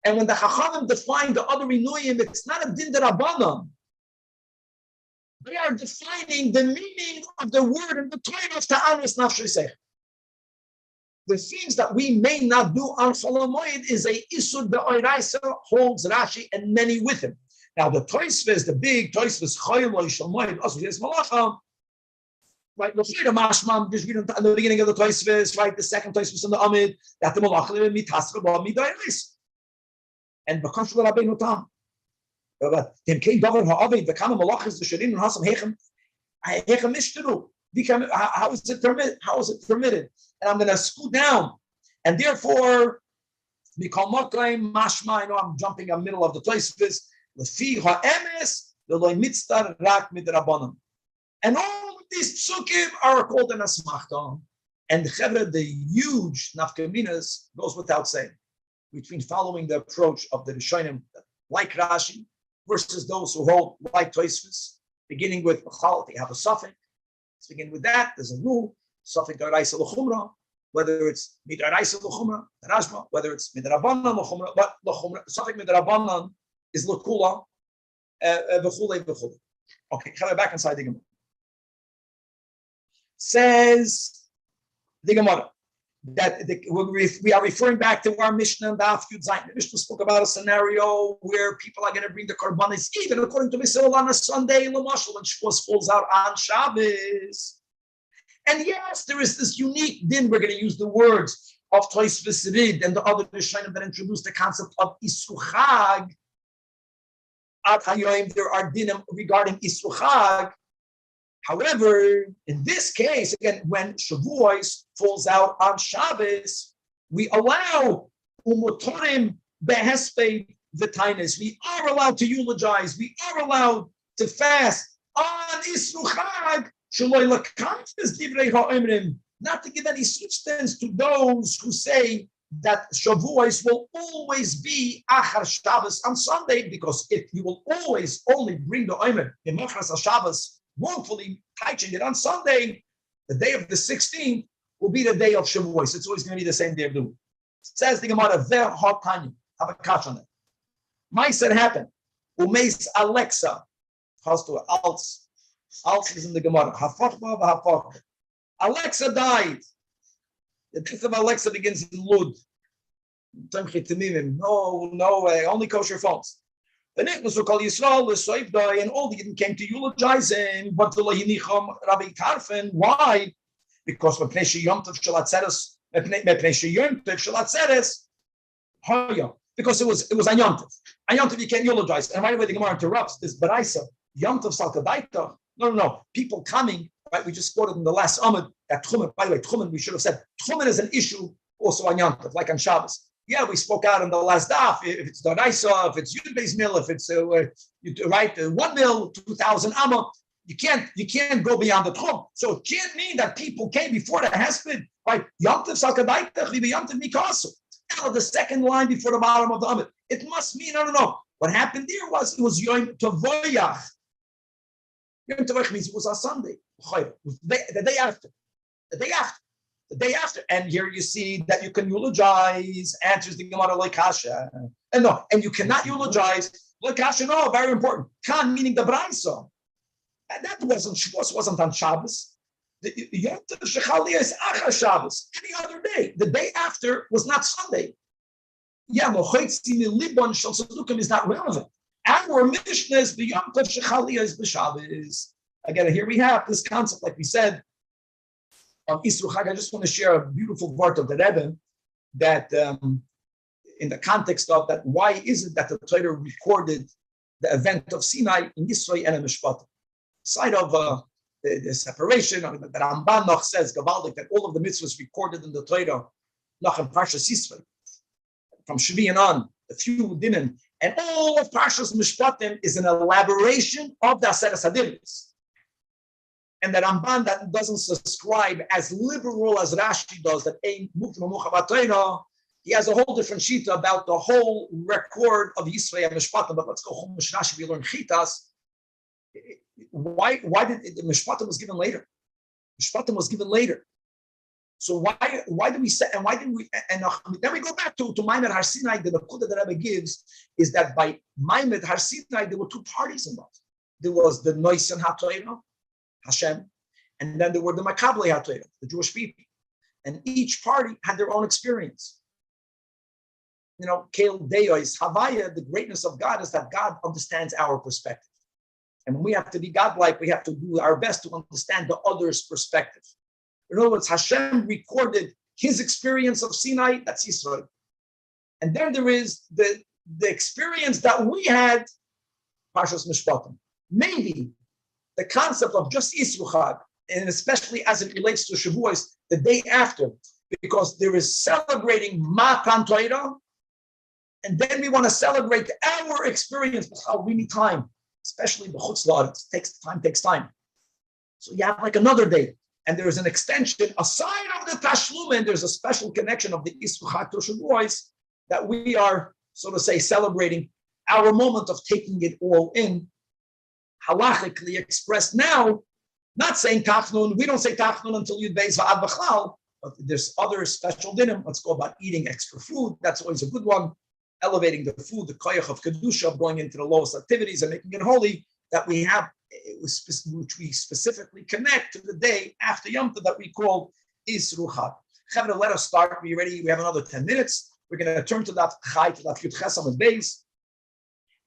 And when the Chachamim define the other inuyim, it's not a din d'Rabbanan. They are defining the meaning of the word in the Torah of ta'anu is nafshay seichem. The things that we may not do on Chol HaMoed is a Isur Be'oraisa, holds Rashi and many with him. Now the Tosfos, the big Tosfos, Chayil Shel Moed, Asur Yes Malacha, right? L'chira Mashmam, just read in the beginning of the Tosfos, right? The second Tosfos in the Amid, that the Malacha mitasra ba midayis, and because of Rabbeinu Tam, but then came David Ha'avei, the Kama Malachas, the Shirin and Hassan Hechem Ishtaru. How is it permitted? How is it permitted? And I'm going to scoot down, and therefore, mashma. I know I'm jumping in the middle of the places. And all of these psukim are called an asmachta. And the huge nafkaminas goes without saying between following the approach of the Rishonim like Rashi versus those who hold like Tosfos, beginning with they have a suffix. Let's begin with that. There's a rule. Suffix Daraisa L'chumra, whether it's Midrash L'chumra, Rashba, whether it's Midrabanan L'chumra, but L'chumra, suffix Midrabanan is L'kula, V'chule. Okay, come back inside the Gemara. Says the Gemara that we are referring back to our Mishnah and Daf Yud Zayin. The Mishnah spoke about a scenario where people are going to bring the korbanos, even according to Mishnah, on a Sunday, L'mashal, and Shavuos falls out on Shabbos. And yes, there is this unique din. We're going to use the words of Tosfos Rid and the other Rishonim that introduced the concept of Isur Chag. Ad Hayoim, there are dinim regarding Isur Chag. However, in this case, again, when Shavuos falls out on Shabbos, we allow Umotorim Behespei V'Tainis. We are allowed to eulogize. We are allowed to fast on Isur Chag Not to give any substance to those who say that Shavuos will always be Achar Shabbos on Sunday, because if you will always only bring the Omer in Mechras Shabbos, wrongfully touching it on Sunday, the day of the 16th will be the day of Shavuos. It's always going to be the same day of the week. Says the Gemara, Ver Hotanya, have a catch on it. My said happened. Umeis Alexa, has to Alts. Alts is in the Gemara. Alexa died. The death of Alexa begins in Lud. No way, only kosher phones. The Nicholas will call Yisrael, the Soif die, and all the Yidden came to eulogize him. But the Lahinicham Rabbi Tarfin, why? Because because it was a Yomtiv. A Yomtiv you can't eulogize. And right away the Gemara interrupts this Baraisa. Yomtiv Salkadaita. No. People coming, right? We just quoted in the last Amud that Tchumen, by the way, Tchumen, we should have said, Tchumen is an issue also on Yomtiv, like on Shabbos. Yeah, we spoke out in the last daf. If it's Daraisa, if it's Yud Beis Mil, if it's 1 mil, 2,000 amma, you can't go beyond the Tchum. So it can't mean that people came before the Hesped, right? Yomtiv Salkadaita, Yomtiv Mikasu. Now the second line before the bottom of the Amud. It must mean, no. What happened there was Yom Tavoyach. Yom Tavoyach means it was on Sunday. The day after. The day after. And here you see that you can eulogize, answers the Gemara like Kasha. And you cannot eulogize like Kasha, no, very important. Kan meaning the Braisa. And that wasn't on Shabbos. The Yom Tov Shechaliyah is Achar Shabbos, any other day. The day after was not Sunday. Yeah, Mochitzi Libon Shal Sadukim is not relevant. Our Mishnah is the Yom Tov Shechaliyah is the Shabbos. Again, here we have this concept, like we said, on Isru Chag. I just want to share a beautiful part of the Rebbe that, in the context of that, why is it that the Torah recorded the event of Sinai in Yisroi and in Mishpat? Side of the separation, that Ramban noch says, Gavaldik, that all of the mitzvahs recorded in the Torah, noch in Parshas Yisroi, from Shvi and on, a few dinim, and all of Parshas Mishpatim is an elaboration of the Aseret Hadinos. And the Ramban that doesn't subscribe as liberal as Rashi does, that ain't Torah, he has a whole different shita about the whole record of Yisroi and Mishpatim. But let's go home, Rashi, we learn Chitas. Why did the Mishpatim was given later? Mishpatim was given later. So why did we say, and why did we, and then we go back to Maimed Har Sinai. The Nakuda that Rebbe gives is that by Maimed Har Sinai there were two parties involved. There was the Noisen HaTorah, Hashem, and then there were the Makabli HaTorah, the Jewish people. And each party had their own experience. Kel Deos, Havaya, the greatness of God is that God understands our perspective. And when we have to be godlike, we have to do our best to understand the other's perspective. In other words, Hashem recorded his experience of Sinai, that's Yisrael. And then there is the experience that we had, Parshas Mishpatim. Maybe the concept of just Isru Chag, and especially as it relates to Shavuos, the day after, because there is celebrating Matan Torah, and then we want to celebrate our experience, how we need time. Especially the chutzlah, it takes time. So you have like another day, and there is an extension aside of the tashlumin. There's a special connection of the Isru Chag to Shavuos that we are, so to say, celebrating our moment of taking it all in, halachically expressed now. Not saying tachnun. We don't say tachnun until Yud Beis Va'ad B'chlal, but there's other special dinim. Let's go about eating extra food. That's always a good one. Elevating the food, the koyach of kedusha, of going into the lowest activities and making it holy, that we have, which we specifically connect to the day after Yom Tov that we call Isru Chag. Chavre, let us start. We ready? We have another 10 minutes. We're going to turn to that Chai, to that Yud Ches Amud Beis,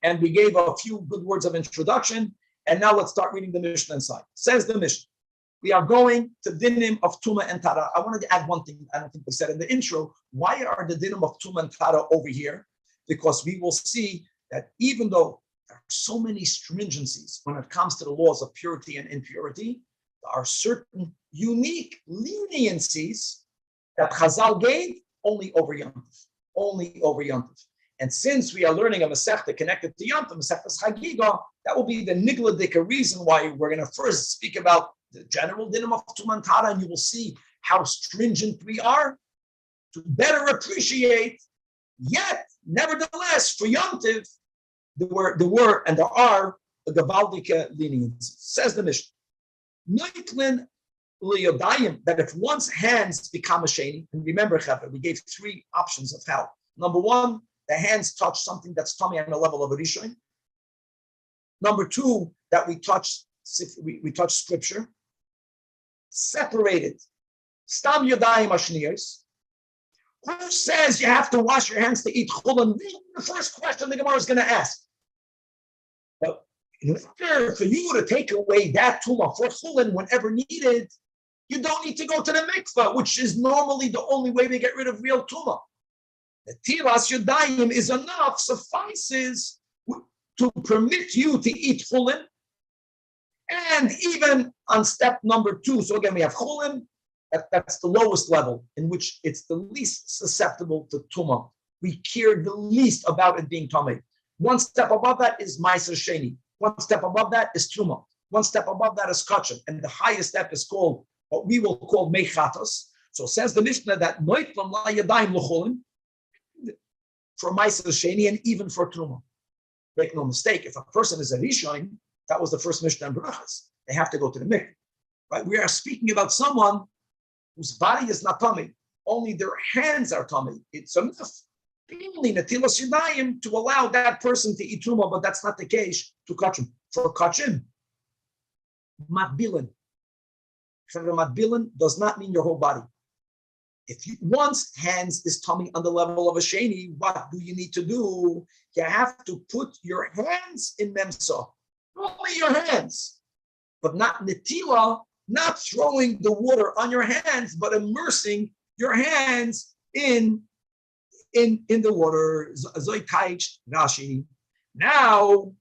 and we gave a few good words of introduction. And now let's start reading the Mishnah inside. Says the Mishnah, we are going to dinim of Tuma and Tara. I wanted to add one thing. I don't think we said in the intro. Why are the dinim of Tuma and Tara over here? Because we will see that even though there are so many stringencies when it comes to the laws of purity and impurity, there are certain unique leniencies that Chazal gave only over Yom Tov. And since we are learning a Masechta connected to Yom Tov, Masechta Chagiga, that will be the nigladik reason why we're going to first speak about the general dinim of Tumantara, and you will see how stringent we are to better appreciate. Yet, nevertheless, for Yom Tiv, there were and there are a Gavaldike leniency. Says the Mishnah. Noitlin liyodayim, that if one's hands become a sheni, and remember, Chevra, we gave 3 options of how. Number 1, the hands touch something that's tummy on the level of a rishon. Number 2, that we touch scripture. Separated. Stam yodayim ashniyos. Who says you have to wash your hands to eat chulin? The first question the Gemara is going to ask. But in order for you to take away that tumah for chulin whenever needed, you don't need to go to the mikvah, which is normally the only way we get rid of real tumah. The tilas yodayim is enough, suffices to permit you to eat chulin. And even on step number 2, so again we have chulin. That's the lowest level in which it's the least susceptible to tumah. We care the least about it being tummy. One step above that is ma'aser sheni. One step above that is truma. One step above that is kachim. And the highest step is called what we will call mechatos. So says the Mishnah that noitlam la yadayim l'chulin for ma'aser sheni and even for truma. Make no mistake, if a person is a rishon, that was the first Mishnah in Brachas. They have to go to the mikveh. Right? We are speaking about someone whose body is not tummy, only their hands are tummy. It's enough, only netilas yadayim, to allow that person to eat truma, but that's not the case to kachim. For kachim, matbilan. For matbilan does not mean your whole body. If one's hands is tummy on the level of a sheni, what do you need to do? You have to put your hands in memsa, only your hands, but not netila. Not throwing the water on your hands, but immersing your hands in the water. Rashi. Now,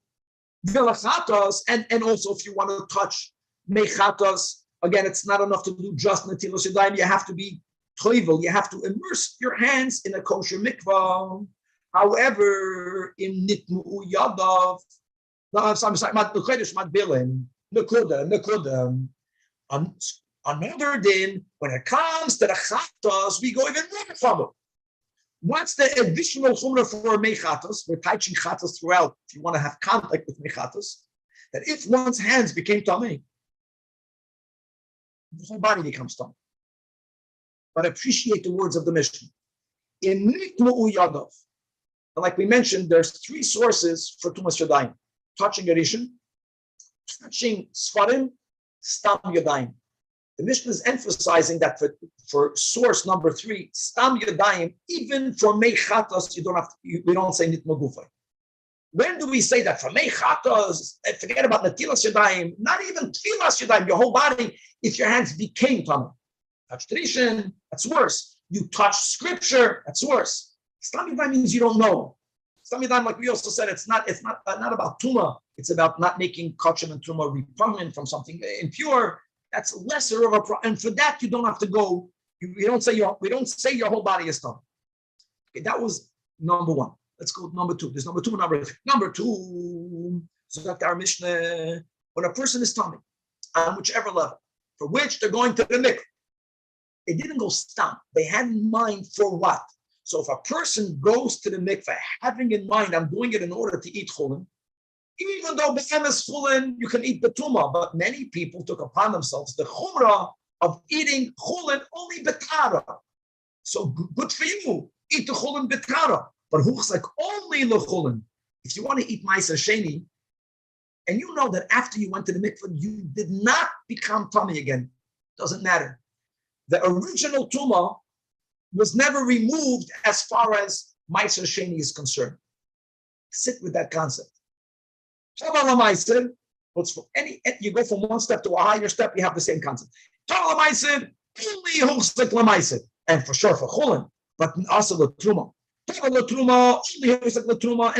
and also if you want to touch mechatos, again, it's not enough to do just netilas yadayim. You have to be toivel. You have to immerse your hands in a kosher mikvah. However, in nitmu yadav, another din, when it comes to the chatos, we go even more from it. What's the additional chumrah for mechatos? We're teaching chatos throughout. If you want to have contact with mechatos, that if one's hands became tummy, the whole body becomes tummy. But appreciate the words of the Mishnah. In nitmu yadav, and like we mentioned, there's 3 sources for tumas yadayim: touching a rishon, touching sfarim, stam yadayim. The Mishnah is emphasizing that for source number 3, stam yadayim, even for mechatos, we don't say nitma gufay. When do we say that for mechatos? Forget about netilas yadayim, not even tfilas yadayim, your whole body. If your hands became tummy, touch tradition, that's worse. You touch scripture, that's worse. Stam yadayim means you don't know. Stam yadayim, like we also said, it's not about tuma. It's about not making kachim and truma repugnant from something impure. That's lesser of a problem. And for that, you don't have to go. We don't say your whole body is tummy. Okay, that was number 1. Let's go to number 2. There's number 2 and number 3. Number 2, so that our Mishnah, when a person is tummy, on whichever level, for which they're going to the mikveh, it didn't go stam. They had in mind for what? So if a person goes to the mikveh, having in mind, I'm doing it in order to eat chulin, even though be'em is chulin, you can eat betuma, but many people took upon themselves the chumrah of eating chulin only betara. So good for you, eat the chulin betara. But who's like only lechulin? If you want to eat ma'aser sheni, and you know that after you went to the mikveh, you did not become tummy again, doesn't matter. The original tumah was never removed as far as ma'aser sheni is concerned. Sit with that concept. You go from one step to a higher step, you have the same concept. And for sure for chulin, but also the truma. And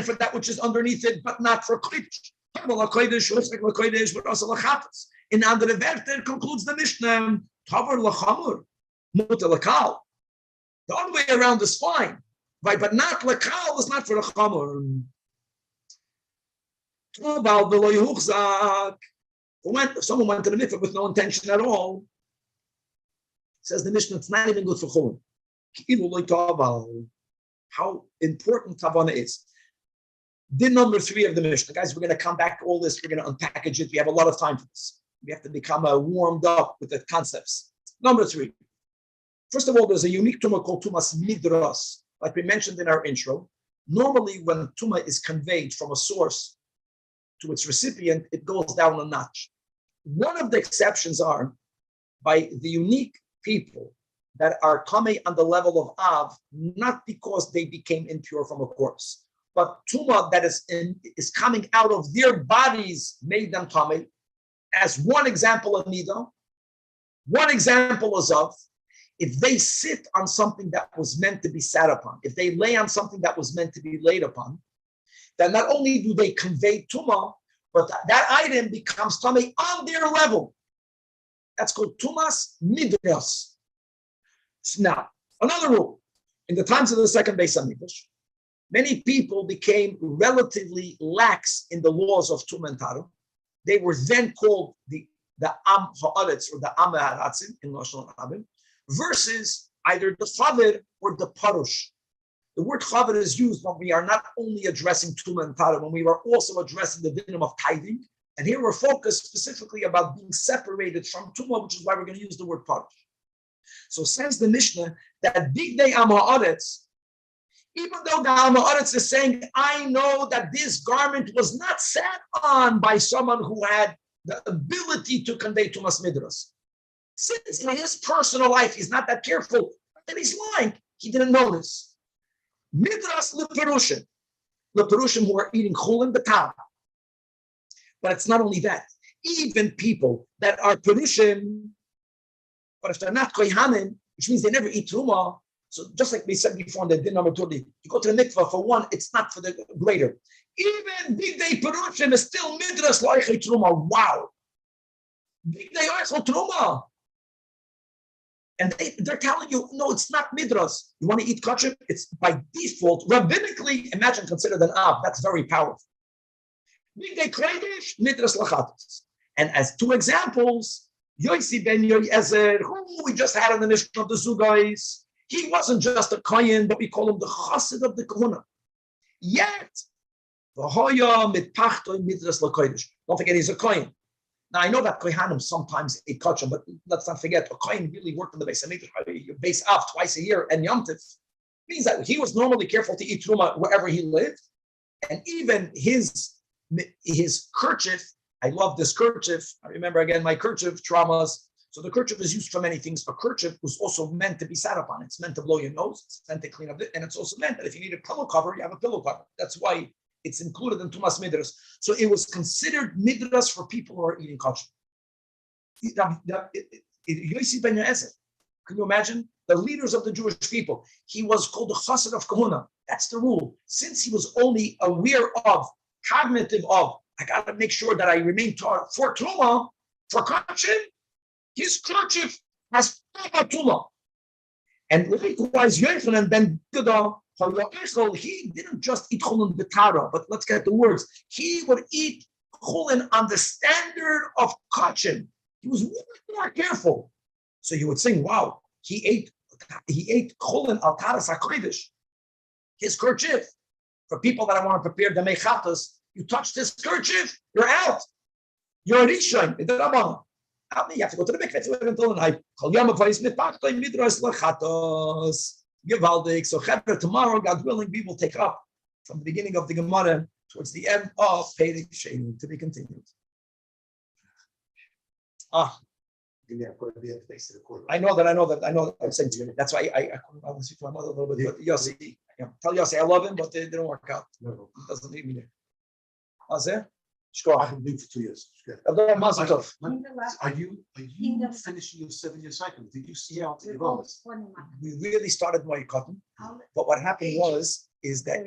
for that which is underneath it, but not for kodesh. In andere Werte concludes the Mishnah, the other way around is fine, right? But not lekal is not for the chamur. If someone went to the mikveh with no intention at all, says the Mishnah, it's not even good for chulin. How important kavana is. Din number 3 of the Mishnah. Guys, we're going to come back to all this. We're going to unpackage it. We have a lot of time for this. We have to become warmed up with the concepts. Number 3. First of all, there's a unique tumah called tumas midras, like we mentioned in our intro. Normally, when tumah is conveyed from a source to its recipient, it goes down a notch. One of the exceptions are by the unique people that are coming on the level of Av, not because they became impure from a corpse, but tumah that is coming out of their bodies made them tamei. As one example of nida, one example is of if they sit on something that was meant to be sat upon, if they lay on something that was meant to be laid upon, then not only do they convey tumah, but that item becomes tamei on their level. That's called tumas midras. Now, another rule. In the times of the second Beis Hamikdash, many people became relatively lax in the laws of tumah and taru. They were then called the Am Ha'aretz or the Am Ha'aratzim in Lashon Abim, versus either the Chaver or the Parush. The word Chaver is used when we are not only addressing tumah and taru, when we are also addressing the dinim of tithing. And here we're focused specifically about being separated from tumah, which is why we're going to use the word Parush. So says the Mishnah that big day Am Ha'aretz, even though the Am Ha'aretz is saying, I know that this garment was not sat on by someone who had the ability to convey tumas midras. Since in his personal life he's not that careful, and he's lying, he didn't notice. Midras leperushim who are eating chulin b'tam. But it's not only that. Even people that are perushim, but if they're not kohanim, which means they never eat truma. So just like we said before in the din number 20, you go to the mikvah for one, it's not for the greater. Even big day perushim is still midras loichei truma. Wow. Big day oichel truma. And they're telling you, no, it's not midras. You want to eat kosher? It's by default, rabbinically, imagine, considered an av. That's very powerful. Big day kodesh, midras lachatos. And as 2 examples, Yosi ben Yoyezer, who we just had in the Mishnah of the Zugais, he wasn't just a kohen, but we call him the chassid of the kahuna. Yet, v'hoya mitpachtoi midras lakodesh. Don't forget, he's a kohen. Now, I know that kohanim sometimes ate kosher, but let's not forget, a kohen really worked in the base. Base av twice a year, and Yom Tov means that he was normally careful to eat truma wherever he lived, and even his kerchief. I love this kerchief. I remember again my kerchief traumas. So the kerchief is used for many things. A kerchief was also meant to be sat upon. It's meant to blow your nose. It's meant to clean up it. And it's also meant that if you need a pillow cover, you have a pillow cover. That's why it's included in Tumas Midras. So it was considered Midras for people who are eating kosher. Yossi ben Yoezer, can you imagine? The leaders of the Jewish people. He was called the Chassid of Kahuna. That's the rule. Since he was only aware of, cognitive of, I got to make sure that I remain for Truma, for Kachin, his kerchief has Truma. And likewise, Yochanan ben Gada, he didn't just eat chulin b'tara, but let's get the words. He would eat chulin on the standard of Kachin. He was really more careful. So you would think, wow, he ate chulin al taras hakodesh, his kerchief. For people that I want to prepare the mechatas, you touch this kerchief, you're out. You're a rishon. You have to go to the mikveh until the night. So tomorrow, God willing, we will take up from the beginning of the Gemara towards the end of Perek Sheni, to be continued. I know that. I'm saying to you. That's why I want to speak to my mother a little bit. But Yossi, tell Yossi I love him, but it didn't work out. No. He doesn't need me there. I have been for 2 years. Are you finishing your 7-year cycle? Did you see out the We really started my cotton, but what happened is that